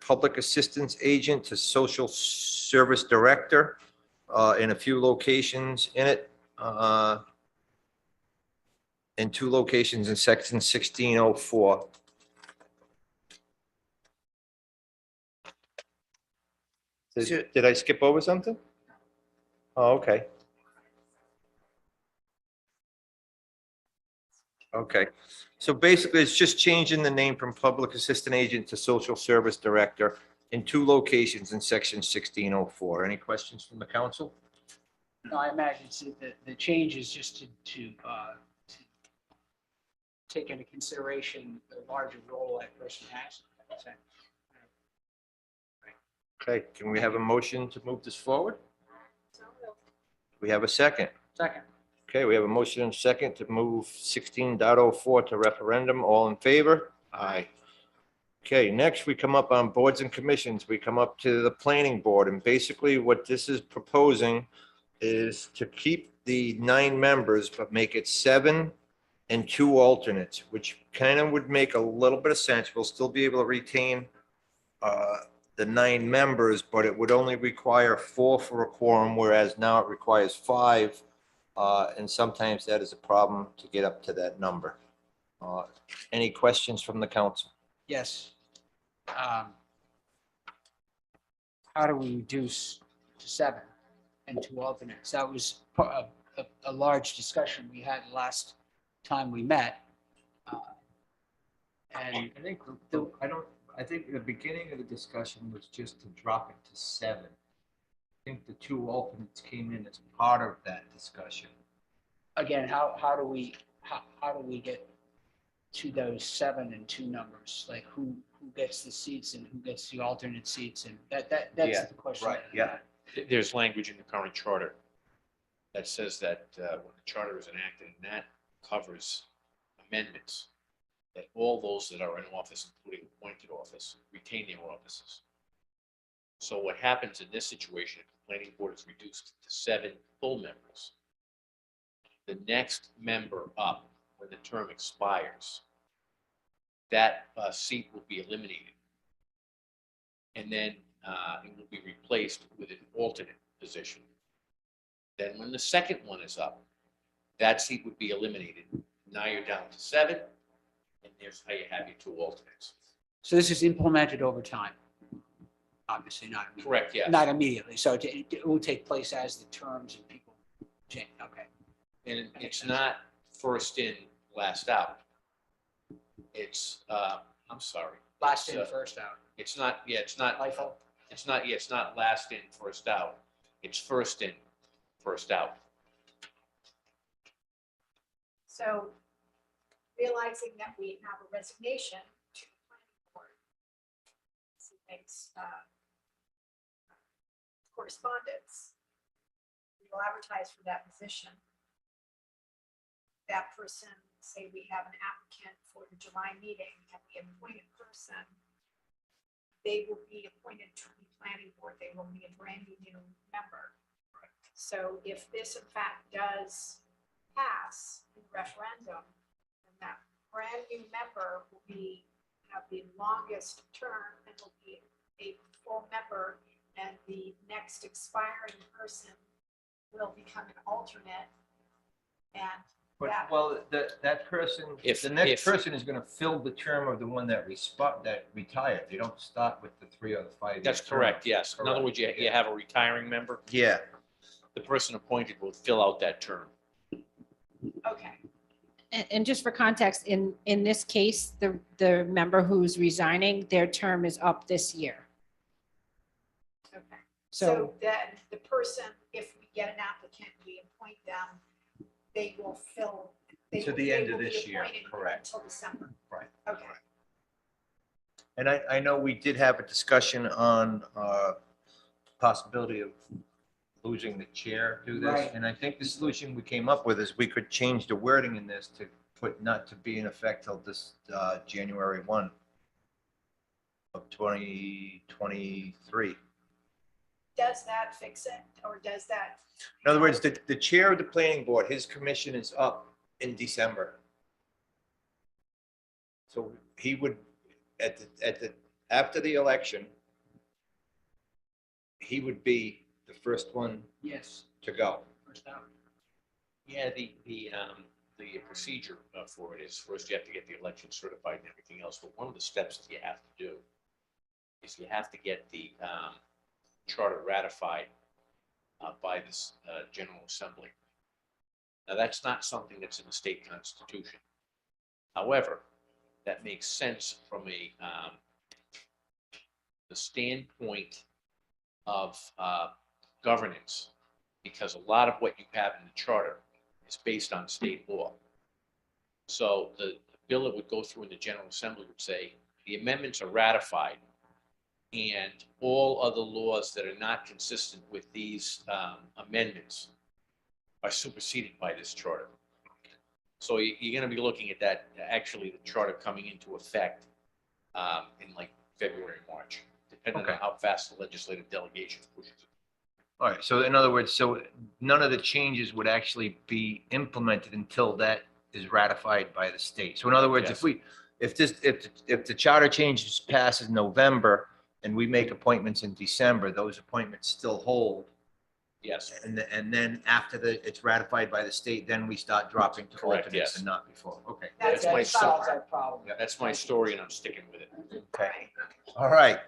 public assistance agent to social service director in a few locations in it. In 2 locations in section 1604. Did I skip over something? Oh, okay. Okay, so basically, it's just changing the name from public assistant agent to social service director in 2 locations in section 1604. Any questions from the council? No, I imagine the change is just to take into consideration the larger role that person has. Okay, can we have a motion to move this forward? So moved. We have a second. Second. Okay, we have a motion and second to move 16.04 to referendum. All in favor? Aye. Okay, next we come up on boards and commissions. We come up to the planning board, and basically what this is proposing is to keep the 9 members, but make it 7 and 2 alternates, which kind of would make a little bit of sense. We'll still be able to retain the 9 members, but it would only require 4 for a quorum, whereas now it requires 5. And sometimes that is a problem to get up to that number. Any questions from the council? Yes. How do we reduce to 7 and 2 alternates? That was a large discussion we had last time we met. And I think the beginning of the discussion was just to drop it to 7. I think the 2 alternates came in as part of that discussion. again, how do we get to those 7 and 2 numbers, like who gets the seats and who gets the alternate seats, and that's Yeah, the question. right, that I yeah. had. There's language in the current charter that says that when the charter is enacted, and that covers amendments, that all those that are in office, including appointed office, retain their offices. So what happens in this situation, if the planning board is reduced to 7 full members, the next member up, when the term expires, that seat will be eliminated. And then it will be replaced with an alternate position. Then when the second one is up, that seat would be eliminated. Now you're down to 7, and there's how you have your 2 alternates. So this is implemented over time? Obviously not. Immediately. Correct, yes. Not immediately, so it will take place as the terms and people change, okay. And it's not first in, last out. It's, I'm sorry. Last It's, in, first out. It's not, yeah, it's not, LIFO? it's not last in, first out. It's first in, first out. So realizing that we have a resignation to the planning board, this makes correspondence. We will advertise for that position. That person, say we have an applicant for the July meeting, and the appointed person, they will be appointed to the planning board. They will be a brand new member. So if this in fact does pass in referendum, then that brand new member will be, have the longest term and will be a full member, and the next expiring person will become an alternate. And But, that, well, that person, the next person is gonna fill the term of the one that retired. They don't start with the 3 or the 5 year That's term. correct, yes. In other Correct, words, you yeah. have a retiring member. Yeah, The person appointed will fill out that term. okay, And just for context, in this case, the member who's resigning, their term is up this year. okay. So So then the person, if we get an applicant, we appoint them, they will fill. they To will- the they end of will be this year, appointed correct. Until December. right. Okay. And I know we did have a discussion on possibility of losing the chair to this. Right. And I think the solution we came up with is we could change the wording in this to put not to be in effect till this January 1 of 2023. Does that fix it, or does that? In other words, the chair of the planning board, his commission is up in December. So he would, after the election, he would be the first one Yes, to go. first out. Yeah, the procedure for it is first you have to get the election certified and everything else, but one of the steps that you have to do is you have to get the charter ratified by this General Assembly. Now, that's not something that's in the state constitution. However, that makes sense from the standpoint of governance, because a lot of what you have in the charter is based on state law. So the bill that would go through in the General Assembly would say the amendments are ratified, and all other laws that are not consistent with these amendments are superseded by this charter. So you're going to be looking at that, actually the charter coming into effect in like February, March, depending on how fast the legislative delegation pushes it. All right, so in other words, so none of the changes would actually be implemented until that is ratified by the state. So in other words, Yes. if the charter changes pass in November and we make appointments in December, those appointments still hold. Yes. And then after it's ratified by the state, then we start dropping to Correct, alternates yes. and not before. Okay. That's my That solves story. that problem. That's my story, and I'm sticking with it. Okay. All right.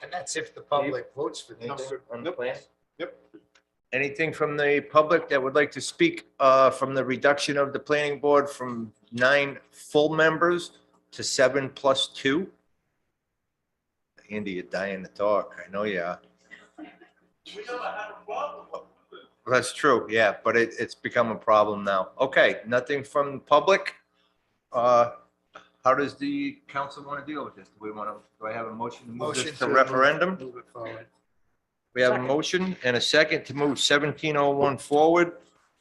And that's if the public votes for Anything this. on the plan? Yep. Anything from the public that would like to speak from the reduction of the planning board from 9 full members to 7 plus 2? Andy, you're dying to talk. I know you are. We never had a problem. That's true, yeah, but it's become a problem now. Okay, nothing from the public. How does the council want to deal with this? Do I have a motion to move Motion this to to referendum? Move it forward. We have a motion and a second to move 1701 forward.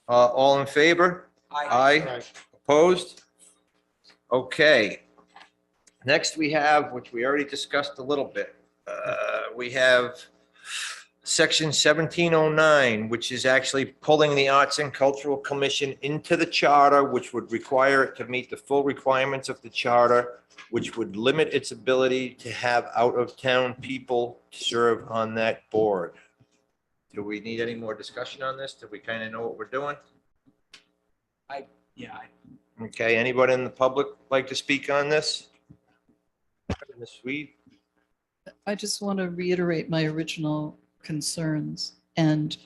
All in favor? Aye. Opposed? Okay. Next, we have, which we already discussed a little bit, we have section 1709, which is actually pulling the Arts and Cultural Commission into the charter, which would require it to meet the full requirements of the charter, which would limit its ability to have out-of-town people serve on that board. Do we need any more discussion on this? Do we kind of know what we're doing? Yeah, Okay, anybody in the public like to speak on this? Ms. Sweet? I just want to reiterate my original concerns and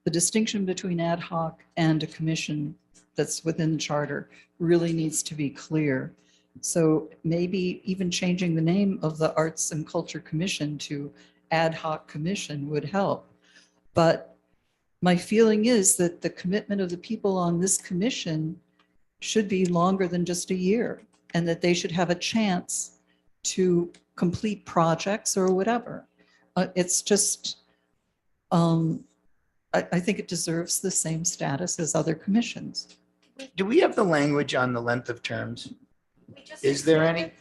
the distinction between ad hoc and a commission that's within the charter really needs to be clear. So maybe even changing the name of the Arts and Culture Commission to Ad Hoc Commission would help. But my feeling is that the commitment of the people on this commission should be longer than just a year, and that they should have a chance to complete projects or whatever. It's just, I think it deserves the same status as other commissions. Do we have the language on the length of terms? Is there any?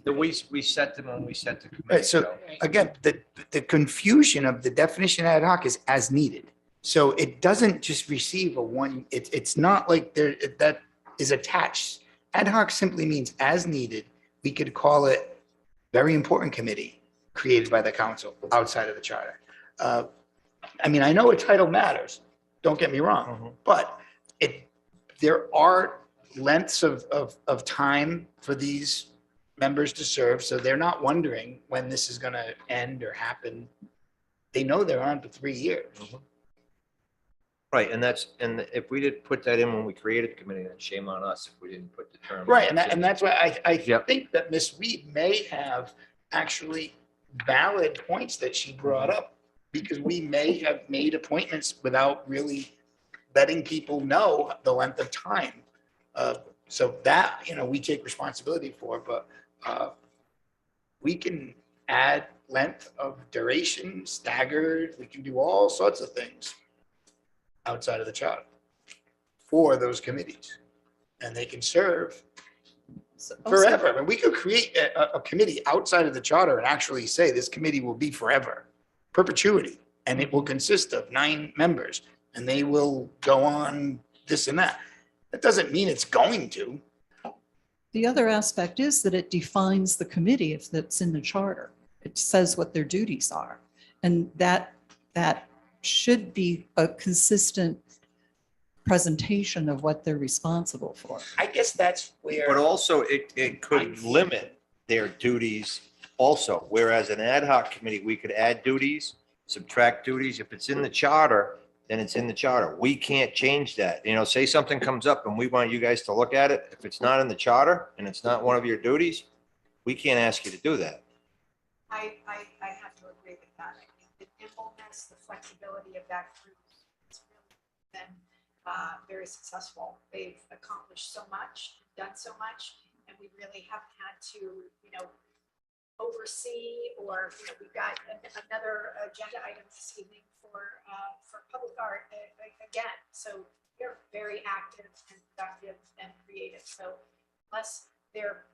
We set them when we set the Right, committee. so again, the confusion of the definition ad hoc is as needed. So it doesn't just receive a one, it's not like there, that is attached. Ad hoc simply means as needed. We could call it very important committee created by the council outside of the charter. I mean, I know a title matters, don't get me wrong, but there are lengths of time for these members to serve, so they're not wondering when this is gonna end or happen. They know they're on for 3 years. Right, and if we didn't put that in when we created the committee, then shame on us if we didn't put the term. Right, and that's why I think that Ms. Reed may have actually valid points that she brought up, because we may have made appointments without really letting people know the length of time. So that, we take responsibility for, but we can add length of duration, staggered, we can do all sorts of things outside of the charter for those committees, and they can serve forever. And we could create a committee outside of the charter and actually say this committee will be forever, perpetuity, and it will consist of 9 members, and they will go on this and that. That doesn't mean it's going to. The other aspect is that it defines the committee if that's in the charter. It says what their duties are. And that should be a consistent presentation of what they're responsible for. I guess that's where. But also it could limit their duties also, whereas an ad hoc committee, we could add duties, subtract duties. If it's in the charter, then it's in the charter. We can't change that. Say something comes up and we want you guys to look at it. If it's not in the charter and it's not one of your duties, we can't ask you to do that. I have to agree with that. I think the nimbleness, the flexibility of that group has really been very successful. They've accomplished so much, done so much, and we really haven't had to, oversee, or we've got another agenda item this evening for public art again. So they're very active and productive and creative. So unless their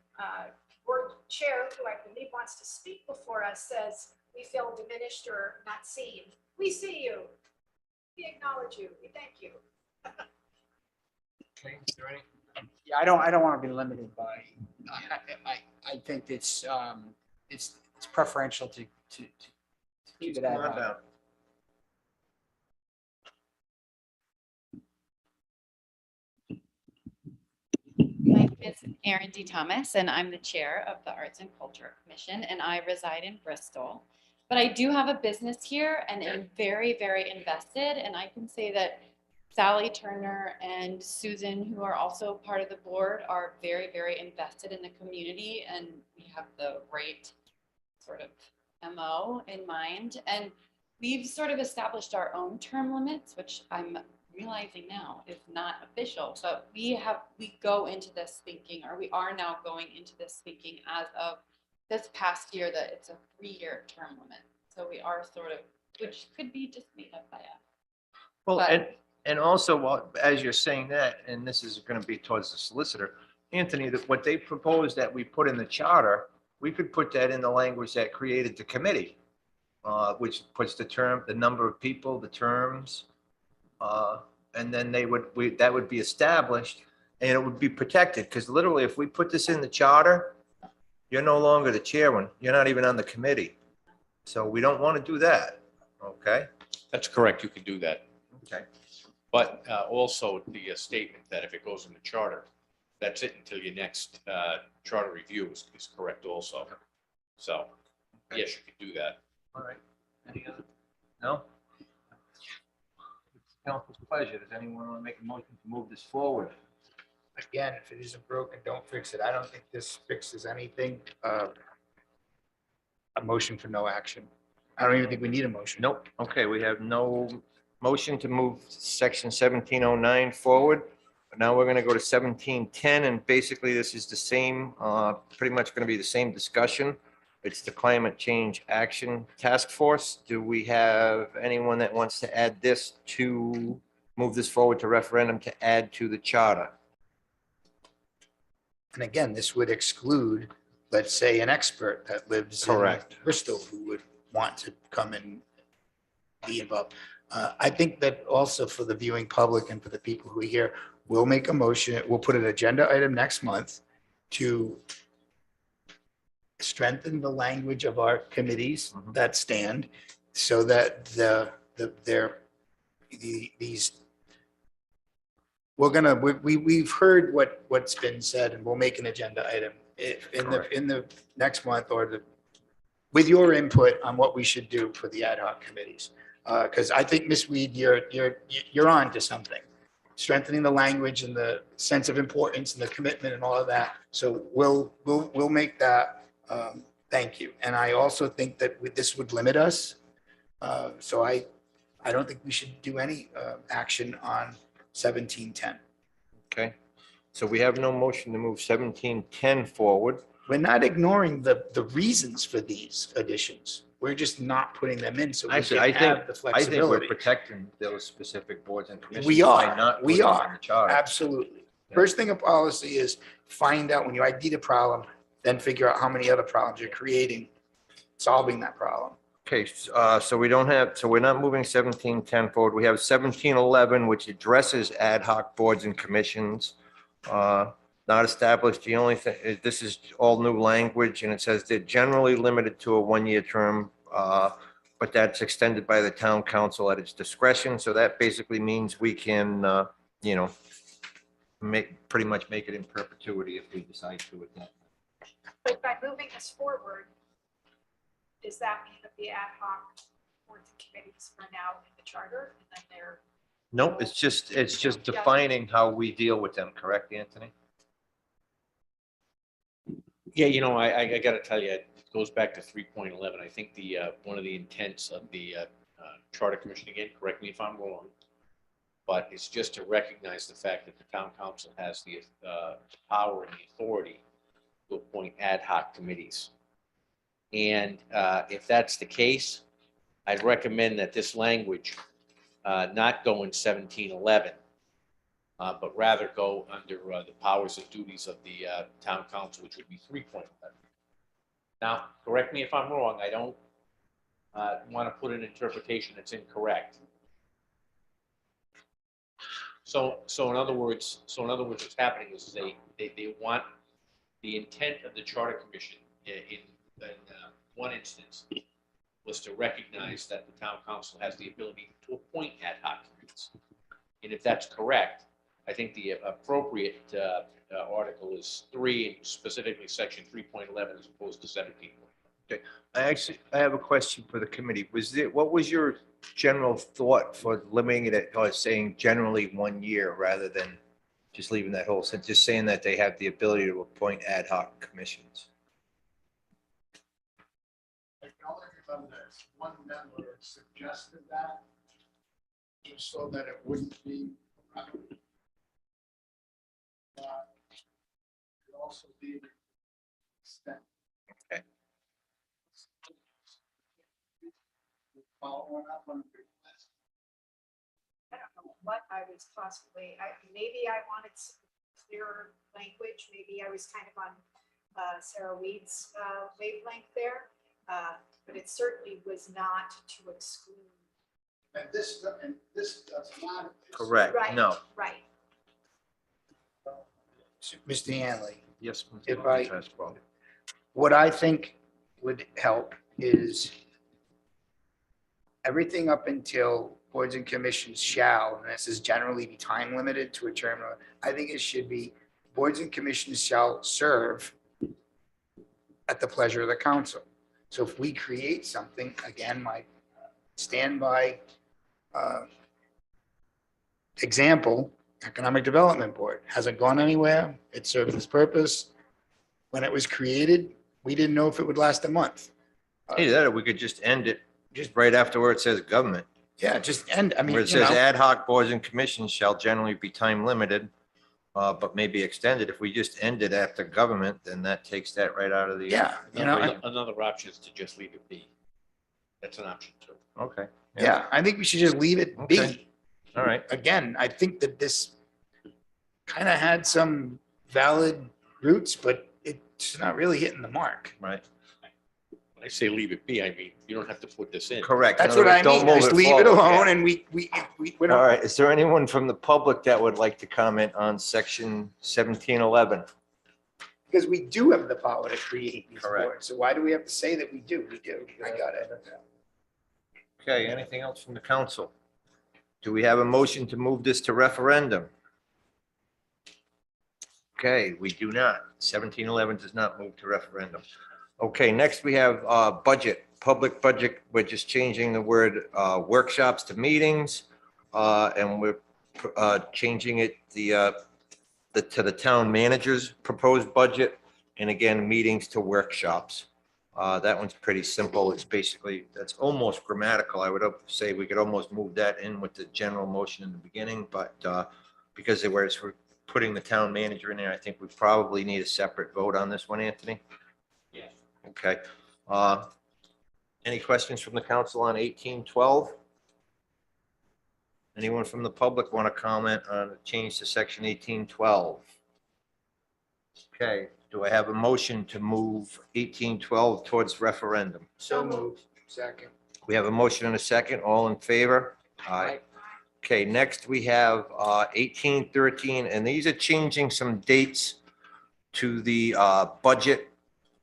board chair, who I believe wants to speak before us, says we feel diminished or not seen, we see you, we acknowledge you, we thank you. Yeah, I don't want to be limited by, I think it's preferential to keep it at. Come on down. My name is Erin D. Thomas, and I'm the chair of the Arts and Culture Commission, and I reside in Bristol. But I do have a business here and am very, very invested. And I can say that Sally Turner and Susan, who are also part of the board, are very, very invested in the community. And we have the right sort of MO in mind. And we've sort of established our own term limits, which I'm realizing now is not official, but we go into this thinking, or we are now going into this thinking as of this past year, that it's a 3-year term limit. So we are sort of, which could be just made up by us. Well, But- and also, as you're saying that, and this is going to be towards the solicitor, Anthony, that what they proposed that we put in the charter, we could put that in the language that created the committee, which puts the number of people, the terms, and then that would be established, and it would be protected, because literally, if we put this in the charter, you're no longer the chairman, you're not even on the committee. So we don't want to do that, okay? That's correct, you can do that. Okay. But also the statement that if it goes in the charter, that's it until your next charter review is correct also. So, yes, you can do that. All right. Any other? No? It's council's pleasure. Does anyone want to make a motion to move this forward? Again, if it isn't broken, don't fix it. I don't think this fixes anything. A motion for no action. I don't even think we need a motion. Nope. Okay, we have no motion to move section 1709 forward. But now we're going to go to 1710, and basically this is the same, pretty much going to be the same discussion. It's the Climate Change Action Task Force. Do we have anyone that wants to add this to move this forward to referendum to add to the charter? And again, this would exclude, let's say, an expert that lives in Correct. Bristol who would want to come and be involved. I think that also for the viewing public and for the people who are here, we'll make a motion, we'll put an agenda item next month to strengthen the language of our committees that stand so that we've heard what's been said, and we'll make an agenda item in the next month, or with your input on what we should do for the ad hoc committees. Because I think, Ms. Weed, you're on to something. Strengthening the language and the sense of importance and the commitment and all of that. So we'll make that. Thank you. And I also think that this would limit us. So I don't think we should do any action on 1710. Okay, so we have no motion to move 1710 forward. We're not ignoring the reasons for these additions. We're just not putting them in so we Actually, can I think, have the I think we're flexibility. protecting those specific boards and commissions. We by are, not we putting them in are, the charter. absolutely. First thing of policy is find out when you ID the problem, then figure out how many other problems you're creating, solving that problem. Okay, so we don't have, so we're not moving 1710 forward. We have 1711, which addresses ad hoc boards and commissions. Not established. The only thing, this is all new language, and it says they're generally limited to a 1-year term, but that's extended by the town council at its discretion. So that basically means we can, pretty much make it in perpetuity if we decide to with that. But by moving this forward, does that mean that the ad hoc boards and committees are now in the charter and then they're? Nope, it's just defining how we deal with them, correct, Anthony? Yeah, I got to tell you, it goes back to 3.11. I think one of the intents of the Charter Commission, again, correct me if I'm wrong, but it's just to recognize the fact that the town council has the power and the authority to appoint ad hoc committees. And if that's the case, I'd recommend that this language not go in 1711, but rather go under the powers and duties of the town council, which would be 3.11. Now, correct me if I'm wrong, I don't want to put an interpretation that's incorrect. So in other words, what's happening is they want the intent of the Charter Commission in one instance was to recognize that the town council has the ability to appoint ad hoc committees. And if that's correct, I think the appropriate article is 3, and specifically section 3.11 as opposed to 17. Okay, I have a question for the committee. What was your general thought for limiting it or saying generally 1 year rather than just leaving that whole sentence, just saying that they have the ability to appoint ad hoc commissions? I can only remember this. One member suggested that. just so that it wouldn't be. Could also be extended. Okay. Following up on the request. I don't know what I was possibly, maybe I wanted some clearer language, maybe I was kind of on Sarah Weed's wavelength there, but it certainly was not to exclude. And this does not. Correct, Right, no. right. Mr. Hanley, Yes. If I- what I think would help is everything up until boards and commissions shall, and this is generally be time limited to a term. I think it should be boards and commissions shall serve at the pleasure of the council. So if we create something, again, my standby example, Economic Development Board, hasn't gone anywhere. It served its purpose. When it was created, we didn't know if it would last a month. Either that, or we could just end it just right after where it says government. Yeah, just end, I mean, Where it you says know, ad hoc boards and commissions shall generally be time limited, but may be extended. If we just end it after government, then that takes that right out of the. yeah, you know, equation. Another option is to just leave it be. That's an option too. Okay. yeah, I think we should just leave it be. Okay. All right. Again, I think that this kind of had some valid roots, but it's not really hitting the mark. Right. When I say leave it be, I mean, you don't have to put this in. Correct. That's In other what I words, don't mean, move just leave it forward. alone Yeah. and we All don't, right. Is there anyone from the public that would like to comment on section 1711? because we do have the power to create these Correct. boards. So why do we have to say that we do? We do. I got it. Okay, anything else from the council? Do we have a motion to move this to referendum? Okay, we do not. 1711 does not move to referendum. Okay, next we have budget, public budget. We're just changing the word workshops to meetings. And we're changing it to the town manager's proposed budget. And again, meetings to workshops. That one's pretty simple. It's basically, that's almost grammatical. I would say we could almost move that in with the general motion in the beginning, but because we're putting the town manager in there, I think we probably need a separate vote on this one, Anthony. Yeah. Okay. Any questions from the council on 1812? Anyone from the public want to comment on a change to section 1812? Okay, do I have a motion to move 1812 towards referendum? So moved. Second. We have a motion and a second. All in favor? Aye. Okay, next we have 1813, and these are changing some dates to the budget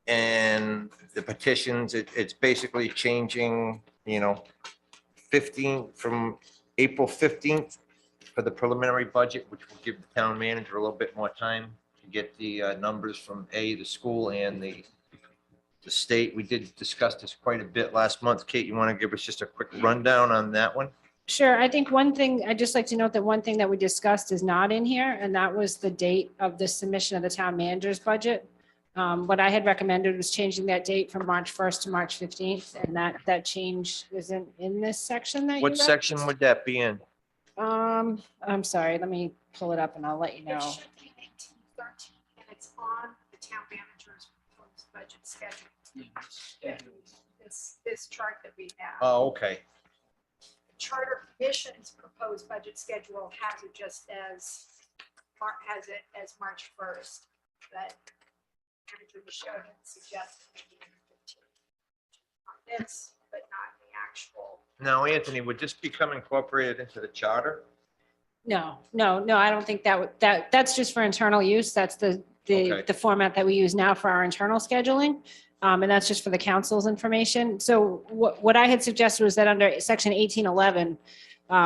and the petitions. It's basically changing, 15 from April 15th for the preliminary budget, which will give the town manager a little bit more time to get the numbers from the school and the state. We did discuss this quite a bit last month. Kate, you want to give us just a quick rundown on that one? Sure. I think one thing, I'd just like to note that one thing that we discussed is not in here, and that was the date of the submission of the town manager's budget. What I had recommended was changing that date from March 1st to March 15th, and that change isn't in this section that you What read. section would that be in? I'm sorry, let me pull it up and I'll let you know. It should be 1813, and it's on the town manager's proposed budget schedule. This chart that we have. Oh, okay. The Charter Commission's proposed budget schedule has it just as, has it as March 1st, but manager Michelle had suggested maybe in the 15th on this, but not the actual. Now, Anthony, would this become incorporated into the charter? No, I don't think that's just for internal use. That's the Okay. format that we use now for our internal scheduling. And that's just for the council's information. So what I had suggested was that under section 1811,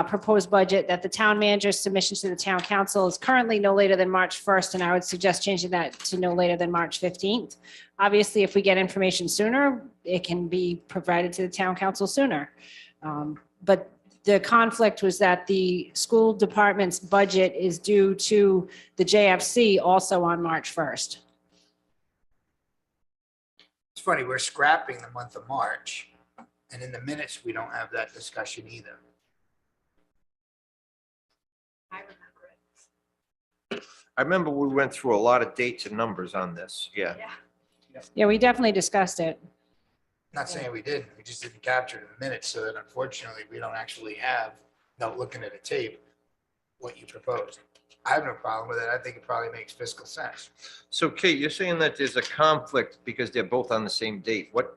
proposed budget, that the town manager's submission to the town council is currently no later than March 1st, and I would suggest changing that to no later than March 15th. Obviously, if we get information sooner, it can be provided to the town council sooner. But the conflict was that the school department's budget is due to the JFC also on March 1st. It's funny, we're scrapping the month of March, and in the minutes, we don't have that discussion either. I remember it. I remember we went through a lot of dates and numbers on this. Yeah. Yeah. Yeah, we definitely discussed it. Not saying we didn't, we just didn't capture it in the minutes, so that unfortunately, we don't actually have, without looking at a tape, what you proposed. I have no problem with it. I think it probably makes fiscal sense. So Kate, you're saying that there's a conflict because they're both on the same date. What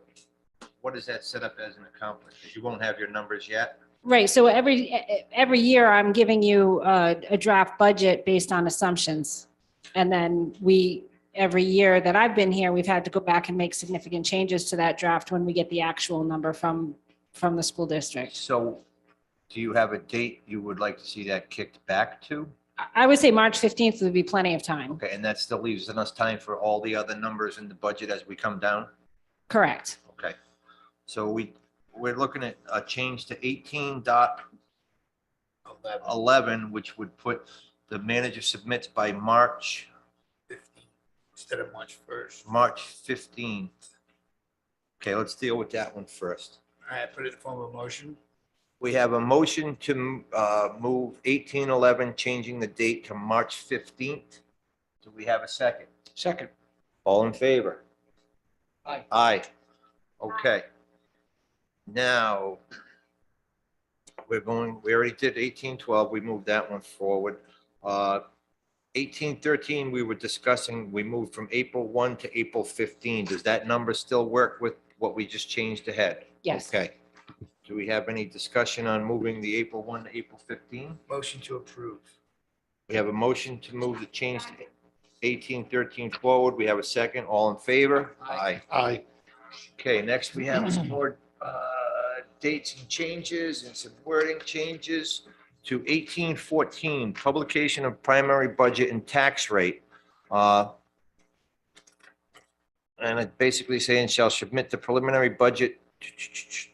is that set up as in a conflict? Because you won't have your numbers yet? Right, so every year I'm giving you a draft budget based on assumptions. And then every year that I've been here, we've had to go back and make significant changes to that draft when we get the actual number from the school district. So do you have a date you would like to see that kicked back to? I would say March 15th would be plenty of time. Okay, and that still leaves us time for all the other numbers in the budget as we come down? Correct. Okay, so we're looking at a change to 18.11, which would put the manager submits by March 15 instead of March 1st. March 15th. Okay, let's deal with that one first. All right, put it in the form of a motion. We have a motion to move 1811, changing the date to March 15th. Do we have a second? Second. All in favor? Aye. Aye. Okay. Now, we already did 1812. We moved that one forward. 1813, we were discussing, we moved from April 1 to April 15. Does that number still work with what we just changed ahead? Yes. Okay. Do we have any discussion on moving the April 1 to April 15? Motion to approve. We have a motion to move the change to 1813 forward. We have a second. All in favor? Aye. Aye. Okay, next we have some more dates and changes and some wording changes to 1814, publication of primary budget and tax rate. And it basically saying shall submit the preliminary budget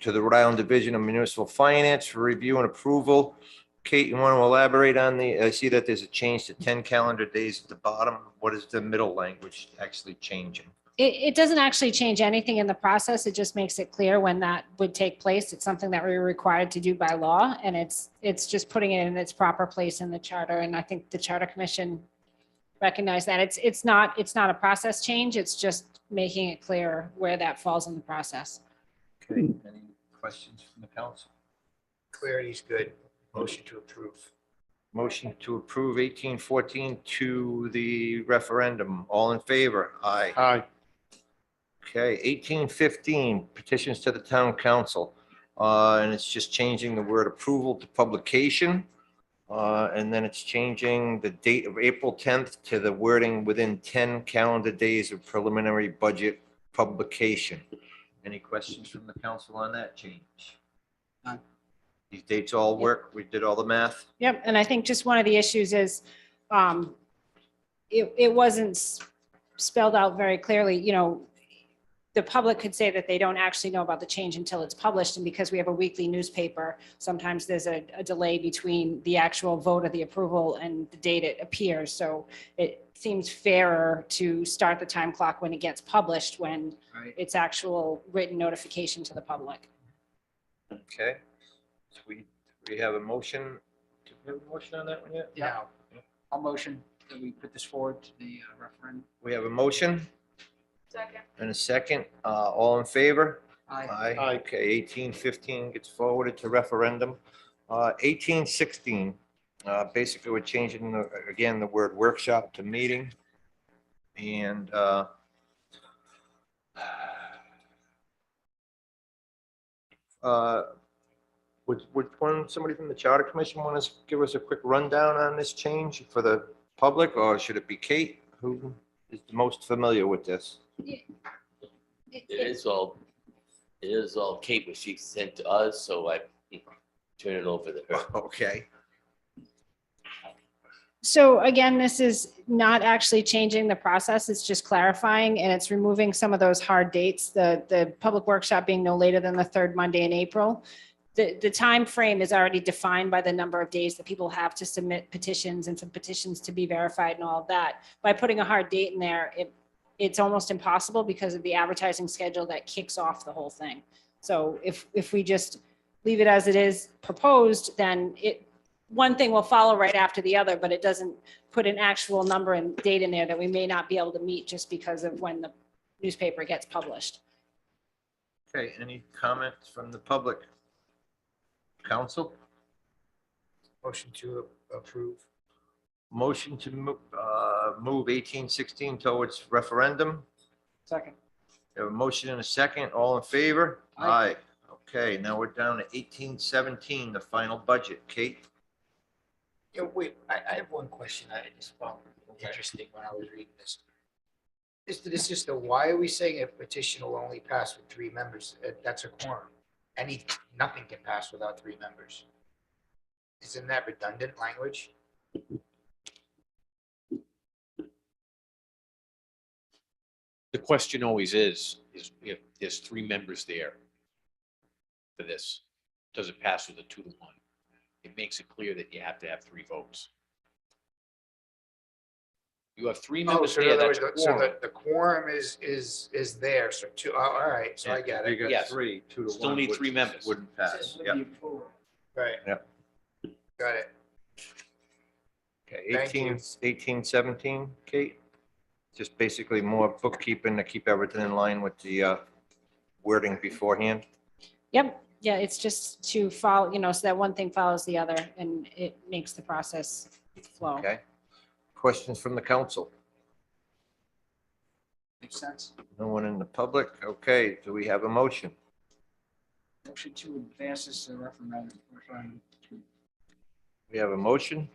to the Rhode Island Division of Municipal Finance for review and approval. Kate, you want to elaborate on I see that there's a change to 10 calendar days at the bottom. What is the middle language actually changing? It doesn't actually change anything in the process. It just makes it clear when that would take place. It's something that we're required to do by law, and it's just putting it in its proper place in the charter. And I think the Charter Commission recognized that. It's not a process change. It's just making it clear where that falls in the process. Okay, any questions from the council? Clarity's good. Motion to approve. Motion to approve 1814 to the referendum. All in favor? Aye. Aye. Okay, 1815, petitions to the town council. And it's just changing the word approval to publication. And then it's changing the date of April 10th to the wording within 10 calendar days of preliminary budget publication. Any questions from the council on that change? None. These dates all work? We did all the math? Yep, and I think just one of the issues is it wasn't spelled out very clearly, the public could say that they don't actually know about the change until it's published. And because we have a weekly newspaper, sometimes there's a delay between the actual vote of the approval and the date it appears. So it seems fairer to start the time clock when it gets published, when it's actual written notification to the public. Okay, so we have a motion. Do we have a motion on that one yet? Yeah. I'll motion that we put this forward to the referendum. We have a motion Second. and a second. All in favor? Aye. Aye. Okay, 1815 gets forwarded to referendum. 1816, basically we're changing again the word workshop to meeting. And would somebody from the Charter Commission want to give us a quick rundown on this change for the public, or should it be Kate, who is the most familiar with this? It is all Kate, what she sent to us, so I turn it over to her. Okay. So again, this is not actually changing the process. It's just clarifying, and it's removing some of those hard dates, the public workshop being no later than the third Monday in April. The time frame is already defined by the number of days that people have to submit petitions and for petitions to be verified and all of that. By putting a hard date in there, it's almost impossible because of the advertising schedule that kicks off the whole thing. So if we just leave it as it is proposed, then one thing will follow right after the other, but it doesn't put an actual number and date in there that we may not be able to meet just because of when the newspaper gets published. Okay, any comments from the public? Council? Motion to approve. Motion to move 1816 towards referendum. Second. We have a motion and a second. All in favor? Aye. Okay, now we're down to 1817, the final budget. Kate? Yeah, wait, I have one question I just found interesting when I was reading this. This is why are we saying a petition will only pass with 3 members? That's a quorum. Nothing can pass without 3 members. Isn't that redundant language? The question always is if there's 3 members there for this, does it pass with a 2-1? It makes it clear that you have to have 3 votes. You have 3 members So in there, other that's words, a quorum. the quorum is there, so 2, all right, so I get You it. got Yes. 3, 2 to 1. Still need 3 members. Wouldn't pass. Yep. Right. Yep. Got it. Okay, Thank you. 1817, Kate? Just basically more bookkeeping to keep everything in line with the wording beforehand. Yep, yeah, it's just to follow, so that one thing follows the other and it makes the process flow. Okay. Questions from the council? Makes sense. No one in the public? Okay, do we have a motion? Motion to advance this to referendum. We have a motion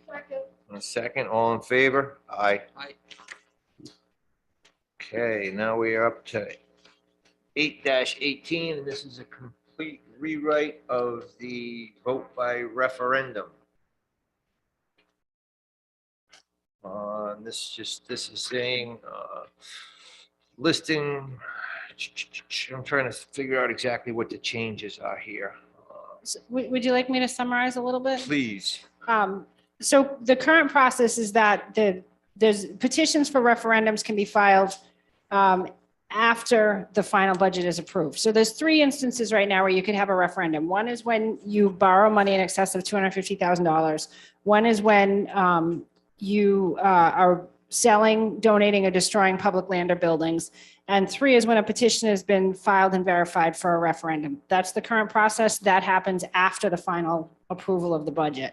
and a second. All in favor? Aye. Aye. Okay, now we are up to 8-18, and this is a complete rewrite of the vote by referendum. This is saying, listing, I'm trying to figure out exactly what the changes are here. Would you like me to summarize a little bit? Please. So the current process is that there's petitions for referendums can be filed after the final budget is approved. So there's 3 instances right now where you could have a referendum. One is when you borrow money in excess of $250,000. One is when you are selling, donating, or destroying public land or buildings. And 3 is when a petition has been filed and verified for a referendum. That's the current process. That happens after the final approval of the budget.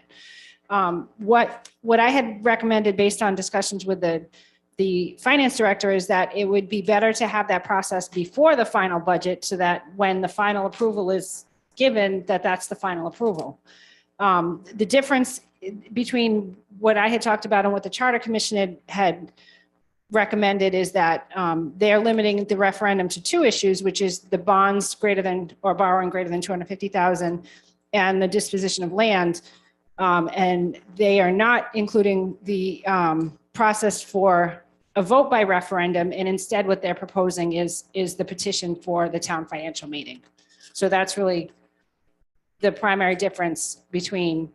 What I had recommended based on discussions with the finance director is that it would be better to have that process before the final budget so that when the final approval is given, that's the final approval. The difference between what I had talked about and what the Charter Commission had recommended is that they're limiting the referendum to 2 issues, which is the bonds greater than or borrowing greater than 250,000 and the disposition of land. And they are not including the process for a vote by referendum. And instead what they're proposing is the petition for the town financial meeting. So that's really the primary difference between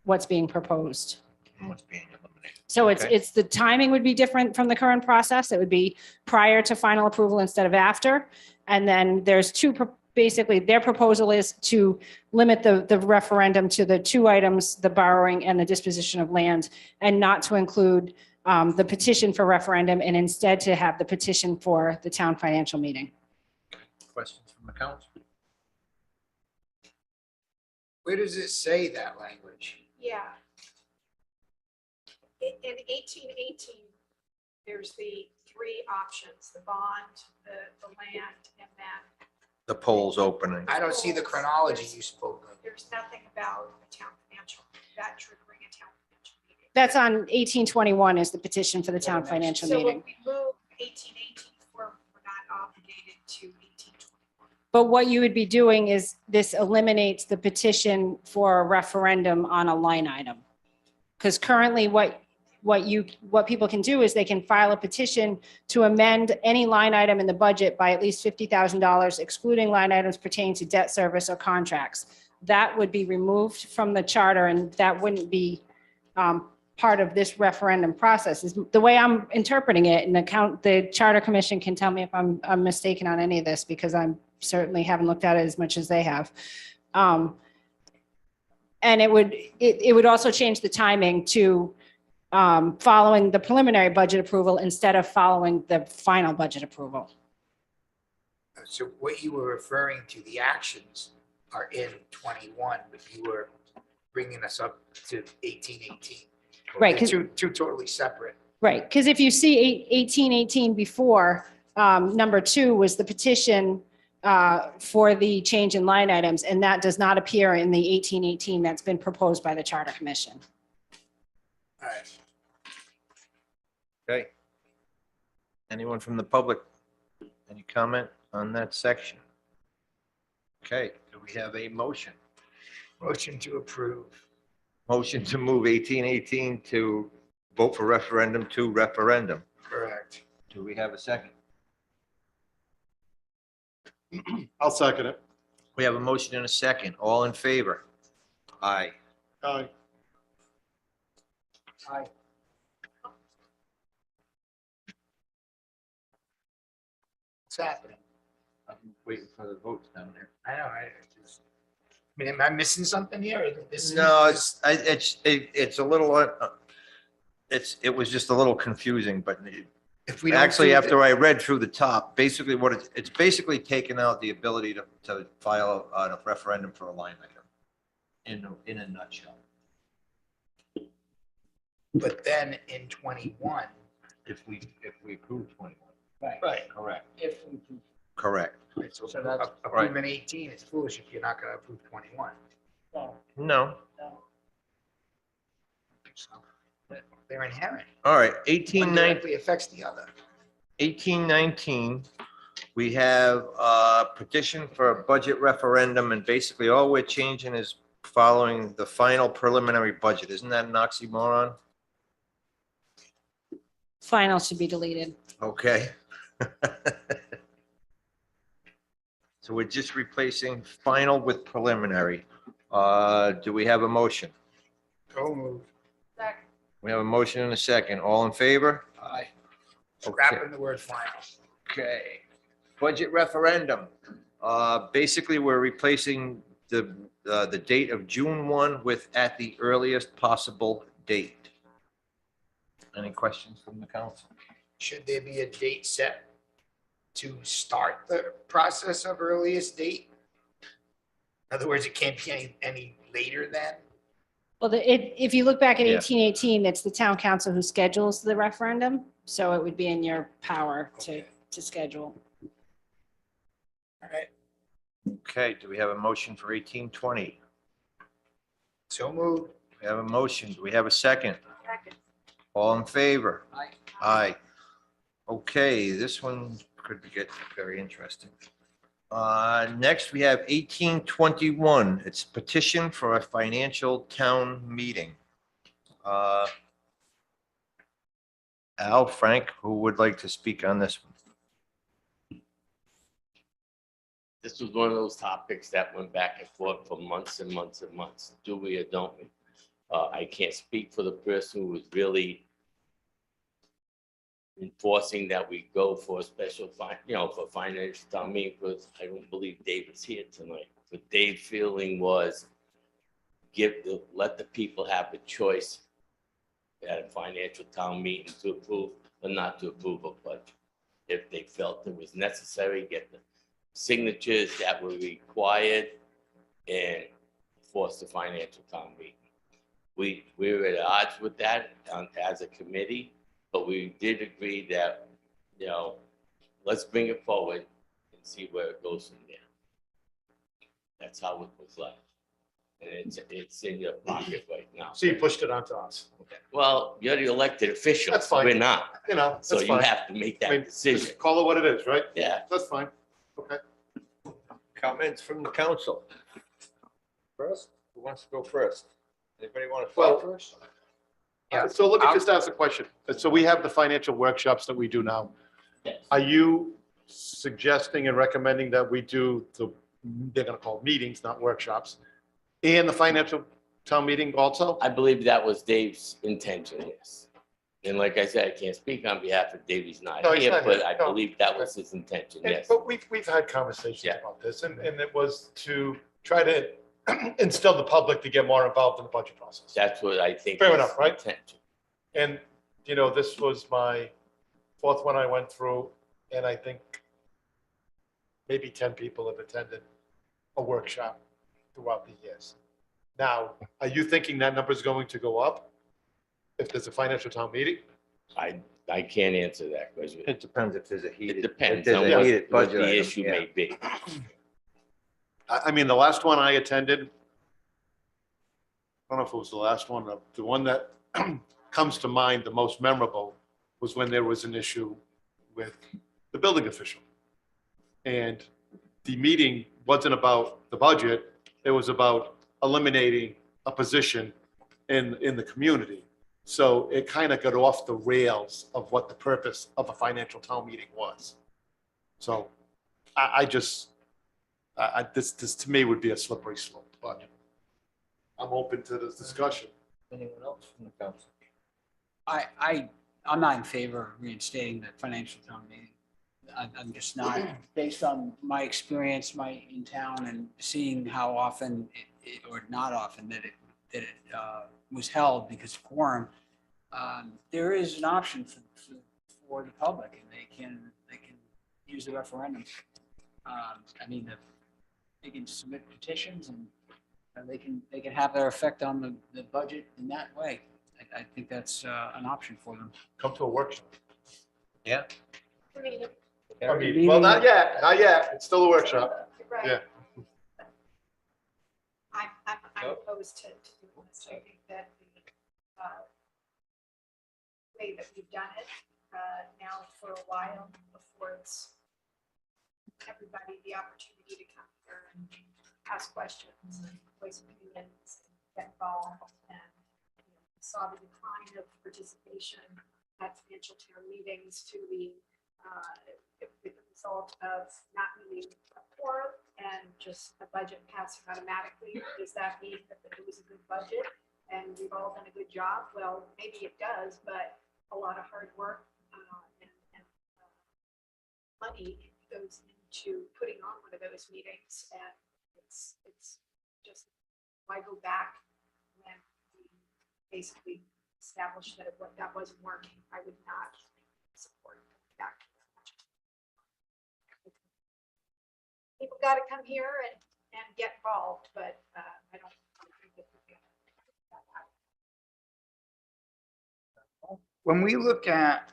what's being proposed. What's being eliminated. So Okay. it's the timing would be different from the current process. It would be prior to final approval instead of after. And then there's 2, basically their proposal is to limit the referendum to the 2 items, the borrowing and the disposition of land, and not to include the petition for referendum, and instead to have the petition for the town financial meeting. Questions from the council? Where does it say that language? Yeah. In 1818, there's the 3 options, the bond, the land, and then The poll's opening. I don't see the chronology you spoke of. there's nothing about a town financial, that triggering a town financial meeting. That's on 1821 is the petition for the town financial So meeting. when we move 1818 forward, we're not obligated to 1821. But what you would be doing is this eliminates the petition for a referendum on a line item. Because currently what people can do is they can file a petition to amend any line item in the budget by at least $50,000, excluding line items pertaining to debt service or contracts. That would be removed from the charter and that wouldn't be part of this referendum process. Is the way I'm interpreting it, and the Charter Commission can tell me if I'm mistaken on any of this, because I'm certainly haven't looked at it as much as they have. And it would also change the timing to following the preliminary budget approval instead of following the final budget approval. So what you were referring to, the actions are in 21, but you were bringing us up to 1818. Right, They're two totally separate. Right, because if you see 1818 before, number 2 was the petition for the change in line items, and that does not appear in the 1818 that's been proposed by the Charter Commission. All right. Okay. Anyone from the public? Any comment on that section? Okay, do we have a motion? Motion to approve. Motion to move 1818 to vote for referendum to referendum. Correct. Do we have a second? I'll second it. We have a motion and a second. All in favor? Aye. Aye. Aye. What's happening? I'm waiting for the votes down there. I know, I mean, am I missing something here? No, it's a little, it was just a little confusing, but If we don't actually, do after I read through the top, basically what it's basically taken out the ability to file a referendum for a line item in a nutshell. But then in 21. If we approve 21. Right. Correct. If we can. Correct. Right, so approving 18 is foolish if you're not going to approve 21. No. They're inherent. All right, One 1819. directly affects the other. 1819, we have a petition for a budget referendum, and basically all we're changing is following the final preliminary budget. Isn't that an oxymoron? Final should be deleted. Okay. So we're just replacing final with preliminary. Do we have a motion? Go move. We have a motion and a second. All in favor? Aye. Okay. Scrapping the word final. Okay. Budget referendum. Basically, we're replacing the date of June 1 with at the earliest possible date. Any questions from the council? Should there be a date set to start the process of earliest date? In other words, it can't be any later than? Well, if you look back at Yeah. 1818, it's the town council who schedules the referendum. So it would be in your power to schedule. All right. Okay, do we have a motion for 1820? So moved. We have a motion. Do we have a second? All in favor? Aye. Aye. Okay, this one could get very interesting. Next, we have 1821. It's petition for a financial town meeting. Al, Frank, who would like to speak on this one? This was one of those topics that went back and forth for months and months and months. Do we or don't we? I can't speak for the person who was really enforcing that we go for a special for financial town meeting, because I don't believe David's here tonight. But Dave's feeling was let the people have the choice at a financial town meeting to approve or not to approve a budget. If they felt it was necessary, get the signatures that were required and force the financial town meeting. We were at odds with that as a committee, but we did agree that, let's bring it forward and see where it goes from there. That's how it was left. And it's in your pocket right now. So you pushed it onto us. Well, you're the elected official. That's fine. We're not. That's So you fine. have to make I that mean, decision. just call it what it is, right? Yeah. That's fine. Okay. Comments from the council? First, who wants to go first? Anybody want to Well, talk first? Yeah. So let me just ask a question. So we have the financial workshops that we do now. Yes. Are you suggesting and recommending that we do they're gonna call meetings, not workshops, and the financial town meeting also? I believe that was Dave's intention, yes. And like I said, I can't speak on behalf of Dave, he's not No, he's here, not but here. I No. believe that was his intention, And- yes. But we've had conversations Yeah. about this, and it was to try to instill the public to get more involved in the budget process. That's what I think. Fair is enough, right? intent. And, this was my fourth one I went through, and I think maybe 10 people have attended a workshop throughout the years. Now, are you thinking that number is going to go up if there's a financial town meeting? I can't answer that question. It depends if there's a heated. It depends if on there's a heated what budget the item, issue yeah. may be. I mean, the last one I attended, I don't know if it was the last one, the one that comes to mind, the most memorable, was when there was an issue with the building official. And the meeting wasn't about the budget, it was about eliminating a position in the community. So it kind of got off the rails of what the purpose of a financial town meeting was. So this to me would be a slippery slope, but I'm open to this discussion. Anyone else from the council? I'm not in favor of reinstating the financial town meeting. I'm just not, based on my experience in town and seeing how often or not often that it was held because of quorum. There is an option for the public, and they can use the referendum. They can submit petitions, and they can have their effect on the budget in that way. I think that's an option for them. Come to a workshop. Yeah. Well, not yet, it's still a workshop. Right. Yeah. I'm opposed to doing this. I think that the way that we've done it now for a while affords everybody the opportunity to come here and ask questions and voice opinions and get involved. And saw the decline of participation at financial town meetings to the result of not meeting a quorum and just a budget passing automatically. Does that mean that it was a good budget and we've all done a good job? Well, maybe it does, but a lot of hard work and money goes into putting on one of those meetings, and it's just, why go back when we basically established that that wasn't working? I would not support that. People got to come here and get involved, but I don't think that we can. When we look at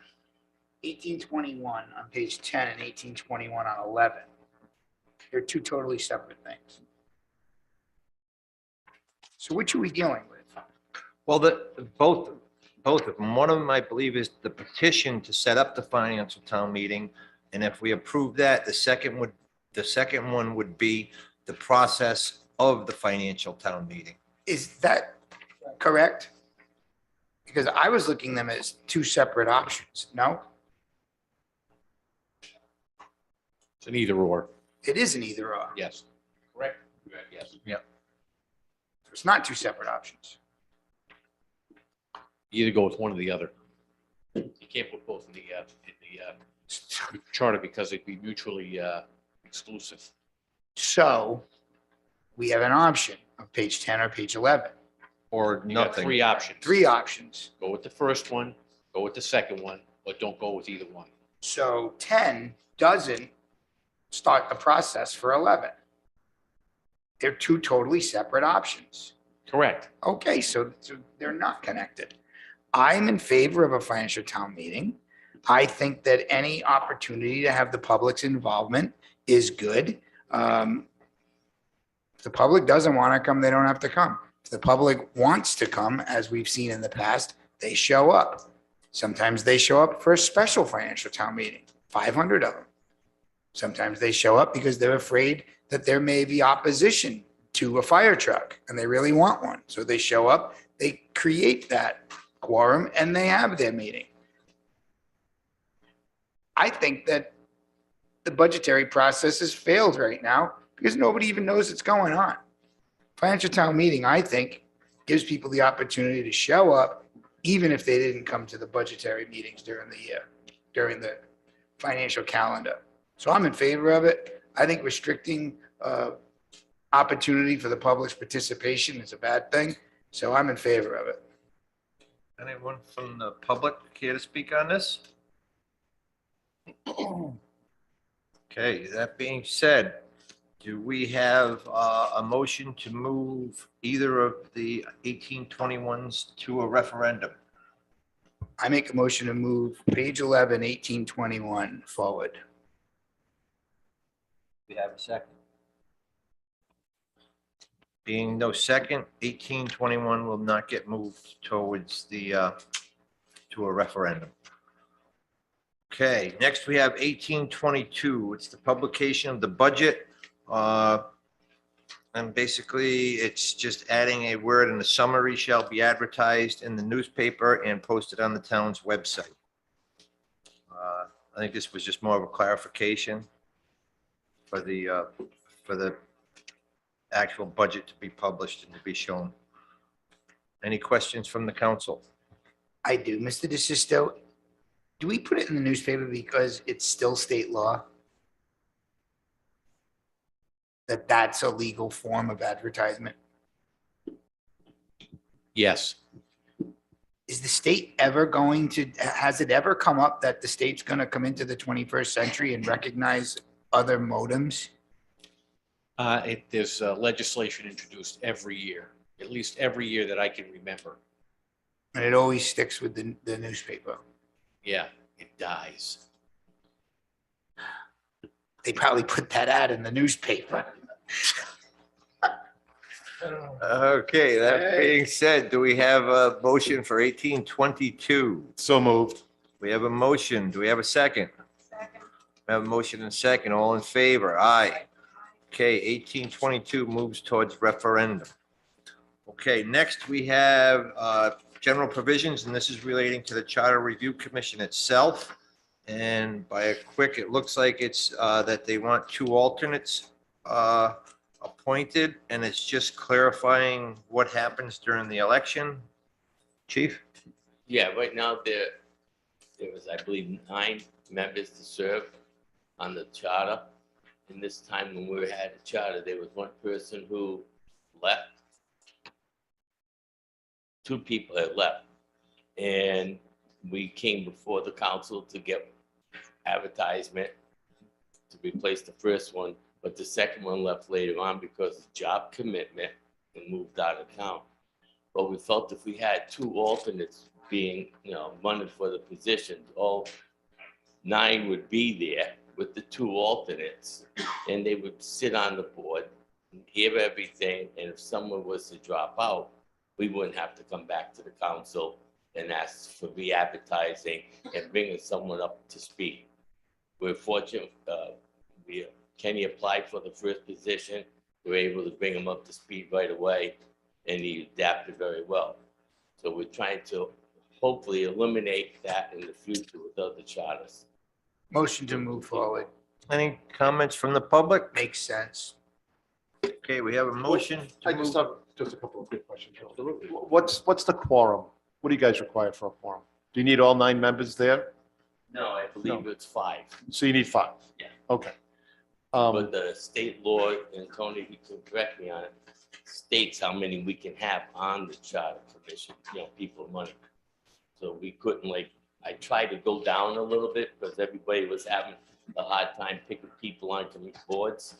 1821 on page 10 and 1821 on 11, they're two totally separate things. So which are we dealing with? Well, both of them. One of them, I believe, is the petition to set up the financial town meeting. And if we approve that, the second one would be the process of the financial town meeting. Is that correct? Because I was looking them as two separate options. No, It's an either or. it is an either or. Yes. Correct. Yes. Yep. It's not two separate options. You either go with one or the other. You can't put both in the charter because it'd be mutually exclusive. So we have an option on page 10 or page 11. Or You got nothing. three options. Three options. Go with the first one, go with the second one, or don't go with either one. So 10 doesn't start the process for 11. They're two totally separate options. Correct. Okay, so they're not connected. I'm in favor of a financial town meeting. I think that any opportunity to have the public's involvement is good. If the public doesn't want to come, they don't have to come. If the public wants to come, as we've seen in the past, they show up. Sometimes they show up for a special financial town meeting, 500 of them. Sometimes they show up because they're afraid that there may be opposition to a fire truck and they really want one. So they show up, they create that quorum, and they have their meeting. I think that the budgetary process has failed right now because nobody even knows what's going on. Financial town meeting, I think, gives people the opportunity to show up, even if they didn't come to the budgetary meetings during the year, during the financial calendar. So I'm in favor of it. I think restricting opportunity for the public's participation is a bad thing. So I'm in favor of it. Anyone from the public care to speak on this? Okay, that being said, do we have a motion to move either of the 1821s to a referendum? I make a motion to move page 11, 1821 forward. We have a second. Being no second, 1821 will not get moved towards the, to a referendum. Okay, next we have 1822. It's the publication of the budget. And basically, it's just adding a word in the summary shall be advertised in the newspaper and posted on the town's website. I think this was just more of a clarification for the actual budget to be published and to be shown. Any questions from the council? I do. Mr. DeSisto, do we put it in the newspaper because it's still state law? That's a legal form of advertisement? Yes. Is the state ever going to, has it ever come up that the state's going to come into the 21st century and recognize other modems? There's legislation introduced every year, at least every year that I can remember. And it always sticks with the newspaper. Yeah, it dies. They probably put that ad in the newspaper. Okay, that being said, do we have a motion for 1822? So moved. We have a motion. Do we have a second? Second. We have a motion and second. All in favor? Aye. Okay, 1822 moves towards referendum. Okay, next we have general provisions, and this is relating to the Charter Review Commission itself. And by a quick, it looks like it's that they want 2 alternates appointed, and it's just clarifying what happens during the election. Chief? Yeah, right now there was, I believe, 9 members to serve on the charter. And this time when we had the charter, there was 1 person who left. 2 people had left. And we came before the council to get advertisement to replace the first one, but the second one left later on because of job commitment and moved out of town. But we felt if we had 2 alternates being, running for the position, all 9 would be there with the 2 alternates, and they would sit on the board and hear everything. And if someone was to drop out, we wouldn't have to come back to the council and ask for re-advertising and bringing someone up to speed. We're fortunate, Kenny applied for the first position. We were able to bring him up to speed right away, and he adapted very well. So we're trying to hopefully eliminate that in the future with other charters. Motion to move forward. Any comments from the public? Makes sense. Okay, we have a motion. I just have just a couple of quick questions. What's the quorum? What do you guys require for a quorum? Do you need all 9 members there? No, I believe it's 5. So you need 5? Yeah. Okay. But the state law, and Tony, you can correct me on it, states how many we can have on the charter commission, people money. So we couldn't I tried to go down a little bit because everybody was having a hard time picking people on committee boards.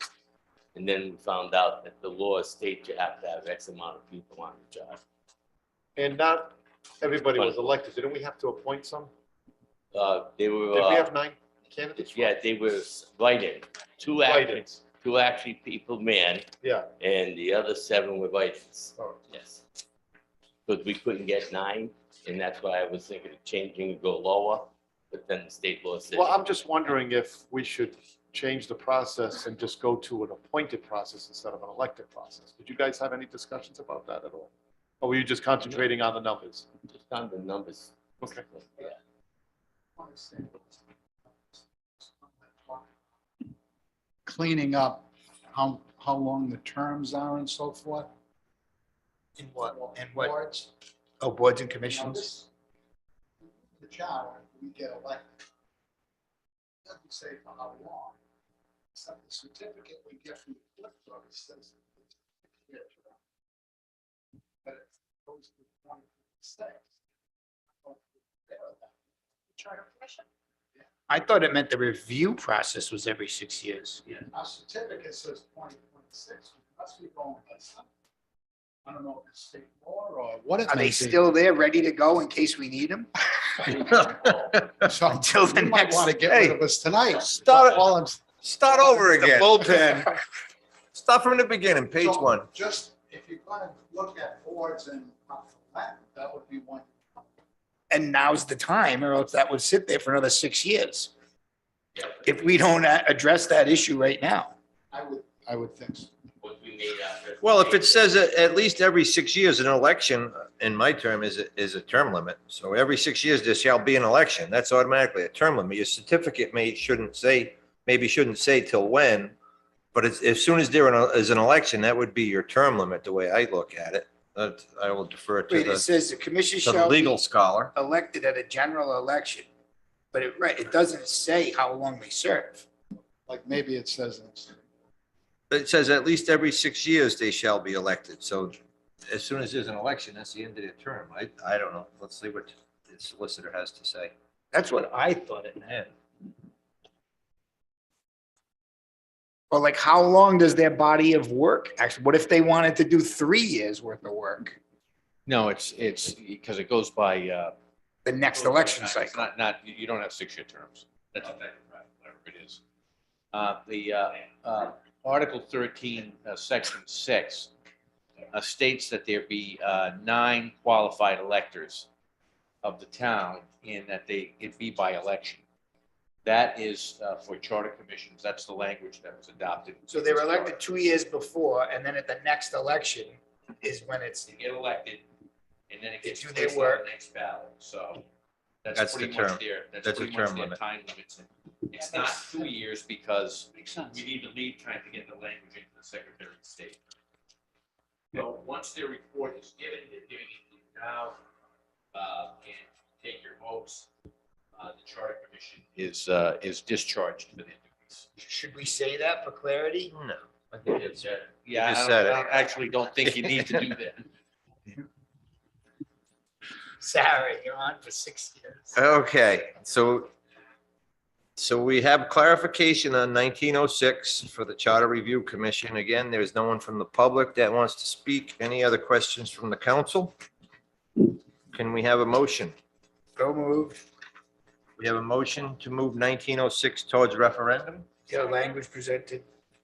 And then we found out that the law states you have to have X amount of people on the charter. And not everybody was elected. Didn't we have to appoint some? They were. Did we have 9 candidates? Yeah, they were write-in. 2 Write-ins. 2 actually people man. Yeah. And the other 7 were write-ins. Oh. Yes. But we couldn't get 9, and that's why I was thinking of changing and go lower. But then the state law said. Well, I'm just wondering if we should change the process and just go to an appointed process instead of an elected process. Did you guys have any discussions about that at all? Or were you just concentrating on the numbers? Just on the numbers. Okay. Yeah. Cleaning up how long the terms are and so forth. In what? Boards. Oh, boards and Now, commissions? this- The charter, we get elected. Doesn't say for how long. Except the certificate we get from the clerk says But it goes to 26. Charter Commission. I thought it meant the review process was every 6 years. Our certificate says 2026, we must be going by something. I don't know if it's state law or what. it Are may they be. still there, ready to go in case we need them? So Until the you might next. want to get rid of us tonight. Start- While I'm- Start over again. Bullpen. Start from the beginning, page So, one. Just, if you're gonna look at boards and that would be one. And now's the time, or else that would sit there for another 6 years. If we don't address that issue right now. I would think so. Well, if it says at least every 6 years, an election, in my term, is a term limit. So every 6 years, there shall be an election. That's automatically a term limit. Your certificate maybe shouldn't say till when, but as soon as there is an election, that would be your term limit, the way I look at it. I will defer to Wait, it the says the commission to the shall legal be scholar. elected at a general election. But it doesn't say how long they serve. Like maybe it says. It says at least every 6 years, they shall be elected. So as soon as there's an election, that's the end of their term. I don't know. Let's see what the solicitor has to say. That's what I thought it meant. Yeah. Or like, how long does their body of work actually, what if they wanted to do 3 years worth of work? No, it's because it goes by. The next election It's cycle. not, you don't have 6-year terms. That's okay, whatever it is. Article 13, Section 6 states that there be 9 qualified electors of the town and that it be by election. That is for charter commissions. That's the language that was adopted. So they were elected 2 years before, and then at the next election is when it's. They get elected, and then it gets do their placed on work. the next ballot. So That's that's the pretty term. much their, that's That's a pretty much term their limit. time limits. It's not 2 years because we need to lead time to get the language into the Secretary of State. So once their report is given, they're giving it to you now, and take your votes. The Charter Commission is discharged for their duties. Should we say that for clarity? No. I think it's, Yeah, just said it. I actually don't think you need to do that. Sarah, you're on for 6 years. Okay, so we have clarification on 1906 for the Charter Review Commission. Again, there's no one from the public that wants to speak. Any other questions from the council? Can we have a motion? So moved. We have a motion to move 1906 towards referendum. Yeah, language presented.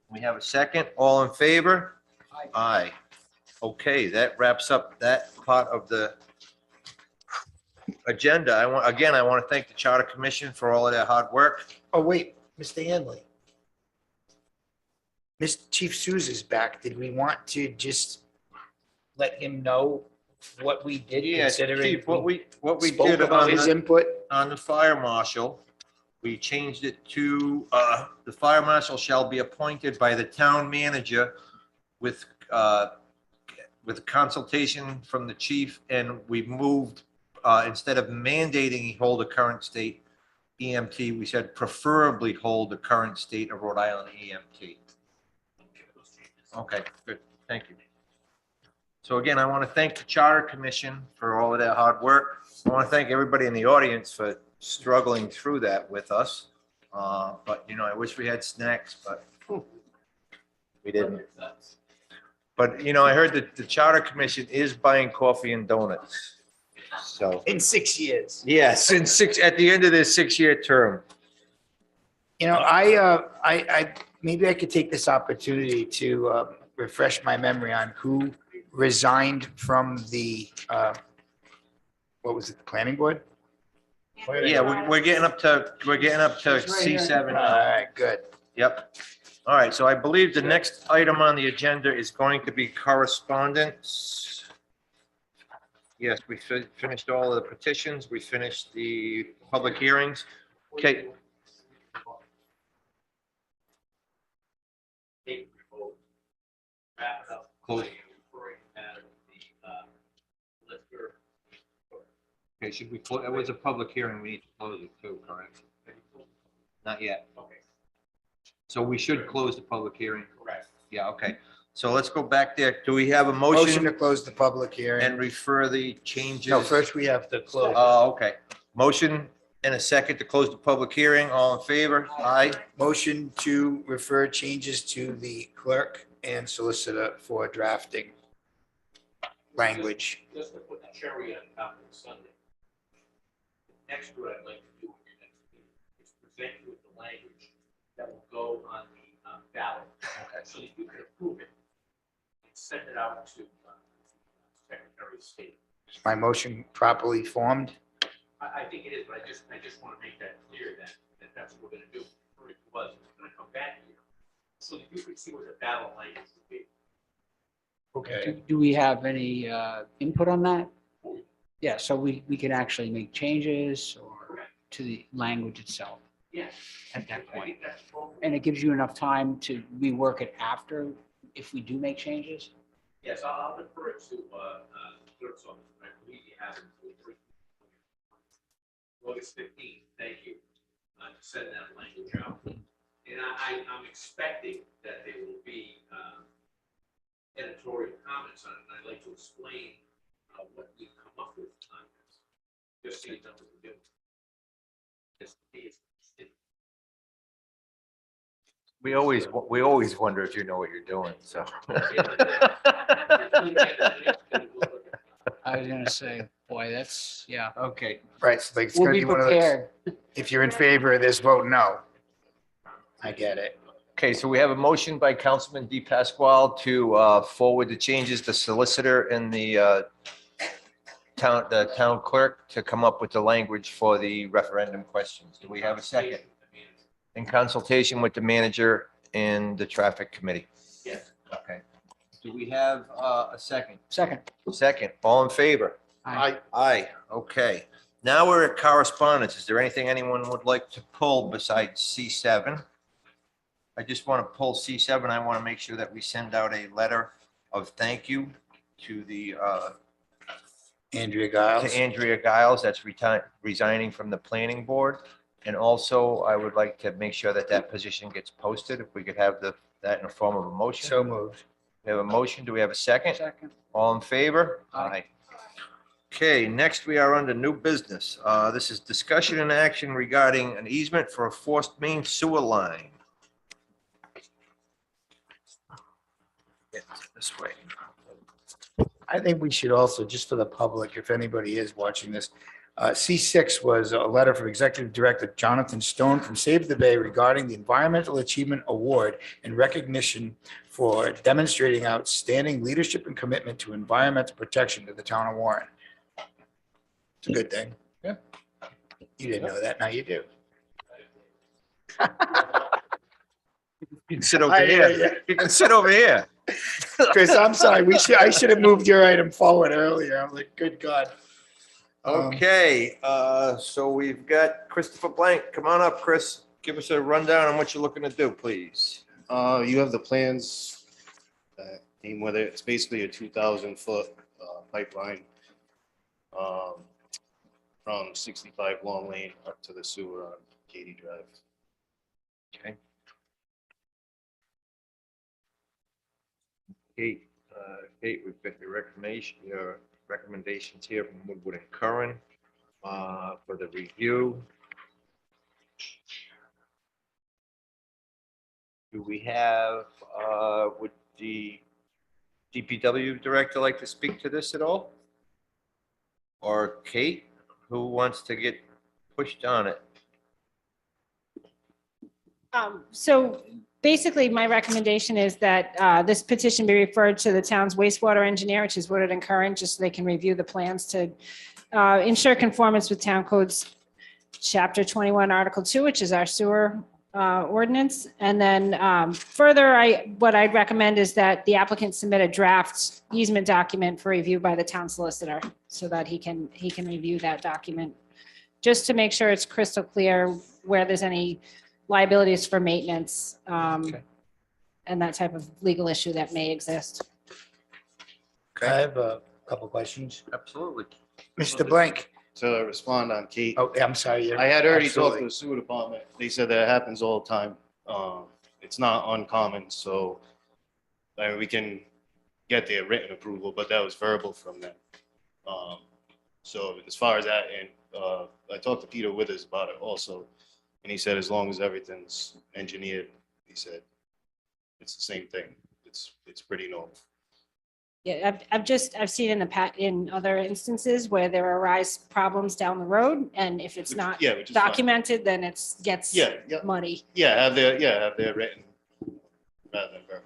We have a second. All in favor? Aye. Okay, that wraps up that part of the agenda. I want to thank the Charter Commission for all of their hard work. Oh, wait, Mr. Hanley. Miss Chief Souza's back. Did we want to just let him know what we did considering? Chief, what we spoke did about on his input? on the fire marshal, we changed it to, the fire marshal shall be appointed by the town manager with consultation from the chief, and we moved, instead of mandating he hold a current state EMT, we said preferably hold the current state of Rhode Island EMT. Okay, good, thank you. So again, I want to thank the Charter Commission for all of their hard work. I want to thank everybody in the audience for struggling through that with us. But, I wish we had snacks, but we didn't. But, I heard that the Charter Commission is buying coffee and donuts. So, In 6 years. yes, at the end of this 6-year term. I maybe I could take this opportunity to refresh my memory on who resigned from the, what was it, the planning board? Yeah, we're getting up to C7 All now. right, good. Yep. All right, so I believe the next item on the agenda is going to be correspondence. Yes, we finished all of the petitions. We finished the public hearings. Okay. Close. Okay, should we, it was a public hearing, we need to close it too, correct? Not yet. Okay. So we should close the public hearing? Correct. Yeah, okay. So let's go back there. Do we have a Motion motion to close the public hearing. and refer the changes? No, first we have to close. Oh, okay. Motion and a second to close the public hearing. All in favor? Aye. Motion to refer changes to the clerk and solicitor for drafting language. Just to put the cherry on top of the Sunday. Next, what I'd like to do with your next meeting is present you with the language that will go on the ballot. Okay. So that you can approve it and send it out to Secretary of State. Is my motion properly formed? I think it is, but I just want to make that clear that that's what we're gonna do. Or it was, it's gonna come back here. So that you can see what the ballot language will be. Okay. Do we have any input on that? Yeah, so we can actually make changes or to the language itself Yeah. at that I point. think that's appropriate. And it gives you enough time to rework it after if we do make changes? Yes, I'll defer it to clerk's office. I believe you have it until August 15th. Thank you to send that language out. And I'm expecting that there will be editorial comments on it. And I'd like to explain what we've come up with on this. Just so you know what we're doing. Just We always wonder if you know what you're doing, so. I was gonna say, boy, that's, yeah. Okay. Right, so like, it's We'll gonna be be one of those, prepared. if you're in favor of this, vote no. I get it. Okay, so we have a motion by Councilman Di Pasquale to forward the changes, the solicitor and the town clerk to come up with the language for the referendum questions. Do we have a second? In consultation with the manager and the traffic committee. Yes. Okay. Do we have a second? Second. Second. All in favor? Aye. Aye. Okay. Now we're at correspondence. Is there anything anyone would like to pull besides C7? I just want to pull C7. I want to make sure that we send out a letter of thank you to the Andrea Giles. to Andrea Giles, that's resigning from the planning board. And also, I would like to make sure that that position gets posted. If we could have that in the form of a motion. So moved. We have a motion. Do we have a second? Second. All in favor? Aye. Okay, next we are under new business. This is discussion and action regarding an easement for a forced main sewer line. This way. I think we should also, just for the public, if anybody is watching this, C6 was a letter from Executive Director Jonathan Stone from Save the Bay regarding the Environmental Achievement Award in recognition for demonstrating outstanding leadership and commitment to environmental protection to the town of Warren. It's a good thing. Yeah. You didn't know that, now you do. You can sit over here. You can sit over here. Chris, I'm sorry, I should have moved your item forward earlier. I'm like, good God. Okay, so we've got Christopher Blank. Come on up, Chris. Give us a rundown on what you're looking to do, please. You have the plans that came with it. It's basically a 2,000-foot pipeline from 65 Long Lane up to the sewer on Katy Drive. Okay. Kate, we've got your recommendations here from Woodward and Curran for the review. Do we have, would the DPW director like to speak to this at all? Or Kate, who wants to get pushed on it? So basically, my recommendation is that this petition be referred to the town's wastewater engineer, which is Woodard and Curran, just so they can review the plans to ensure conformance with town codes, chapter 21, article 2, which is our sewer ordinance. And then further, what I'd recommend is that the applicant submit a draft easement document for review by the town solicitor so that he can review that document, just to make sure it's crystal clear where there's any liabilities for maintenance and that type of legal issue that may exist. I have a couple questions. Absolutely. Mr. Blank. To respond on Kate. Oh, I'm sorry. I had already Absolutely. talked to the sewer department. They said that it happens all the time. It's not uncommon, so I mean, we can get their written approval, but that was verbal from them. So as far as that, and I talked to Peter Withers about it also, and he said as long as everything's engineered, he said it's the same thing. It's pretty normal. Yeah, I've seen in other instances where there arise problems down the road, and if it's not Yeah, which is fine. documented, then gets Yeah, yeah. muddy. Yeah, have their written rather than verbal.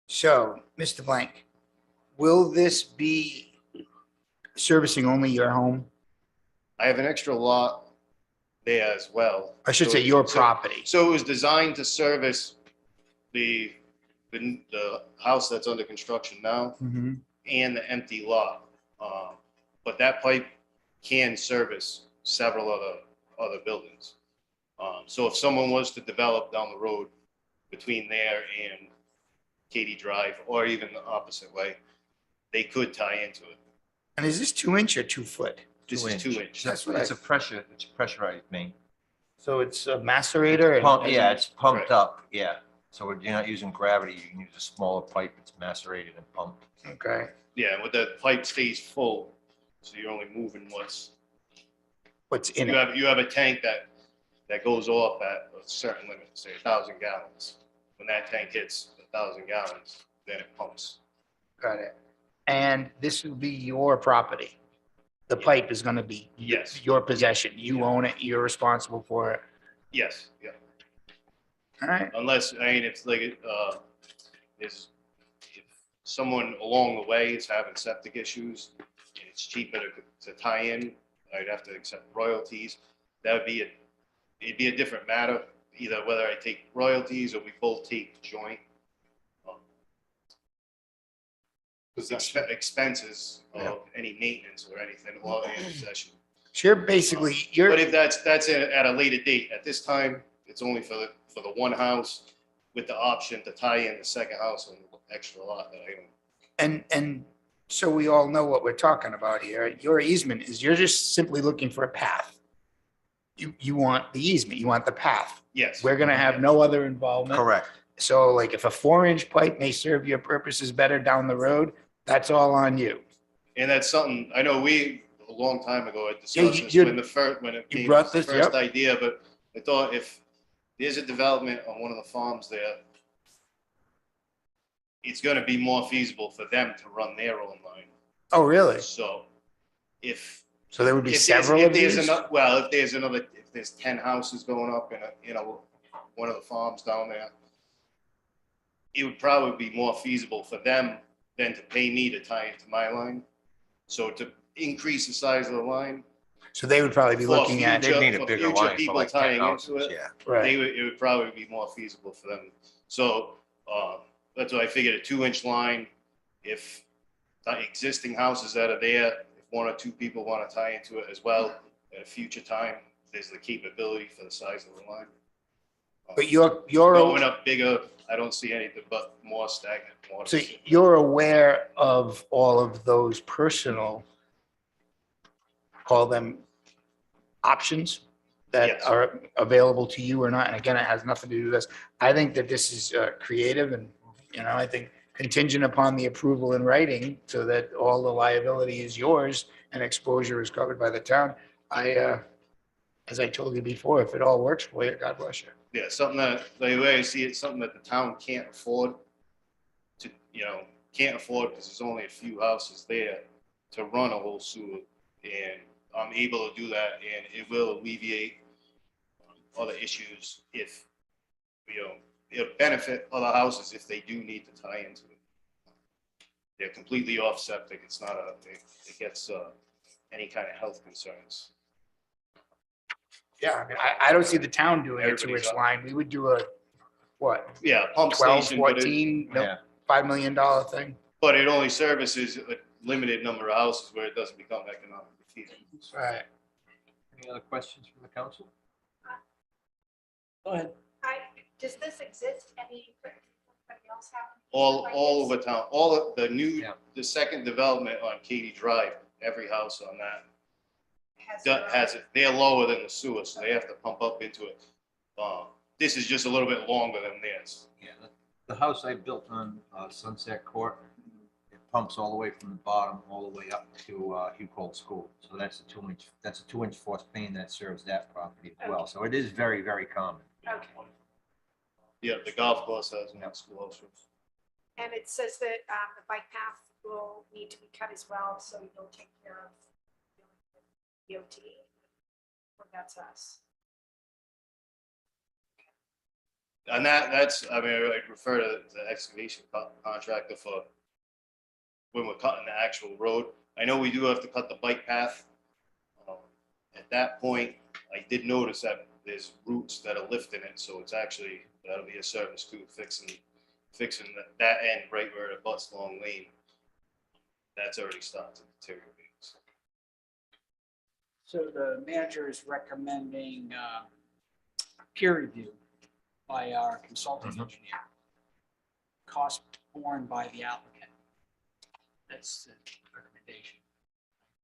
So, Mr. Blank, will this be servicing only your home? I have an extra lot there as well. I should So say it- your so- property. So it was designed to service the house that's under construction now Mhm. and the empty lot. But that pipe can service several other buildings. So if someone was to develop down the road between there and Katy Drive, or even the opposite way, they could tie into it. And is this 2 inch or 2 foot? This is 2 inch. That's what It's I, a pressure, it's a pressurized main. so it's a macerator? Pump, and- yeah, it's pumped Right. up, yeah. So you're not using gravity, you can use a smaller pipe, it's macerated and pumped. Okay. Yeah, with the pipe stays full, so you're only moving what's In it? You have a tank that goes off at a certain limit, say 1,000 gallons. When that tank hits 1,000 gallons, then it pumps. Got it. And this will be your property? The pipe is gonna be Yes, your possession. You own it, you're responsible for it. yes, yeah. All right. Unless, I mean, it's like, if someone along the way is having septic issues, and it's cheaper to tie in, I'd have to accept royalties. That would be it'd be a different matter, either whether I take royalties or we both take joint. Expenses of any maintenance or anything while in possession. So you're basically, you're, But if that's at a later date, at this time, it's only for the one house with the option to tie in the second house on the extra lot that I own. and so we all know what we're talking about here. Your easement is, you're just simply looking for a path. You want the easement, you want the path. Yes. We're gonna have no other involvement. Correct. So like if a 4 inch pipe may serve your purposes better down the road, that's all on you. And that's something, I know a long time ago, I Yeah, discussed this you- when it you came brought as the this, first yep. idea, but I thought if there's a development on one of the farms there, it's gonna be more feasible for them to run their own line. Oh, really? So if So there would be if there's- several if of there's these? Well, if there's 10 houses going up in one of the farms down there, it would probably be more feasible for them than to pay me to tie into my line. So to increase the size of the line. So they would probably be for looking at, future- They'd need a for bigger future line for people like 10 tying into houses, it, yeah. right? it would probably be more feasible for them. So that's why I figured a 2 inch line, if the existing houses that are there, if one or two people want to tie into it as well, at a future time, there's the capability for the size of the line. But you're, Growing up bigger, I don't see anything but more stagnant water. so you're aware of all of those personal, call them options that Yes. are available to you or not. And again, it has nothing to do with this. I think that this is creative and, I think contingent upon the approval in writing so that all the liability is yours and exposure is covered by the town. As I told you before, if it all works for you, God bless you. Yeah, something that, the way I see it, something that the town can't afford to, can't afford because there's only a few houses there to run a whole sewer. And I'm able to do that and it will alleviate other issues if, it'll benefit other houses if they do need to tie into it. They're completely off septic. It's not it gets any kind of health concerns. Yeah, I mean, I don't see the town doing a Everybody's two-inch up. line. We would do a, what? Yeah, pump 12, station, but 14, no, Yeah. $5 million thing. But it only services a limited number of houses where it doesn't become economically feasible. Right. Any other questions from the council? Go ahead. Does this exist anybody else have? All over town, all of the second development on Katy Drive, every house on that has it. They're lower than the sewer, so they have to pump up into it. This is just a little bit longer than theirs. Yeah. The house I built on Sunset Court, it pumps all the way from the bottom, all the way up to Hugh Cole School. So that's a 2-inch force main that serves that property as well. So it is very, very common. Okay. Yeah, the golf course has one schoolhouse roof. And it says that the bike path will need to be cut as well, so you'll take care of DOT. Or that's us. And that's, I mean, I refer to the excavation contractor for when we're cutting the actual road. I know we do have to cut the bike path. At that point, I did notice that there's roots that are lifting it, so it's actually, that'll be a service too, fixing that end right where it butts Long Lane. That's already started to deteriorate. So the manager is recommending peer review by our consultant engineer. Cost borne by the applicant. That's the recommendation.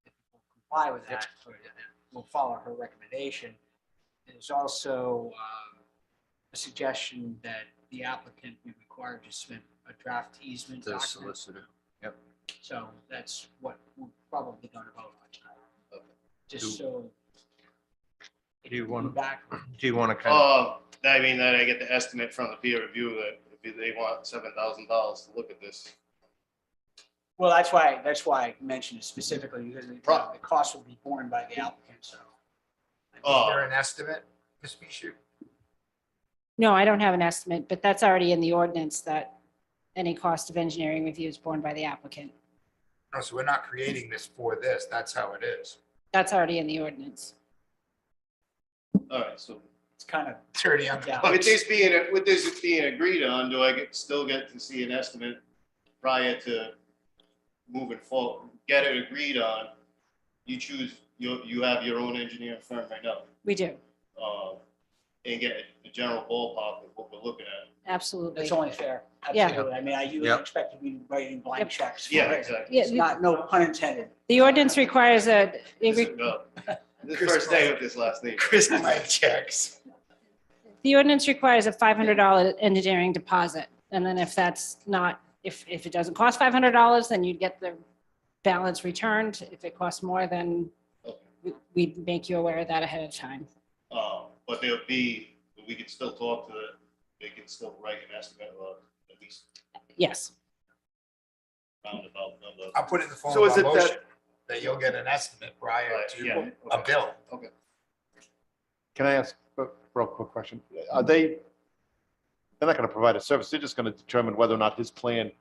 If we'll comply with that, we'll follow her recommendation. There's also a suggestion that the applicant be required to submit a draft easement The document. solicitor. Yep. So that's what we're probably going to vote on tonight. Okay. Just so. Do you want back? Do you want to kind of? I mean, that I get the estimate from the peer review that if they want $7,000 to look at this. Well, that's why I mentioned it specifically, because the cost will be borne by the applicant, so. Is there an estimate, Ms. Bishu? No, I don't have an estimate, but that's already in the ordinance that any cost of engineering review is borne by the applicant. No, so we're not creating this for this. That's how it is. That's already in the ordinance. All right, so. It's kind of. It's already on. With this being agreed on, do I still get to see an estimate prior to moving forward? Get it agreed on, you choose, you have your own engineering firm right now. We do, And get the general ballpark of what we're looking at. absolutely. It's only fair. Yeah. Absolutely. I mean, you would expect to be writing blank checks. for Yeah, it. exactly. It's not, no pun intended. The ordinance requires This first day with this last name. Christmas checks. the ordinance requires a $500 engineering deposit. And then if that's not, if it doesn't cost $500, then you'd get the balance returned. If it costs more, then we'd make you aware of that ahead of time. But we could still talk to they can still write an estimate of at least Yes. roundabout number. I'll put it in the form So of is a it motion that you'll get an estimate prior to Yeah, a bill. Okay. Can I ask a real quick question? They're not going to provide a service. They're just going to determine whether or not his plan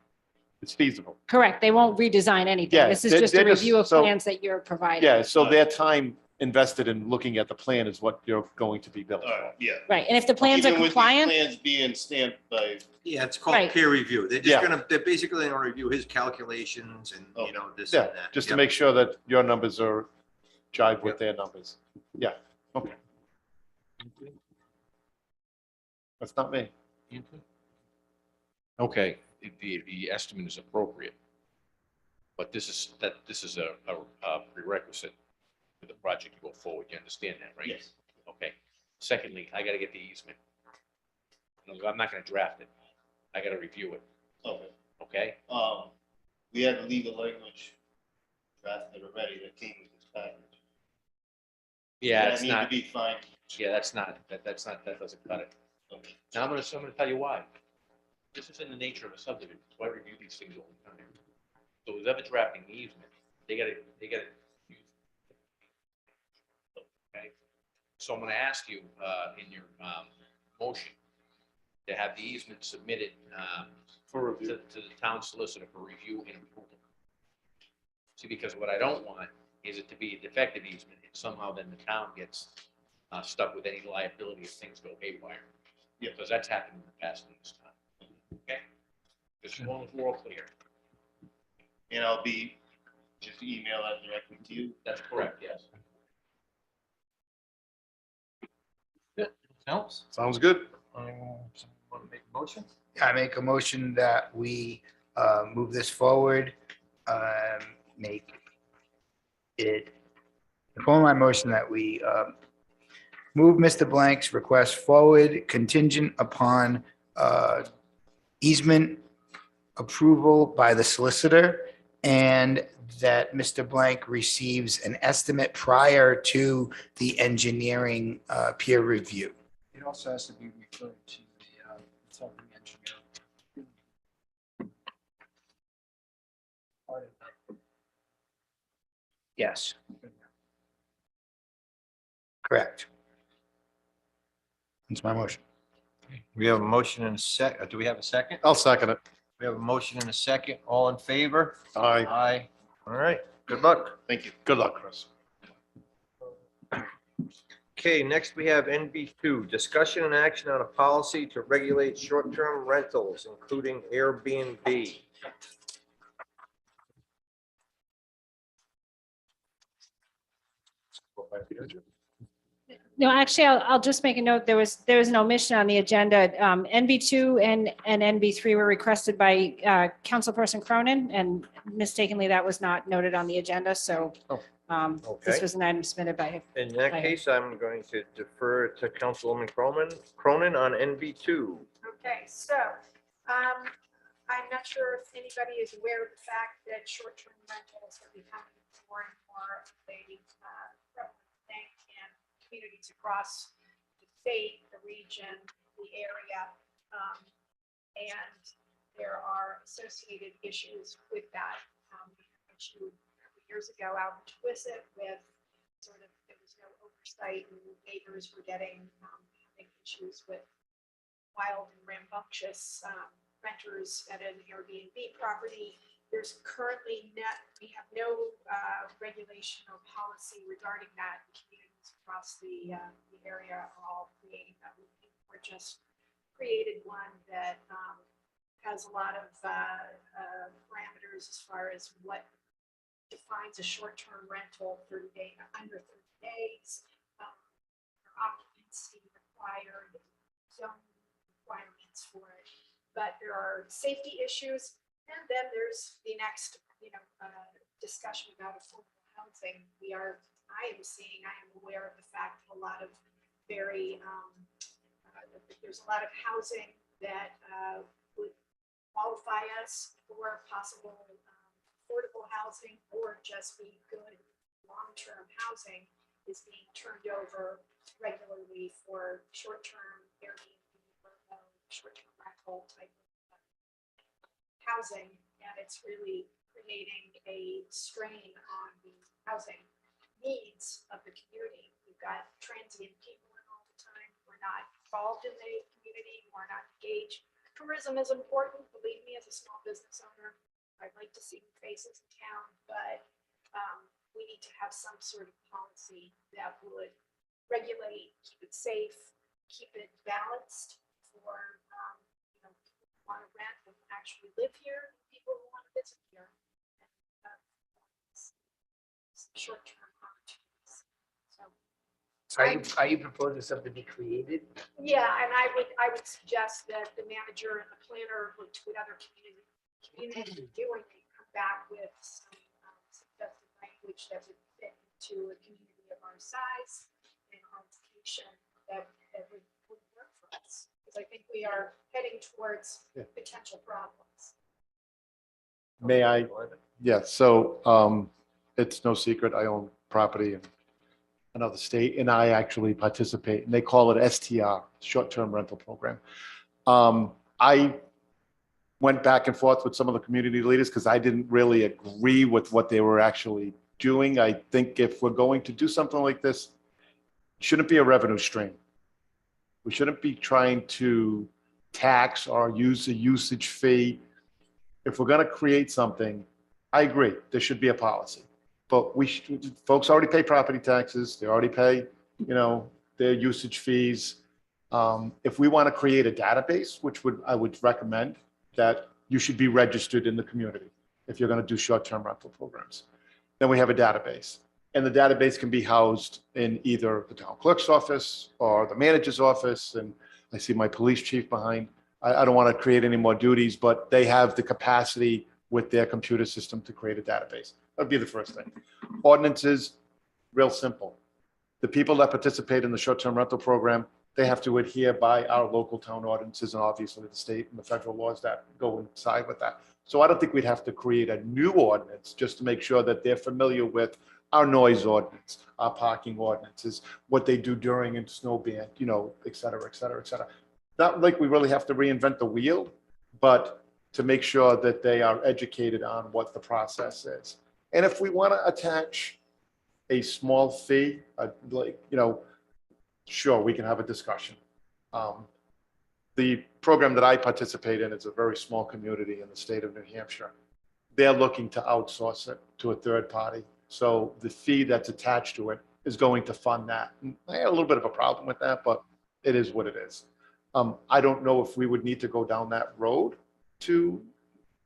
is feasible. Correct. They won't redesign anything. Yeah, This is they're- just a they're just- review of so- plans that you're providing. Yeah, so their time invested in looking at the plan is what you're going to be built. Yeah. Right. And if the plans are Even with these compliant, Plans being stamped by. Yeah, it's called Right. peer review. They're Yeah. they're basically gonna review his calculations and, you know, this Yeah, and that. just to Yep. make sure that your numbers are jive with their numbers. Yeah, okay. That's not me. Okay, the estimate is appropriate. But this is a prerequisite for the project to go forward. You understand that, right? Yes. Okay. Secondly, I gotta get the easement. I'm not gonna draft it. I gotta review it, Okay. okay? We have the legal language drafted already that came with this package. Yeah, That it's need to not, be fine. yeah, that's not, that doesn't cut it. Okay. Now, I'm gonna tell you why. This is in the nature of a subdivision, so I review these things all the time. So who's ever drafting the easement, they gotta use. Okay, so I'm gonna ask you, in your, motion, to have the easement submitted, For review. to the town solicitor for review and approval. See, because what I don't want is it to be a defective easement, and somehow then the town gets, stuck with any liability if things go haywire. Yeah, because that's happened in the past in this time. Okay? Just as long as we're all clear. And I'll be, just email that directly to you. That's correct, yes. Helps. Sounds good. Want to make a motion? I make a motion that we move this forward, make it, for my motion that we move Mr. Blank's request forward contingent upon easement approval by the solicitor, and that Mr. Blank receives an estimate prior to the engineering peer review. It also has to be referred to the consulting engineer. Part of that. Yes. Correct. That's my motion. We have a motion and a do we have a second? I'll second it. We have a motion and a second. All in favor? Aye. Aye. All right, good luck. Thank you. Good luck, Chris. Okay, next we have NB2, discussion and action on a policy to regulate short-term rentals, including Airbnb. No, actually, I'll just make a note. There was an omission on the agenda. NB2 and NB3 were requested by Councilperson Cronin, and mistakenly that was not noted on the agenda. So this Okay. was an item submitted by. In that Aye. case, I'm going to defer to Councilwoman Cronin on NB2. Okay, so I'm not sure if anybody is aware of the fact that short-term rentals are becoming more and more of a prevalent thing in communities across the state, the region, the area. And there are associated issues with that. We had an issue a couple years ago out in Twisted with sort of, there was no oversight and neighbors were having issues with wild and rambunctious renters at an Airbnb property. There's currently we have no regulation or policy regarding that. Communities across the area are all creating that. We're just created one that has a lot of parameters as far as what defines a short-term rental, 30 day, under 30 days, occupancy required, zone requirements for it. But there are safety issues, and then there's the next, discussion about affordable housing. I am aware of the fact that a lot of there's a lot of housing that would qualify us for possible affordable housing or just be good long-term housing is being turned over regularly for short-term Airbnb or short-term rental type of housing, and it's really creating a strain on the housing needs of the community. We've got transient people in all the time. We're not involved in the community. We're not engaged. Tourism is important. Believe me, as a small business owner, I'd like to see faces in town, but we need to have some sort of policy that would regulate, keep it safe, keep it balanced for people who want to rent and actually live here, people who want to visit here. Short-term opportunities. So Are you proposing something to be created? yeah, and I would suggest that the manager and the planner look to what other communities are doing, and come back with some suggested language that would fit into a community of our size and our location that would work for us. Because I think we are heading towards potential problems. May I? Yeah, so it's no secret, I own property in another state, and I actually participate, and they call it STR, Short-Term Rental Program. I went back and forth with some of the community leaders because I didn't really agree with what they were actually doing. I think if we're going to do something like this, it shouldn't be a revenue stream. We shouldn't be trying to tax or use a usage fee. If we're going to create something, I agree, there should be a policy. But folks already pay property taxes. They already pay, their usage fees. If we want to create a database, which I would recommend, that you should be registered in the community if you're going to do short-term rental programs. Then we have a database, and the database can be housed in either the town clerk's office or the manager's office. And I see my police chief behind. I don't want to create any more duties, but they have the capacity with their computer system to create a database. That'd be the first thing. Ordinances, real simple. The people that participate in the short-term rental program, they have to adhere by our local town ordinances and obviously the state and the federal laws that go inside with that. So I don't think we'd have to create a new ordinance just to make sure that they're familiar with our noise ordinance, our parking ordinances, what they do during a snow ban, you know, et cetera, et cetera, et cetera. Not like we really have to reinvent the wheel, but to make sure that they are educated on what the process is. And if we want to attach a small fee, like, you know, sure, we can have a discussion. The program that I participate in is a very small community in the state of New Hampshire. They're looking to outsource it to a third party. So the fee that's attached to it is going to fund that. And I had a little bit of a problem with that, but it is what it is. I don't know if we would need to go down that road to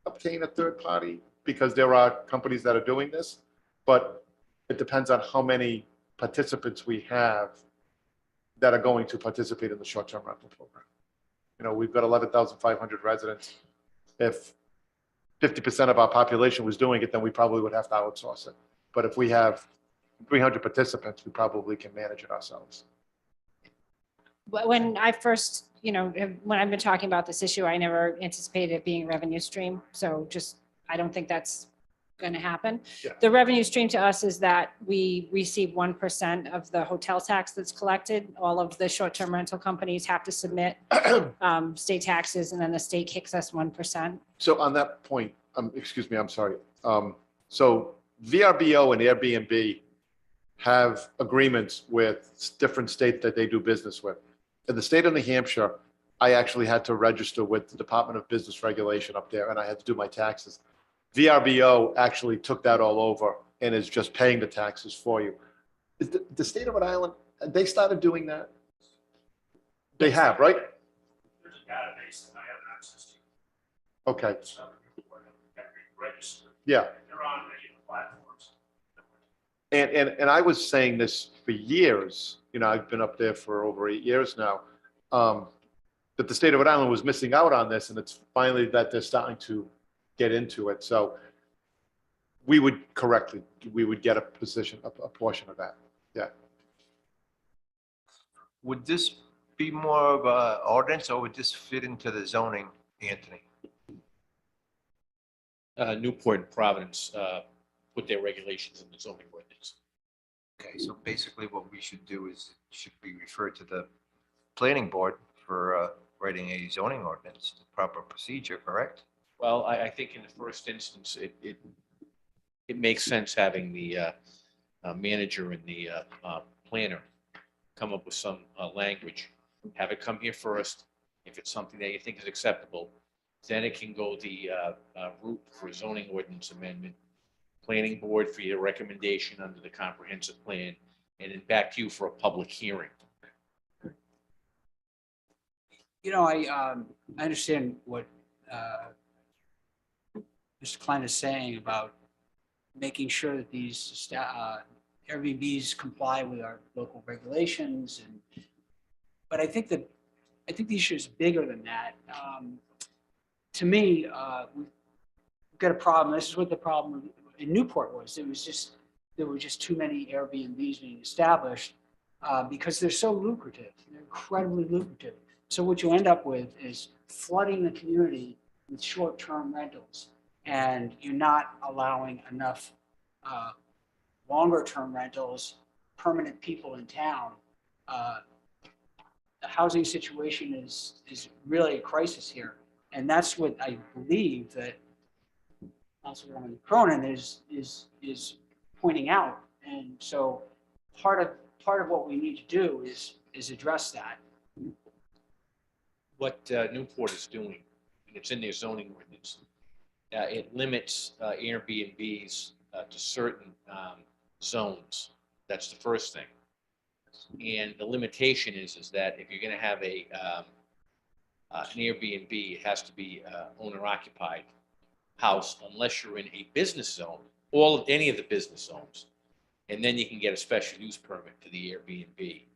obtain a third party because there are companies that are doing this, but it depends on how many participants we have that are going to participate in the short-term rental program. You know, we've got 11,500 residents. If 50% of our population was doing it, then we probably would have to outsource it. But if we have 300 participants, we probably can manage it ourselves. When I first, you know, when I've been talking about this issue, I never anticipated it being a revenue stream. So just, I don't think that's going to happen. Yeah. The revenue stream to us is that we receive 1% of the hotel tax that's collected. All of the short-term rental companies have to submit state taxes, and then the state kicks us 1%. So on that point, excuse me, I'm sorry. So VRBO and Airbnb have agreements with different states that they do business with. In the state of New Hampshire, I actually had to register with the Department of Business Regulation up there, and I had to do my taxes. VRBO actually took that all over and is just paying the taxes for you. Is the state of Rhode Island, they started doing that? They have, right? There's a database that I have access to. Okay, So register. yeah. They're on many platforms. And I was saying this for years, you know, I've been up there for over 8 years now, that the state of Rhode Island was missing out on this, and it's finally that they're starting to get into it. So we would get a position, a portion of that. Yeah. Would this be more of a ordinance or would this fit into the zoning, Anthony? Newport and Providence put their regulations in the zoning ordinance. Okay, so basically what we should do is, it should be referred to the planning board for writing a zoning ordinance, the proper procedure, correct? Well, I think in the first instance, it makes sense having the manager and the planner come up with some language, have it come here first. If it's something that you think is acceptable, then it can go the route for zoning ordinance amendment, planning board for your recommendation under the comprehensive plan, and then back to you for a public hearing. You know, I understand what Mr. Klein is saying about making sure that these Airbnbs comply with our local regulations, but I think the issue is bigger than that. To me, we've got a problem. This is what the problem in Newport was. There were just too many Airbnbs being established because they're so lucrative. They're incredibly lucrative. So what you end up with is flooding the community with short-term rentals, and you're not allowing enough longer-term rentals, permanent people in town. The housing situation is really a crisis here, and that's what I believe that Councilwoman Cronin is pointing out. And so part of what we need to do is address that. What Newport is doing, and it's in their zoning ordinance, it limits Airbnbs to certain zones. That's the first thing. And the limitation is that if you're going to have an Airbnb, it has to be owner occupied house unless you're in a business zone, any of the business zones, and then you can get a special use permit to the Airbnb.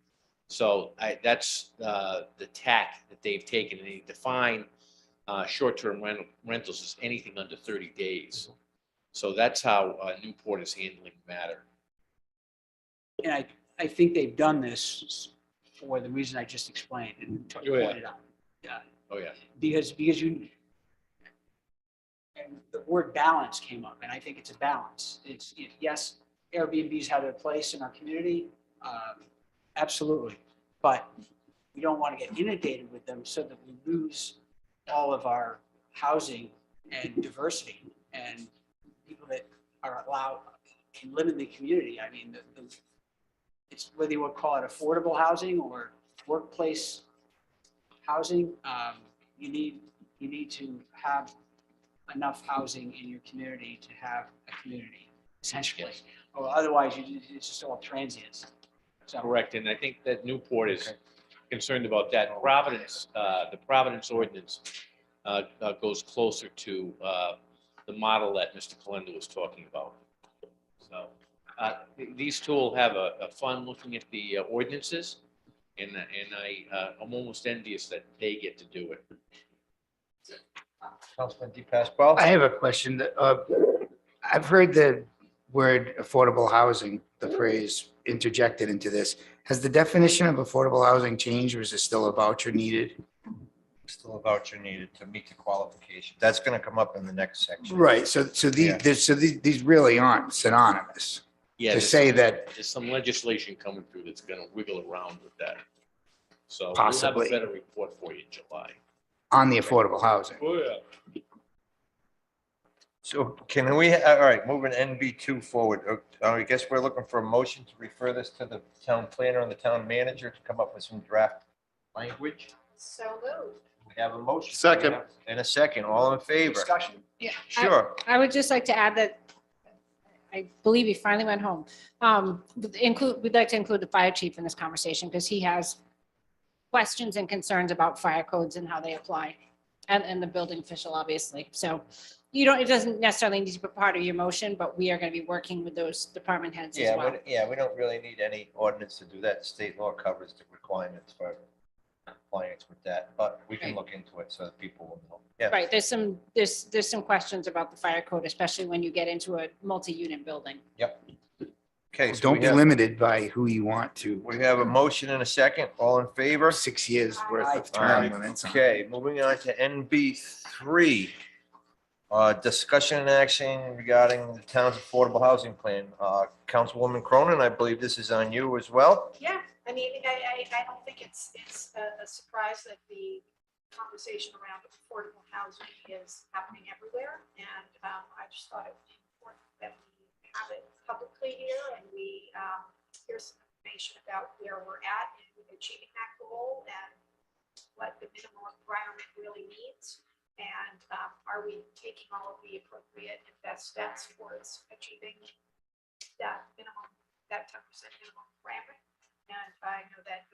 So that's the tack that they've taken, and they define short-term rentals as anything under 30 days. So that's how Newport is handling the matter. And I think they've done this for the reason I just explained and Oh, yeah. pointed out. Yeah, Oh, yeah. because you, and the word balance came up, and I think it's a balance. Yes, Airbnbs have their place in our community, absolutely. But we don't want to get inundated with them so that we lose all of our housing and diversity and people that are allowed can live in the community. I mean, it's whether you would call it affordable housing or workplace housing, you need to have enough housing in your community to have a community, essentially. Or otherwise, it's just all transients. So, Correct, and I think that Newport is concerned about that. Providence, the Providence ordinance goes closer to the model that Mr. Calenda was talking about. So these two will have a fun looking at the ordinances, and I'm almost envious that they get to do it. Councilman DePasquale? I have a question. I've heard the word affordable housing, the phrase interjected into this. Has the definition of affordable housing changed, or is it still a voucher needed? Still a voucher needed to meet the qualification. That's going to come up in the next section. Right, so these really aren't synonymous. Yeah, To there's say some- that there's some legislation coming through that's going to wiggle around with that. So we'll Possibly. have a better report for you in July. on the affordable housing. Oh, yeah. So can we, all right, moving NB2 forward. I guess we're looking for a motion to refer this to the town planner and the town manager to come up with some draft language. So moved. We have a motion. Second. And a second. All in favor? discussion. Yeah. Sure. I would just like to add that I believe he finally went home. We'd like to include the fire chief in this conversation because he has questions and concerns about fire codes and how they apply, and the building official, obviously. So it doesn't necessarily need to be part of your motion, but we are going to be working with those department heads as well. We don't really need any ordinance to do that. State law covers the requirements for compliance with that, but we can look into it so that people will know. Yeah. Right, there's some questions about the fire code, especially when you get into a multi-unit building. Yep. Okay. so Don't we be have- limited by who you want to. We have a motion and a second. All in favor? 6 years worth of All right, term limits. okay, moving on to NB3. Discussion and action regarding the town's affordable housing plan. Councilwoman Cronin, I believe this is on you as well. Yeah, I mean, I don't think it's a surprise that the conversation around affordable housing is happening everywhere. And I just thought it was important that we have it publicly here and we hear some information about where we're at in achieving that goal and what the minimum requirement really means. And are we taking all of the appropriate and best steps towards achieving that minimum, that 10% minimum requirement? And I know that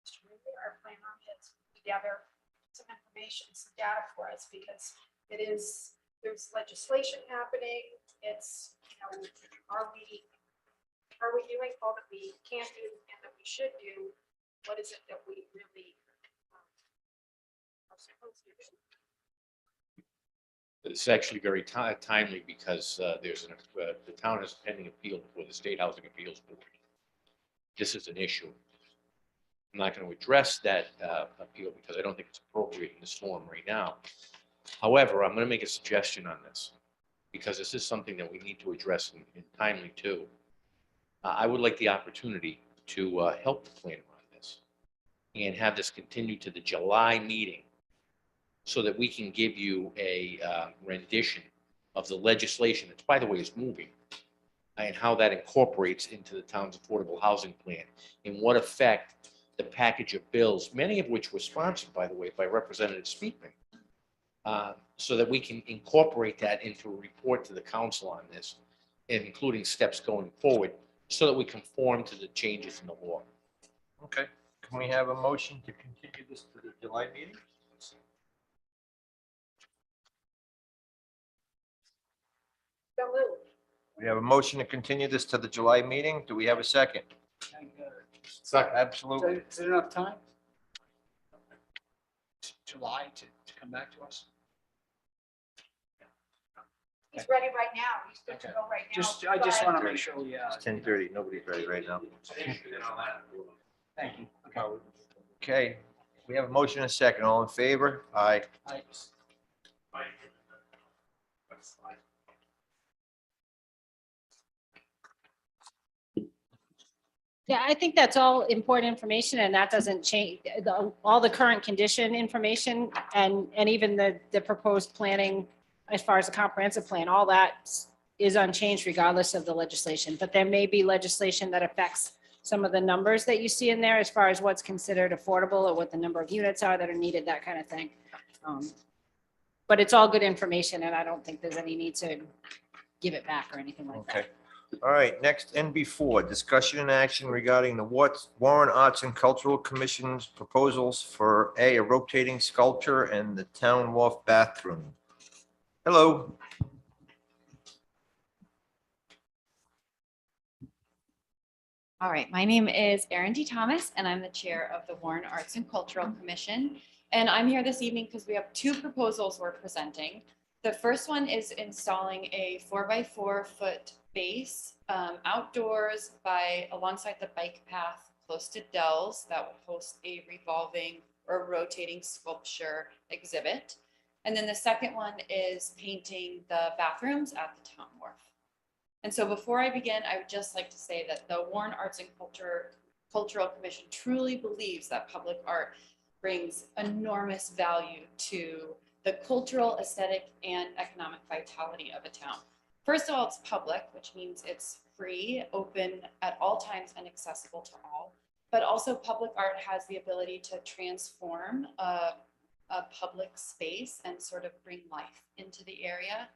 Mr. Ridley, our planner, has put together some information, some data for us because there's legislation happening. It's, are we doing all that we can do and that we should do? What is it that we really are supposed to do? It's actually very timely because the town has a pending appeal before the State Housing Appeals Board. This is an issue. I'm not going to address that appeal because I don't think it's appropriate in this forum right now. However, I'm going to make a suggestion on this because this is something that we need to address in timely too. I would like the opportunity to help the planner on this and have this continue to the July meeting so that we can give you a rendition of the legislation that, by the way, is moving and how that incorporates into the town's affordable housing plan and what effect the package of bills, many of which were sponsored, by the way, by Representative Speakman, so that we can incorporate that into a report to the council on this, including steps going forward, so that we conform to the changes in the law. Okay, can we have a motion to continue this to the July meeting? So moved. We have a motion to continue this to the July meeting. Do we have a second? Second. Absolutely. Is there enough time? July to come back to us? He's ready right now. He's good to go right now. I just but- want to make sure we, It's 10:30. Nobody's ready right now. Thank you. Okay, we have a motion and a second. All in favor? Aye. Aye. Yeah, I think that's all important information and that doesn't change, all the current condition information and even the proposed planning as far as the comprehensive plan, all that is unchanged regardless of the legislation. But there may be legislation that affects some of the numbers that you see in there as far as what's considered affordable or what the number of units are that are needed, that kind of thing. But it's all good information and I don't think there's any need to give it back or anything like that. Okay. All right, next, NB4, discussion and action regarding the Warren Arts and Cultural Commission's proposals for a rotating sculpture and the Town Wharf bathroom. Hello. All right, my name is Erin D. Thomas, and I'm the chair of the Warren Arts and Cultural Commission. And I'm here this evening because we have two proposals we're presenting. The first one is installing a 4x4 foot base outdoors alongside the bike path close to Dell's that will host a revolving or rotating sculpture exhibit. And then the second one is painting the bathrooms at the Town Wharf. And so before I begin, I would just like to say that the Warren Arts and Cultural Commission truly believes that public art brings enormous value to the cultural, aesthetic, and economic vitality of a town. First of all, it's public, which means it's free, open at all times, and accessible to all. But also public art has the ability to transform a public space and sort of bring life into the area.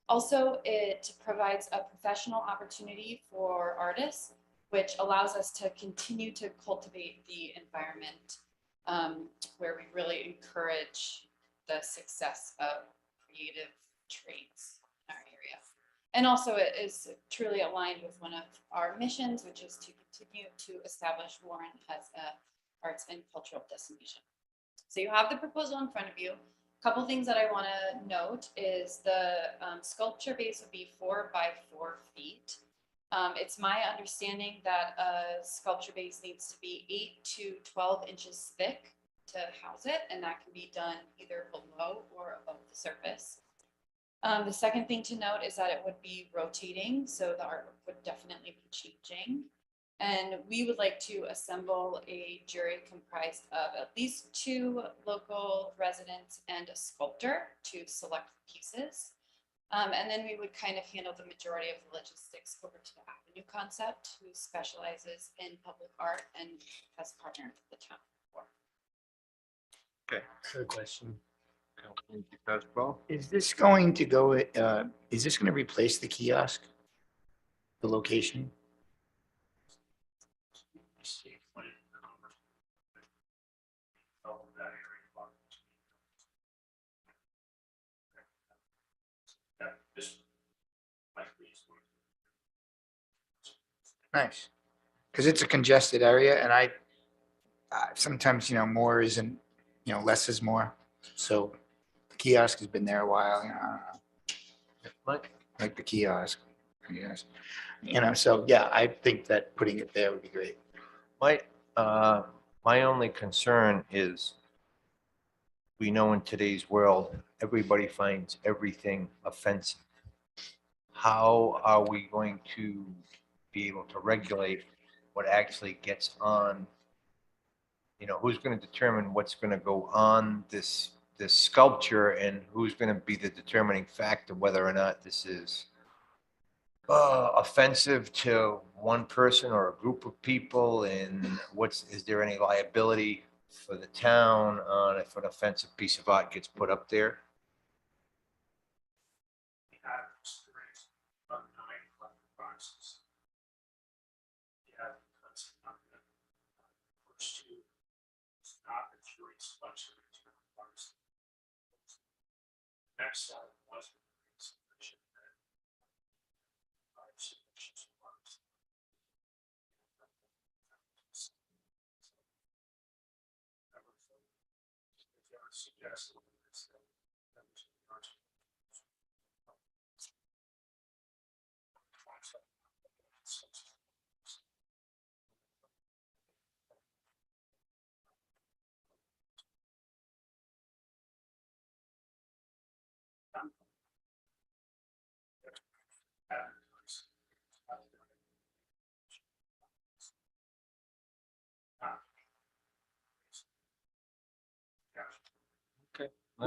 Also, it provides a professional opportunity for artists, which allows us to continue to cultivate the environment where we really encourage the success of creative trades in our area. And also it is truly aligned with one of our missions, which is to continue to establish Warren as an arts and cultural destination. So you have the proposal in front of you. A couple things that I want to note is the sculpture base would be 4 by 4 feet. It's my understanding that a sculpture base needs to be 8 to 12 inches thick to house it, and that can be done either below or above the surface. The second thing to note is that it would be rotating, so the artwork would definitely be changing. And we would like to assemble a jury comprised of at least 2 local residents and a sculptor to select pieces. And then we would kind of handle the majority of the logistics over to the Avenue Concept, who specializes in public art and has partnered with the town before. Okay. Good question. Well, Is this going to go, is this going to replace the kiosk? The location? Nice. Because it's a congested area and sometimes, more isn't, less is more. So the kiosk has been there a while, I don't know. Like the kiosk, I guess. So yeah, I think that putting it there would be great. My only concern is we know in today's world, everybody finds everything offensive. How are we going to be able to regulate what actually gets on? Who's going to determine what's going to go on this sculpture, and who's going to be the determining factor whether or not this is offensive to one person or a group of people, and is there any liability for the town on if an offensive piece of art gets put up there?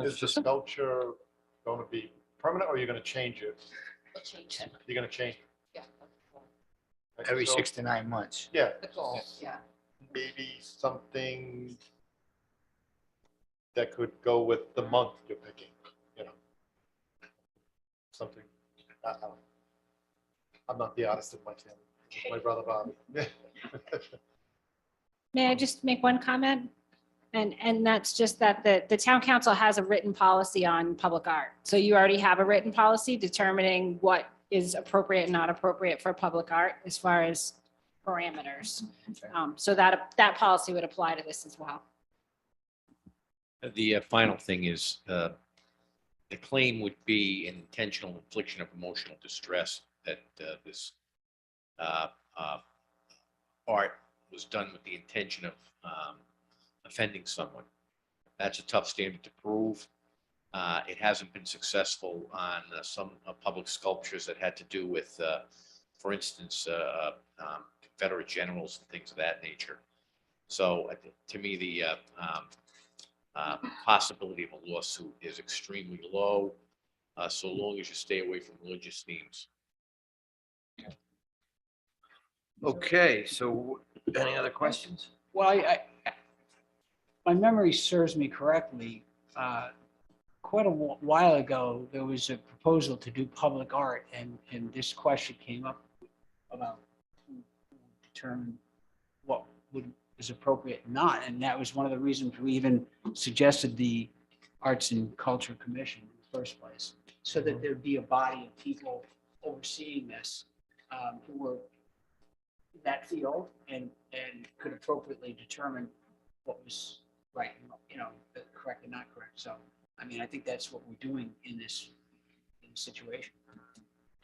Is the sculpture going to be permanent or are you going to change it? We'll change it. You're going to change it? Yeah. Every So, 6 to 9 months. Yeah, The goal, yeah. maybe something that could go with the month you're picking, something. I'm not the artist of my family, my brother Bobby. May I just make one comment? And that's just that the town council has a written policy on public art. So you already have a written policy determining what is appropriate and not appropriate for public art as far as parameters. So that policy would apply to this as well. The final thing is, the claim would be an intentional infliction of emotional distress, that this art was done with the intention of offending someone. That's a tough standard to prove. It hasn't been successful on some public sculptures that had to do with, for instance, Confederate generals and things of that nature. So to me, the possibility of a lawsuit is extremely low, so long as you stay away from religious themes. Okay, so any other questions? Well, my memory serves me correctly. Quite a while ago, there was a proposal to do public art, and this question came up about who determined what is appropriate and not. And that was one of the reasons we even suggested the Arts and Culture Commission in the first place, so that there'd be a body of people overseeing this who were in that field and could appropriately determine what was right, correct and not correct. So, I mean, I think that's what we're doing in this situation.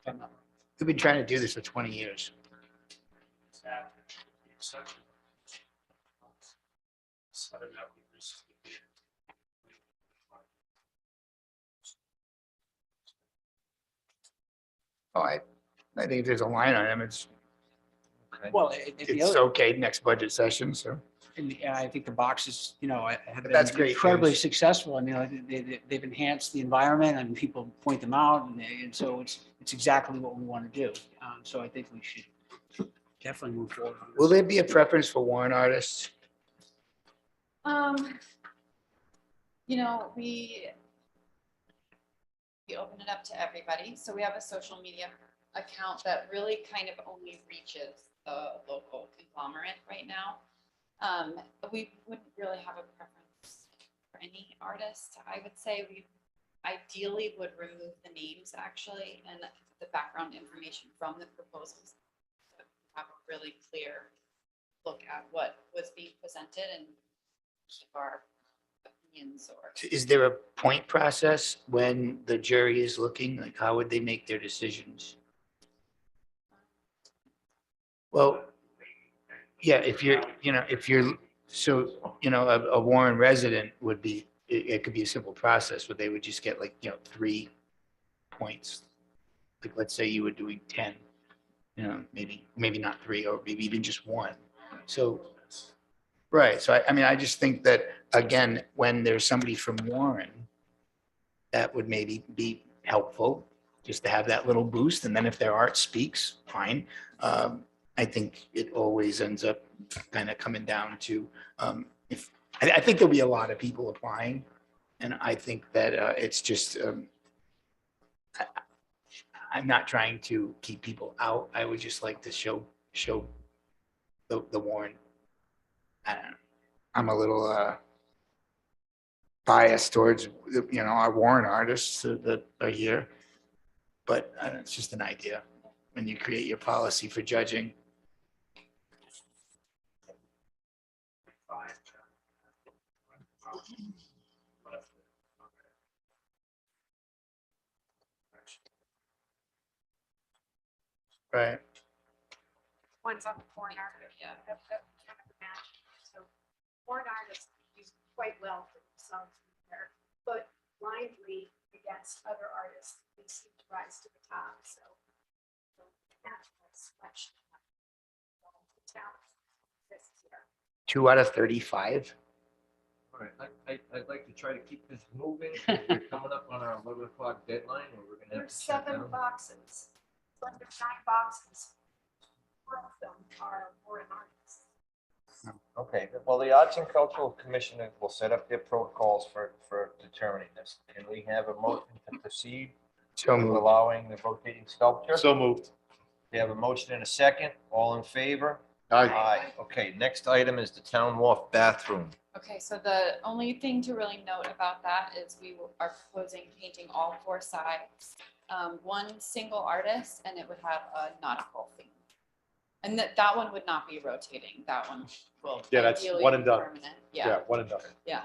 We've been trying to do this for 20 years. Oh, I think if there's a line item, it's Well, it's okay next budget session, so. And I think the boxes, have been That's great incredibly news. successful. I mean, they've enhanced the environment and people point them out, and so it's exactly what we want to do. So I think we should definitely move forward. Will there be a preference for warrant artists? We open it up to everybody. So we have a social media account that really kind of only reaches the local conglomerate right now. We wouldn't really have a preference for any artist. I would say we ideally would remove the names actually and the background information from the proposals. So have a really clear look at what was being presented and keep our opinions or. Is there a point process when the jury is looking? Like, how would they make their decisions? Well, yeah, if you're, a Warren resident would be, it could be a simple process where they would just get 3 points. Like, let's say you were doing 10, maybe not 3, or maybe even just 1. So, right. So I just think that, again, when there's somebody from Warren, that would maybe be helpful just to have that little boost. And then if their art speaks, fine. I think it always ends up kind of coming down to, I think there'll be a lot of people applying. And I think that it's just, I'm not trying to keep people out. I would just like to show the Warren. I don't know. I'm a little biased towards, our Warren artists that are here. But it's just an idea. When you create your policy for judging. Right. One's on the corner. Yeah. That's kind of a match. So foreign artists use quite well for themselves there, but blindly against other artists, they seem to rise to the top. So that's much. 2 out of 35. right, I'd like to try to keep this moving. We're coming up on our 11 o'clock deadline where we're gonna have There's to shut 7 down. boxes. Under 9 boxes. 4 of them are warrant articles. Okay, well, the Arts and Cultural Commission will set up their protocols for determining this. Can we have a motion to proceed So with moved. allowing the rotating sculpture? So moved. We have a motion and a second. All in favor? Aye. Aye. Okay, next item is the Town Wharf bathroom. Okay, so the only thing to really note about that is are proposing painting all 4 sides. One single artist, and it would have a nautical theme. And that one would not be rotating, that one will Yeah, that's ideally one be and done. permanent. Yeah, Yeah, one and done. yeah.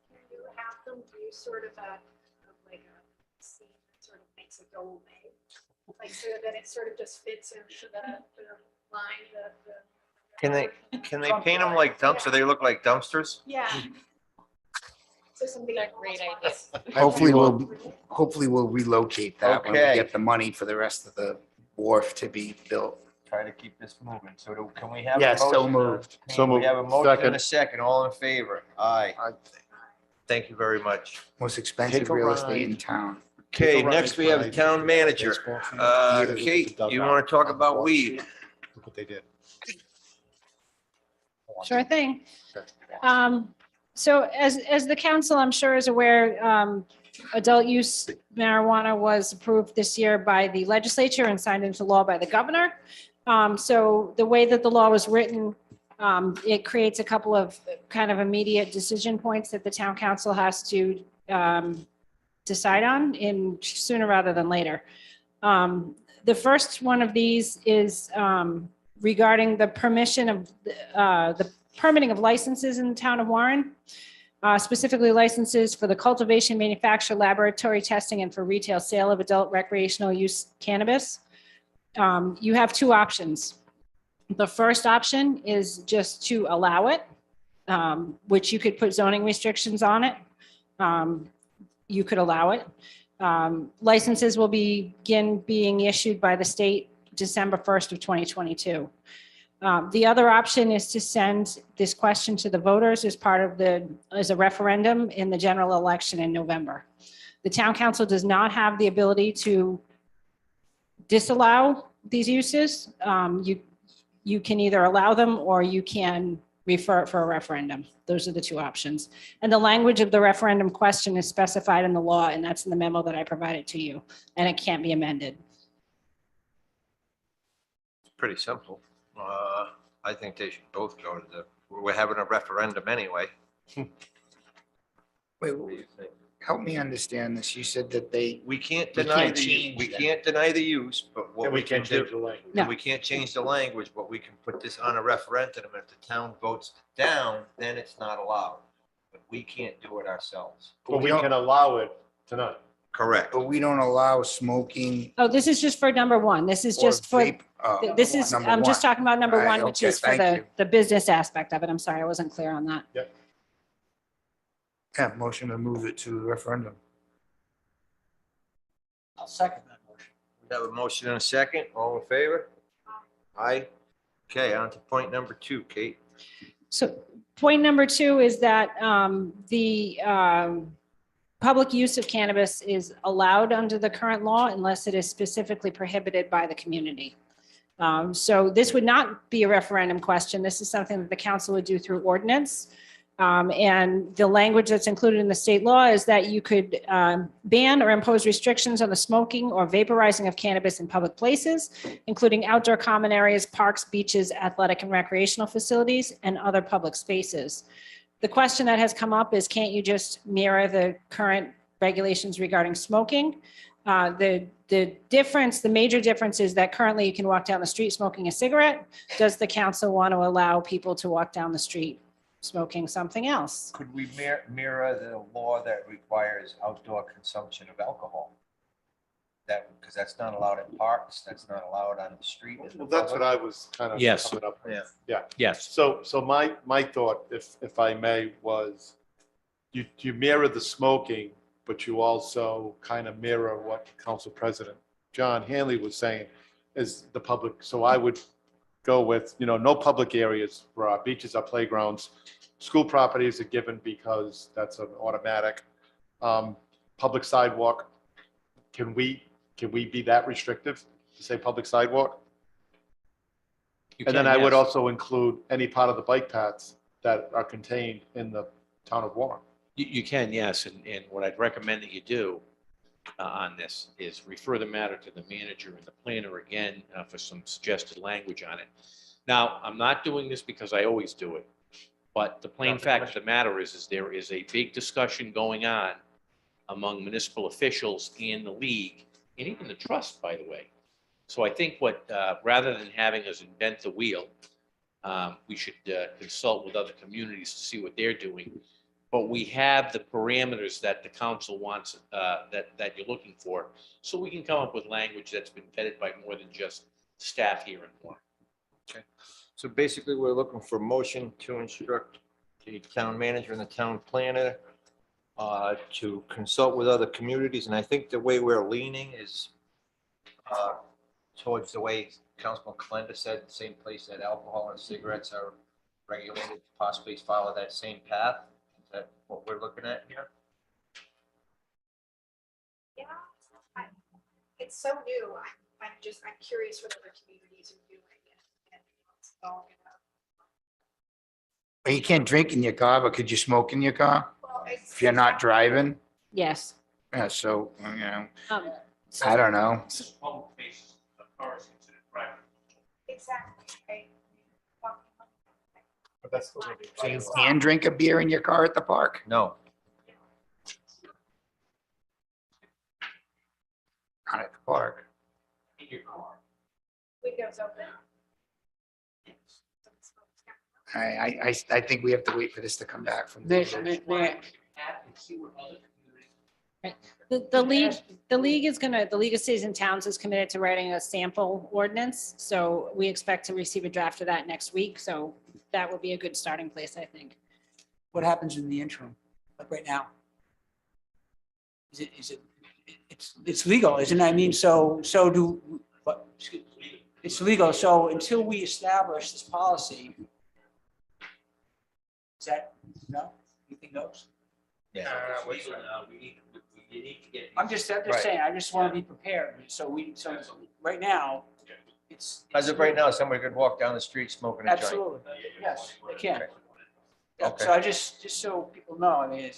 Can you have them do sort of like a scene that sort of makes it go away? Like so that it sort of just fits into the line, Can they paint them like dumpsters? They look like dumpsters? Yeah. So somebody. That's a great idea. Hopefully we'll relocate that when we Okay. get the money for the rest of the wharf to be built. Try to keep this moving. So can we have? a Yes, so motion? moved. So We moved. have a motion and Second. a second. All in favor? Aye. Thank you very much. Most expensive Take a real ride. estate in town. Okay, Take a next we have the ride. town manager. Baseball field. Kate, you want to talk about weed? Look what they did. Sure thing. Okay. So as the council, I'm sure is aware, adult use marijuana was approved this year by the legislature and signed into law by the governor. So the way that the law was written, it creates a couple of kind of immediate decision points that the town council has to decide on in sooner rather than later. The first one of these is regarding the permission of the permitting of licenses in the town of Warren, specifically licenses for the cultivation, manufacture, laboratory testing, and for retail sale of adult recreational use cannabis. You have 2 options. The first option is just to allow it, which you could put zoning restrictions on it. You could allow it. Licenses will begin being issued by the state December 1st of 2022. The other option is to send this question to the voters as part of as a referendum in the general election in November. The town council does not have the ability to disallow these uses. You can either allow them or you can refer it for a referendum. Those are the 2 options. And the language of the referendum question is specified in the law, and that's in the memo that I provided to you, and it can't be amended. It's pretty simple. I think they should both go to we're having a referendum anyway. Wait, help me understand this. You said that We can't We deny can't change we that. can't deny the use, but what And we we can can't do. change the language. No. We can't change the language, but we can put this on a referendum. If the town votes it down, then it's not allowed. But we can't do it ourselves. But we don't- can allow it tonight. Correct. but we don't allow smoking Oh, this is just for number 1. This is or just for, vape. this is, number I'm just one. talking about number All right, 1, which okay, is for thank you. the business aspect of it. I'm sorry, I wasn't clear on that. Yeah, motion to move it to referendum. I'll second that motion. We have a motion and a second. All in favor? Aye. Okay, on to point number 2, Kate. So point number 2 is that the public use of cannabis is allowed under the current law unless it is specifically prohibited by the community. So this would not be a referendum question. This is something that the council would do through ordinance. And the language that's included in the state law is that you could ban or impose restrictions on the smoking or vaporizing of cannabis in public places, including outdoor common areas, parks, beaches, athletic and recreational facilities, and other public spaces. The question that has come up is, can't you just mirror the current regulations regarding smoking? The difference, the major difference is that currently you can walk down the street smoking a cigarette. Does the council want to allow people to walk down the street smoking something else? Could we mirror the law that requires outdoor consumption of alcohol? Because that's not allowed in parks, that's not allowed on the street. in the Well, that's what public. I was kind of Yes. coming up with. Yeah. Yeah. Yes. So my thought, if I may, was you mirror the smoking, but you also kind of mirror what Council President John Hanley was saying is the public. So I would go with, no public areas for our beaches, our playgrounds, School property is a given because that's an automatic. Public sidewalk, can we be that restrictive to say public sidewalk? You And then can, I would yes. also include any part of the bike paths that are contained in the town of Warren. You can, yes, and what I'd recommend that you do on this is refer the matter to the manager and the planner again for some suggested language on it. Now, I'm not doing this because I always do it, but the plain fact of the matter is there is a big discussion going on among municipal officials and the league, and even the trust, by the way. So I think rather than having us invent the wheel, we should consult with other communities to see what they're doing. But we have the parameters that the council wants, that you're looking for, so we can come up with language that's been vetted by more than just staff here in Warren. Okay. So basically, we're looking for motion to instruct the town manager and the town planner to consult with other communities. And I think the way we're leaning is towards the way Councilman Kalenda said, the same place that alcohol and cigarettes are regulated, possibly follow that same path. Is that what we're looking at here? Yeah, it's so new. I'm curious what other communities are doing and what's going on. Well, you can't drink in your car, but could you smoke in your car Well, if you're not driving? Yes. Yeah, so, you know, Um, I don't know. Exactly. Right. But that's still gonna be. So you can drink a beer in your car at the park? No. Not at the park. In your car. Windows open. I think we have to wait for this to come back from. May- the may- may- The league is gonna, the League of Cities and Towns is committed to writing a sample ordinance. So we expect to receive a draft of that next week. So that would be a good starting place, I think. What happens in the interim, like right now? It's legal, isn't it? I mean, so it's legal. So until we establish this policy, is that, no? You think no? Yeah. We need to get. I'm just Right. saying, I just want to be prepared. So right now, it's. As of right now, somebody could walk down the street smoking a joint. Absolutely, yes, they can. Okay. Yeah, Okay. so I just so people know, I mean,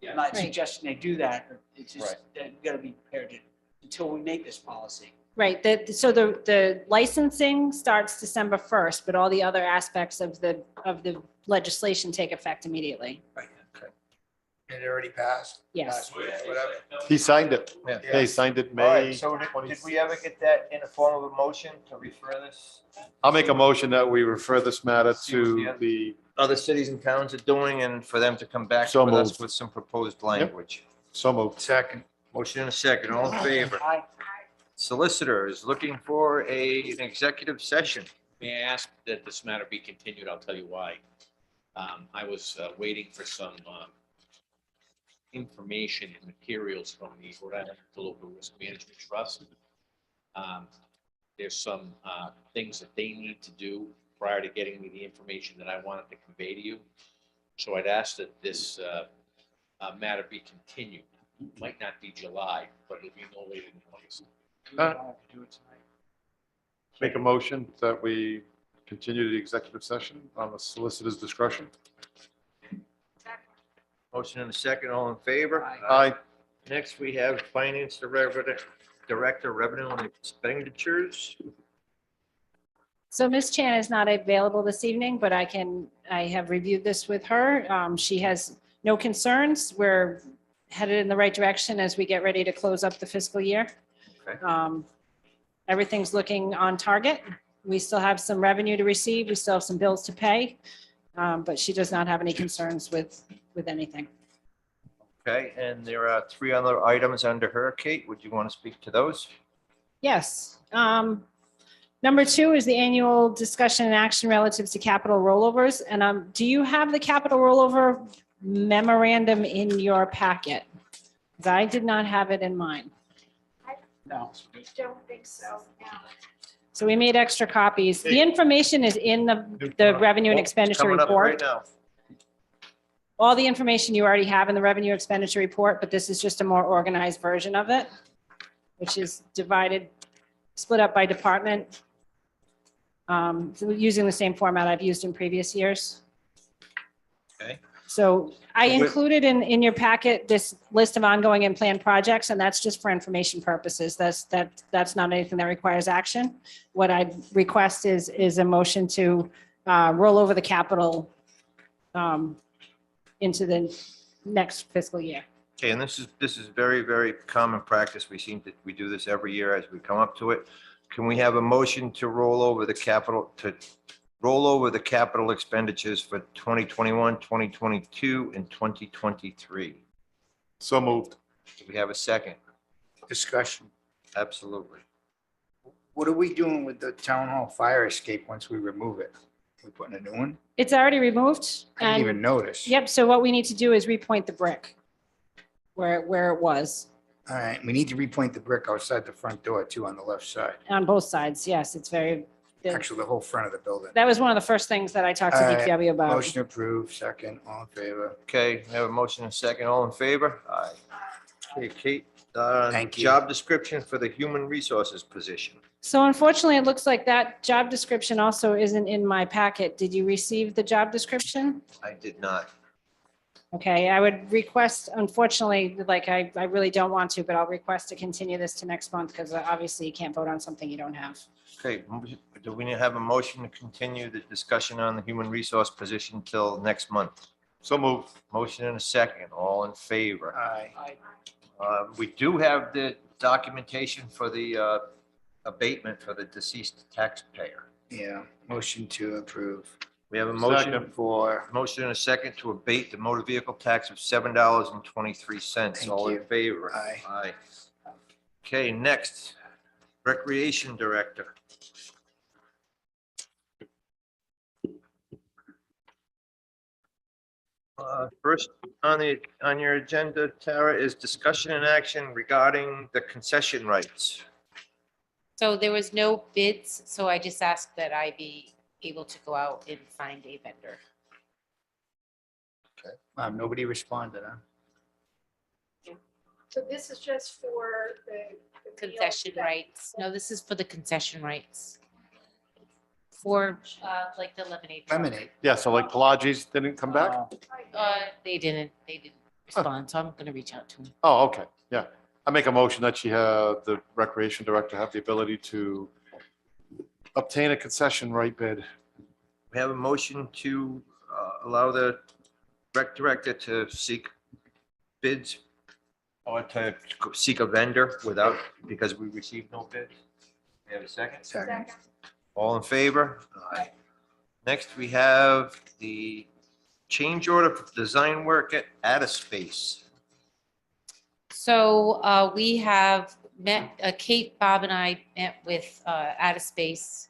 I'm not Right. suggesting they do that, but it's just Right. that we gotta be prepared until we make this policy. Right, so the licensing starts December 1st, but all the other aspects of the legislation take effect immediately. It already passed? Yes. Whatever. He signed it. Yeah. They signed it All right, May. so did we ever get that in a form of a motion to refer this? I'll make a motion that we refer this matter to the, Other cities and towns are doing and for them to come back So with us moved. with some proposed language. so moved. Second. Motion and a second, all in favor. Aye. Solicitor is looking for an executive session. May I ask that this matter be continued? I'll tell you why. I was waiting for some information and materials from the Rhode Island Local Risk Management Trust. There's some things that they need to do prior to getting me the information that I wanted to convey to you. So I'd ask that this matter be continued. Might not be July, but it'll be no later than August. We don't have to do it tonight. Make a motion that we continue the executive session on the solicitor's discretion. Motion and a second, all in favor? Aye. Next, we have Finance Director, Revenue and Expenditures. So Ms. Chan is not available this evening, but I have reviewed this with her. She has no concerns. We're headed in the right direction as we get ready to close up the fiscal year. Okay. Everything's looking on target. We still have some revenue to receive. We still have some bills to pay. But she does not have any concerns with anything. Okay, and there are 3 other items under her. Kate, would you want to speak to those? Yes. Number 2 is the annual discussion and action relative to capital rollovers. And do you have the capital rollover memorandum in your packet? Because I did not have it in mine. No. I don't think so, no. So we made extra copies. The information is in the revenue and expenditure Coming up report. right now. all the information you already have in the revenue expenditure report, but this is just a more organized version of it, which is divided, split up by department. So using the same format I've used in previous years. Okay. So I So we're- included in your packet this list of ongoing and planned projects, and that's just for information purposes. That's not anything that requires action. What I request is a motion to roll over the capital into the next fiscal year. Okay, and this is very, very common practice. We do this every year as we come up to it. Can we have a motion to roll over the capital expenditures for 2021, 2022, and 2023? So moved. Do we have a second? Discussion. Absolutely. What are we doing with the town hall fire escape once we remove it? We putting a new one? It's already removed. I didn't and- even notice. Yep, so what we need to do is repoint the brick where it was, All right, we need to repoint the brick outside the front door too on the left side. on both sides. Yes, it's very, Actually, the whole front of the building. that was one of the first things that I talked to All right, DPW about. Motion approved, second, all in favor. Okay, we have a motion and a second. All in favor? Aye. Okay, Kate, Thank you. job description for the human resources position. So unfortunately, it looks like that job description also isn't in my packet. Did you receive the job description? I did not. Okay, I would request, unfortunately, like I really don't want to, but I'll request to continue this to next month because obviously you can't vote on something you don't have. Okay, do we have a motion to continue the discussion on the human resource position till next month? So moved. Motion and a second. All in favor? Aye. We do have the documentation for the abatement for the deceased taxpayer. Yeah, motion to approve. We have a motion Second. For, motion and a second to abate the motor vehicle tax of $7.23. Thank All in you. favor? Aye. Aye. Okay, next, Recreation Director. First on your agenda, Tara, is discussion and action regarding the concession rights. So there was no bids, so I just asked that I be able to go out and find a vendor. nobody responded, huh? So this is just for the meal Concession that- rights. No, this is for the concession rights. For like the lemonade. truck. Lemonade. Yeah, so like Pelagis didn't come back? They didn't respond, so I'm gonna reach out to them. Oh, okay, yeah. I make a motion that the recreation director have the ability to obtain a concession right bid. We have a motion to allow the rec director to seek bids or to seek a vendor because we received no bids. We have a second? Second. All in favor? Aye. Next, we have the change order for design work at Addispace. So we have met, Kate, Bob and I met with Addispace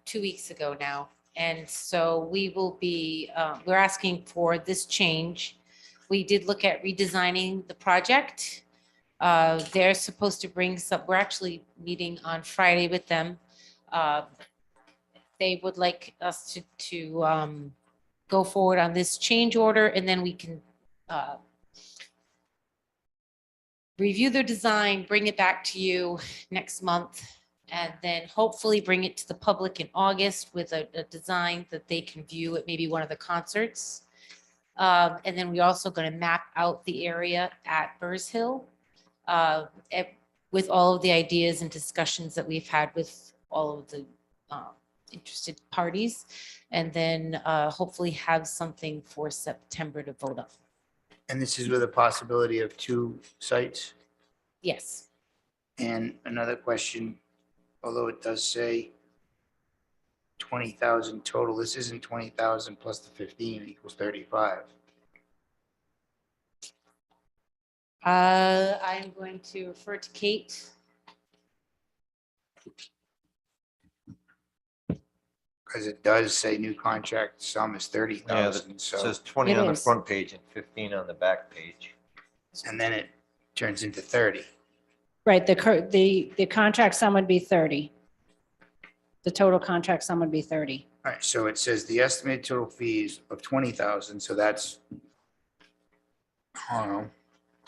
2 weeks ago now. And so we will be, we're asking for this change. We did look at redesigning the project. They're supposed to bring some, we're actually meeting on Friday with them. They would like us to go forward on this change order, and then we can review their design, bring it back to you next month, and then hopefully bring it to the public in August with a design that they can view at maybe one of the concerts. And then we're also going to map out the area at Burrs Hill with all of the ideas and discussions that we've had with all of the interested parties, and then hopefully have something for September to vote on. And this is with a possibility of 2 sites? Yes. And another question, although it does say 20,000 total, this isn't 20,000 plus the 15 equals 35. I'm going to refer to Kate. Because it does say new contract sum is Yeah, 30,000, it so. says 20 It on the is. front page and 15 on the back page. And then it turns into 30. Right, the contract sum would be 30. The total contract sum would be 30. All right, so it says the estimated total fees of 20,000, so that's, I don't know,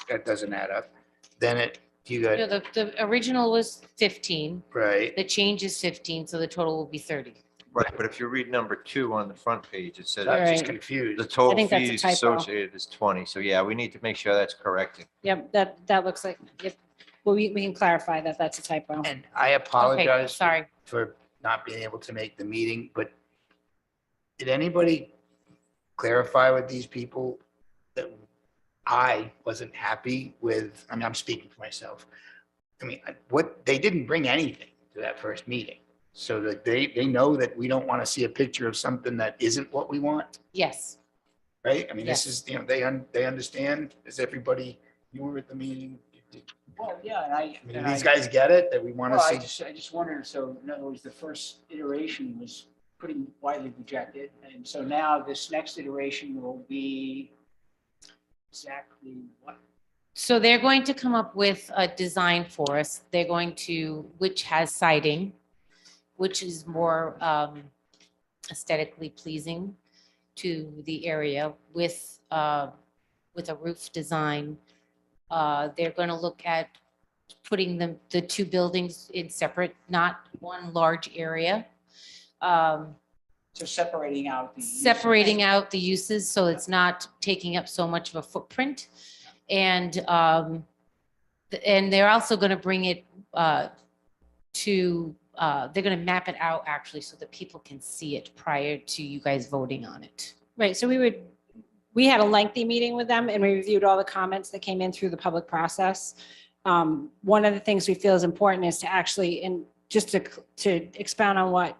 that doesn't add up. Then you No, got, the original was 15. right, The change is 15, so the total will be 30. Right, but if you read number 2 on the front page, it says I'm just Right. confused. the total think that's a fees typo. associated is 20. So yeah, we need to make sure that's corrected. Yep, that looks like, yep. Well, we can clarify that that's a typo. And I Okay, apologize sorry. for not being able to make the meeting, but did anybody clarify with these people that I wasn't happy with? I mean, I'm speaking for myself. I mean, what, they didn't bring anything to that first meeting. So that they know that we don't want to see a picture of something that isn't what we want, Yes. right? I mean, this Yes. is, they understand, is everybody, you were at the meeting? Well, yeah, and I mean, these guys get it, that we want to Well, see. I just wondered, so in other words, the first iteration was pretty widely rejected. And so now this next iteration will be exactly what? So they're going to come up with a design for us. They're going to, which has siding, which is more aesthetically pleasing to the area with a roof design. They're going to look at putting the two buildings in separate, not one large area. So separating out the. Separating out the uses, so it's not taking up so much of a footprint. And they're also going to bring it they're going to map it out actually so that people can see it prior to you guys voting on it. Right, so we had a lengthy meeting with them and we reviewed all the comments that came in through the public process. One of the things we feel is important is to actually, and just to expound on what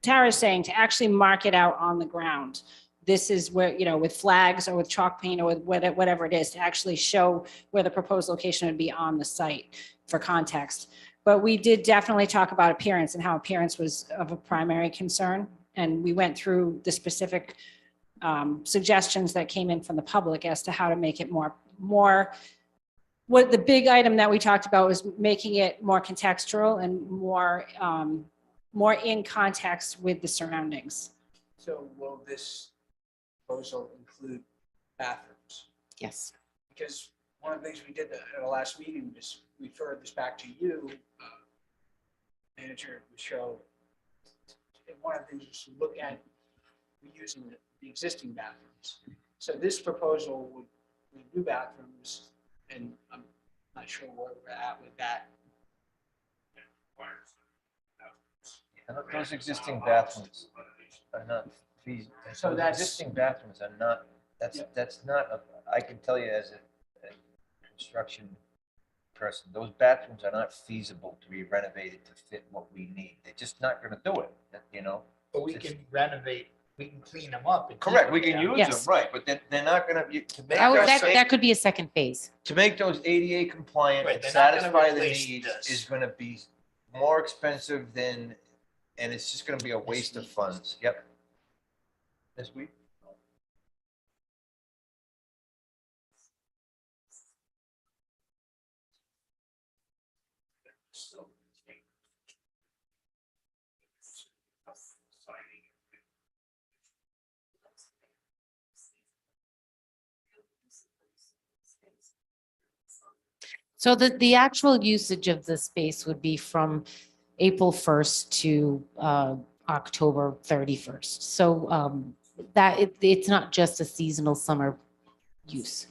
Tara's saying, to actually mark it out on the ground. This is where, with flags or with chalk paint or with whatever it is, to actually show where the proposed location would be on the site for context. But we did definitely talk about appearance and how appearance was of a primary concern. And we went through the specific suggestions that came in from the public as to how to make it more, what the big item that we talked about was making it more contextual and more in context with the surroundings. So will this proposal include bathrooms? Yes. Because one of the things we did at our last meeting was refer this back to you, manager, to show. And one of the things was to look at reusing the existing bathrooms. So this proposal would new bathrooms, and I'm not sure where we're at with that. Those existing bathrooms are not feasible. So Those that's- existing bathrooms are not, that's not, I can tell you as a construction person, those bathrooms are not feasible to be renovated to fit what we need. They're just not gonna do it, But we can renovate, we can clean them up. and keep Correct, we them, can yeah. use Yes. them, right, but they're not gonna, to make That could be a second phase. to make those ADA compliant Right, and they're not gonna satisfy the replace needs this. is gonna be more expensive than, and it's just gonna be a waste of funds, yep. This week? So the actual usage of the space would be from April 1st to October 31st. So it's not just a seasonal summer use.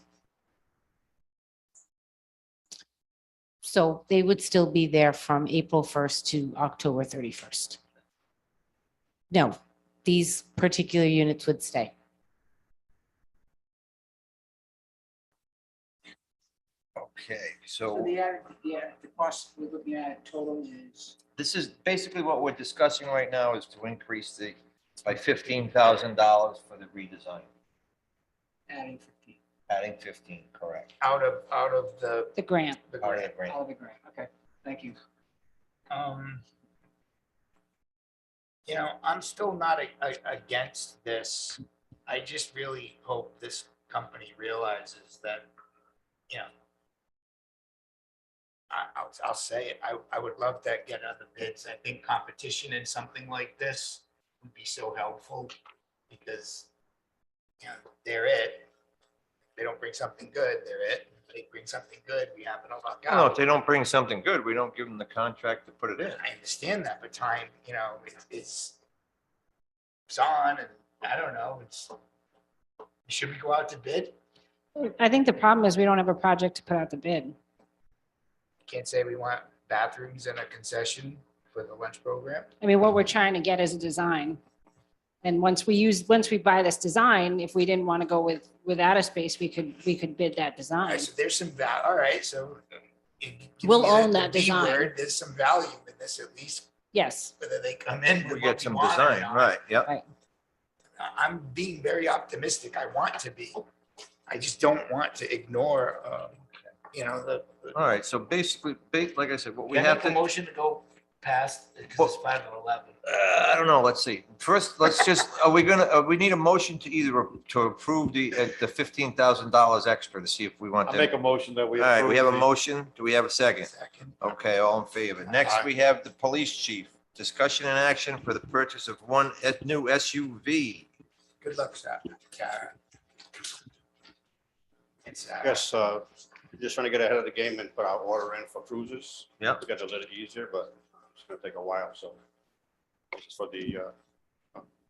So they would still be there from April 1st to October 31st. No, these particular units would stay. Okay, So so the cost we're looking at total is. this is basically what we're discussing right now is to increase by $15,000 for the redesign, Adding 15. adding 15, correct. Out of The grant. the Out of grant. the grant. Out of the grant, okay, thank you. I'm still not against this. I just really hope this company realizes that, I'll say it. I would love to get other bids. I think competition in something like this would be so helpful because, you know, they're it. If they don't bring something good, they're it. If they bring something good, we happen to luck No, if out. they don't bring something good, we don't give them the contract to put it in. I understand that, but time, you know, it's on and I don't know, should we go out to bid? I think the problem is we don't have a project to put out the bid. Can't say we want bathrooms and a concession for the lunch program. I mean, what we're trying to get is a design. And once we buy this design, if we didn't want to go without a space, we could bid that All design. right, so there's some all right, so. We'll own the that B design. word, there's some value in this, at least Yes. whether they come in. We with get what some want or design, not. right, yep. Right. I'm being very optimistic. I want to be. I just don't want to ignore, you know, All right, so basically, like I said, what we Can I have make a to, motion to go past, because it's 5:11. I don't know, let's see. First, let's just, we need a motion to either to approve the $15,000 extra to see if we want I'll to. make a motion that we. All right, we have a approve motion. Do we have a second? Second. Okay, all in favor. Next, we have the police chief. Discussion and action for the purchase of one new SUV. Good luck, Karen. It's, Yes, just trying to get ahead of the game and put our order in for cruisers. Yep. To get it a little easier, but it's gonna take a while, so. This is for the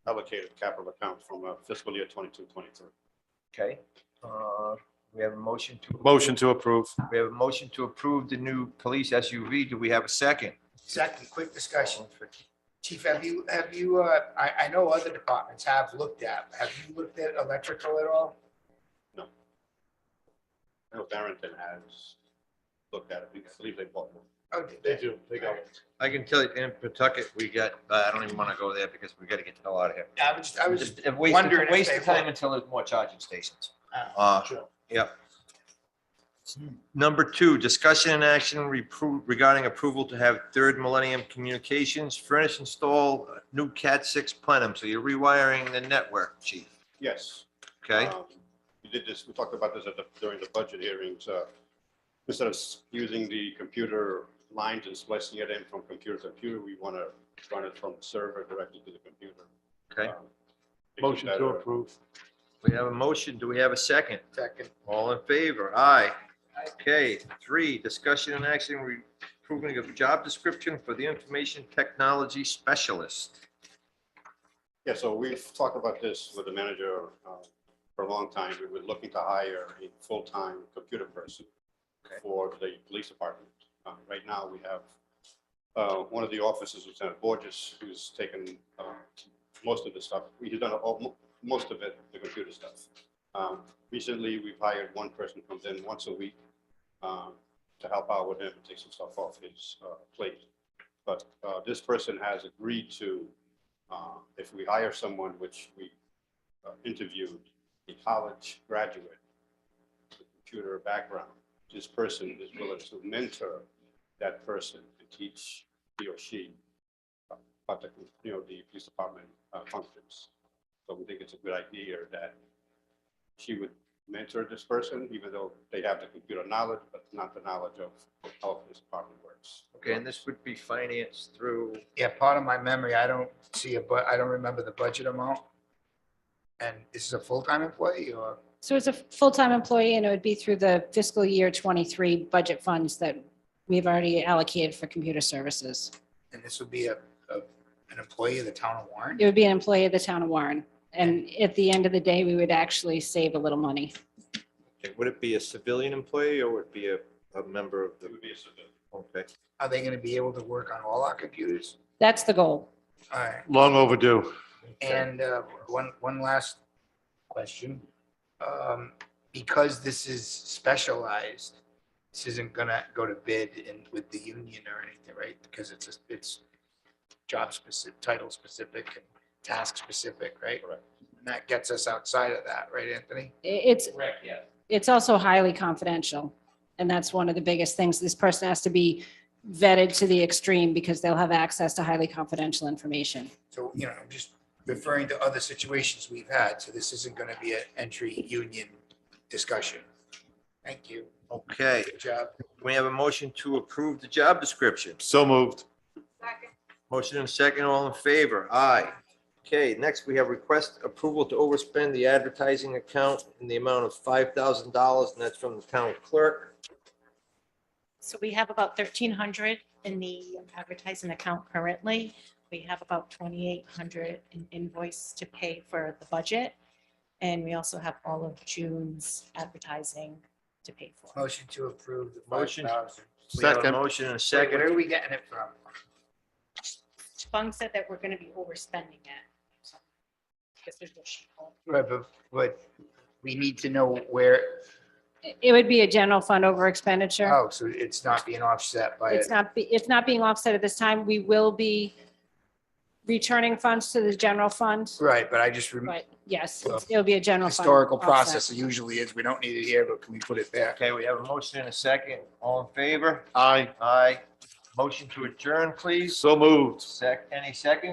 allocated capital account from fiscal year 22-23. Okay. We have a motion to. Motion to approve. We have a motion to approve the new police SUV. Do we have a second? Second, quick discussion. Chief, have you, I know other departments have looked at electrical at all? I know Barrington has looked at it. I believe they bought one. Oh, They do, they got it. I can tell you, in Pawtucket, we got, I don't even want to go there because we got to get the hell out of here. I was just Just wondering if waste they of time would. until there's more charging stations. Sure. Yep. Number 2, discussion and action regarding approval to have Third Millennium Communications furnish, install a new Cat 6 plenum. So you're rewiring the network, chief. Yes. Okay? We did this, we talked about this during the budget hearings. Instead of using the computer lines and splicing it in from computer to computer, we want to run it from the server directly to the computer. Okay. Motion to approve. We have a motion. Do we have a second? Second. All in favor? Aye. Okay. 3, discussion and action approving of job description for the information technology specialist. Yeah, so we've talked about this with the manager for a long time. We were looking to hire a full-time computer person for the police department. Right now, we have one of the officers, Lieutenant Borges, who's taken most of the stuff. He's done most of it, the computer stuff. Recently, we've hired one person who comes in once a week to help out with him and take some stuff off his plate. But this person has agreed to, if we hire someone, which we interviewed, a college graduate with computer background, this person is willing to mentor that person and teach he or she about the police department functions. So we think it's a good idea that she would mentor this person, even though they have the computer knowledge, but not the knowledge of how this department works. Okay, and this would be financed through. Yeah, part of my memory, I don't see I don't remember the budget amount. And this is a full-time employee or? So it's a full-time employee and it would be through the fiscal year 23 budget funds that we've already allocated for computer services. And this would be an employee of the town of Warren? It would be an employee of the town of Warren. And at the end of the day, we would actually save a little money. Okay, would it be a civilian employee or would it be a member of the? It would be a civilian. Okay. Are they going to be able to work on all our computers? That's the goal. All right. Long overdue. And one last question. Because this is specialized, this isn't gonna go to bid with the union or anything, right? Because it's job specific, title specific, and task specific, right? Correct. And that gets us outside of that, right, Anthony? It's, Correct, yeah. it's also highly confidential. And that's one of the biggest things. This person has to be vetted to the extreme because they'll have access to highly confidential information. So, you know, I'm just referring to other situations we've had, so this isn't gonna be an entry union discussion. Thank you. Okay. We have a motion to approve the job description. So moved. Motion and second, all in favor? Aye. Okay, next we have request approval to overspend the advertising account in the amount of $5,000, and that's from the town clerk. So we have about 1,300 in the advertising account currently. We have about 2,800 in invoice to pay for the budget. And we also have all of June's advertising to pay for. Motion to approve the Motion. 5,000. We have a Second. motion and a Wait, second. where are we getting it from? Fung said that we're going to be overspending it. So, because there's no sheet. Right, but we need to know where, It would be a general fund over expenditure. oh, so it's not being offset by It's it. not, it's not being offset at this time. We will be returning funds to the general fund, Right, but I just remember but yes, it'll be a general fund. historical offset. process usually is, we don't need it here, but can we put it there? Okay, we have a motion and a second. All in favor? Aye. Aye. Motion to adjourn, please. So moved. Any second?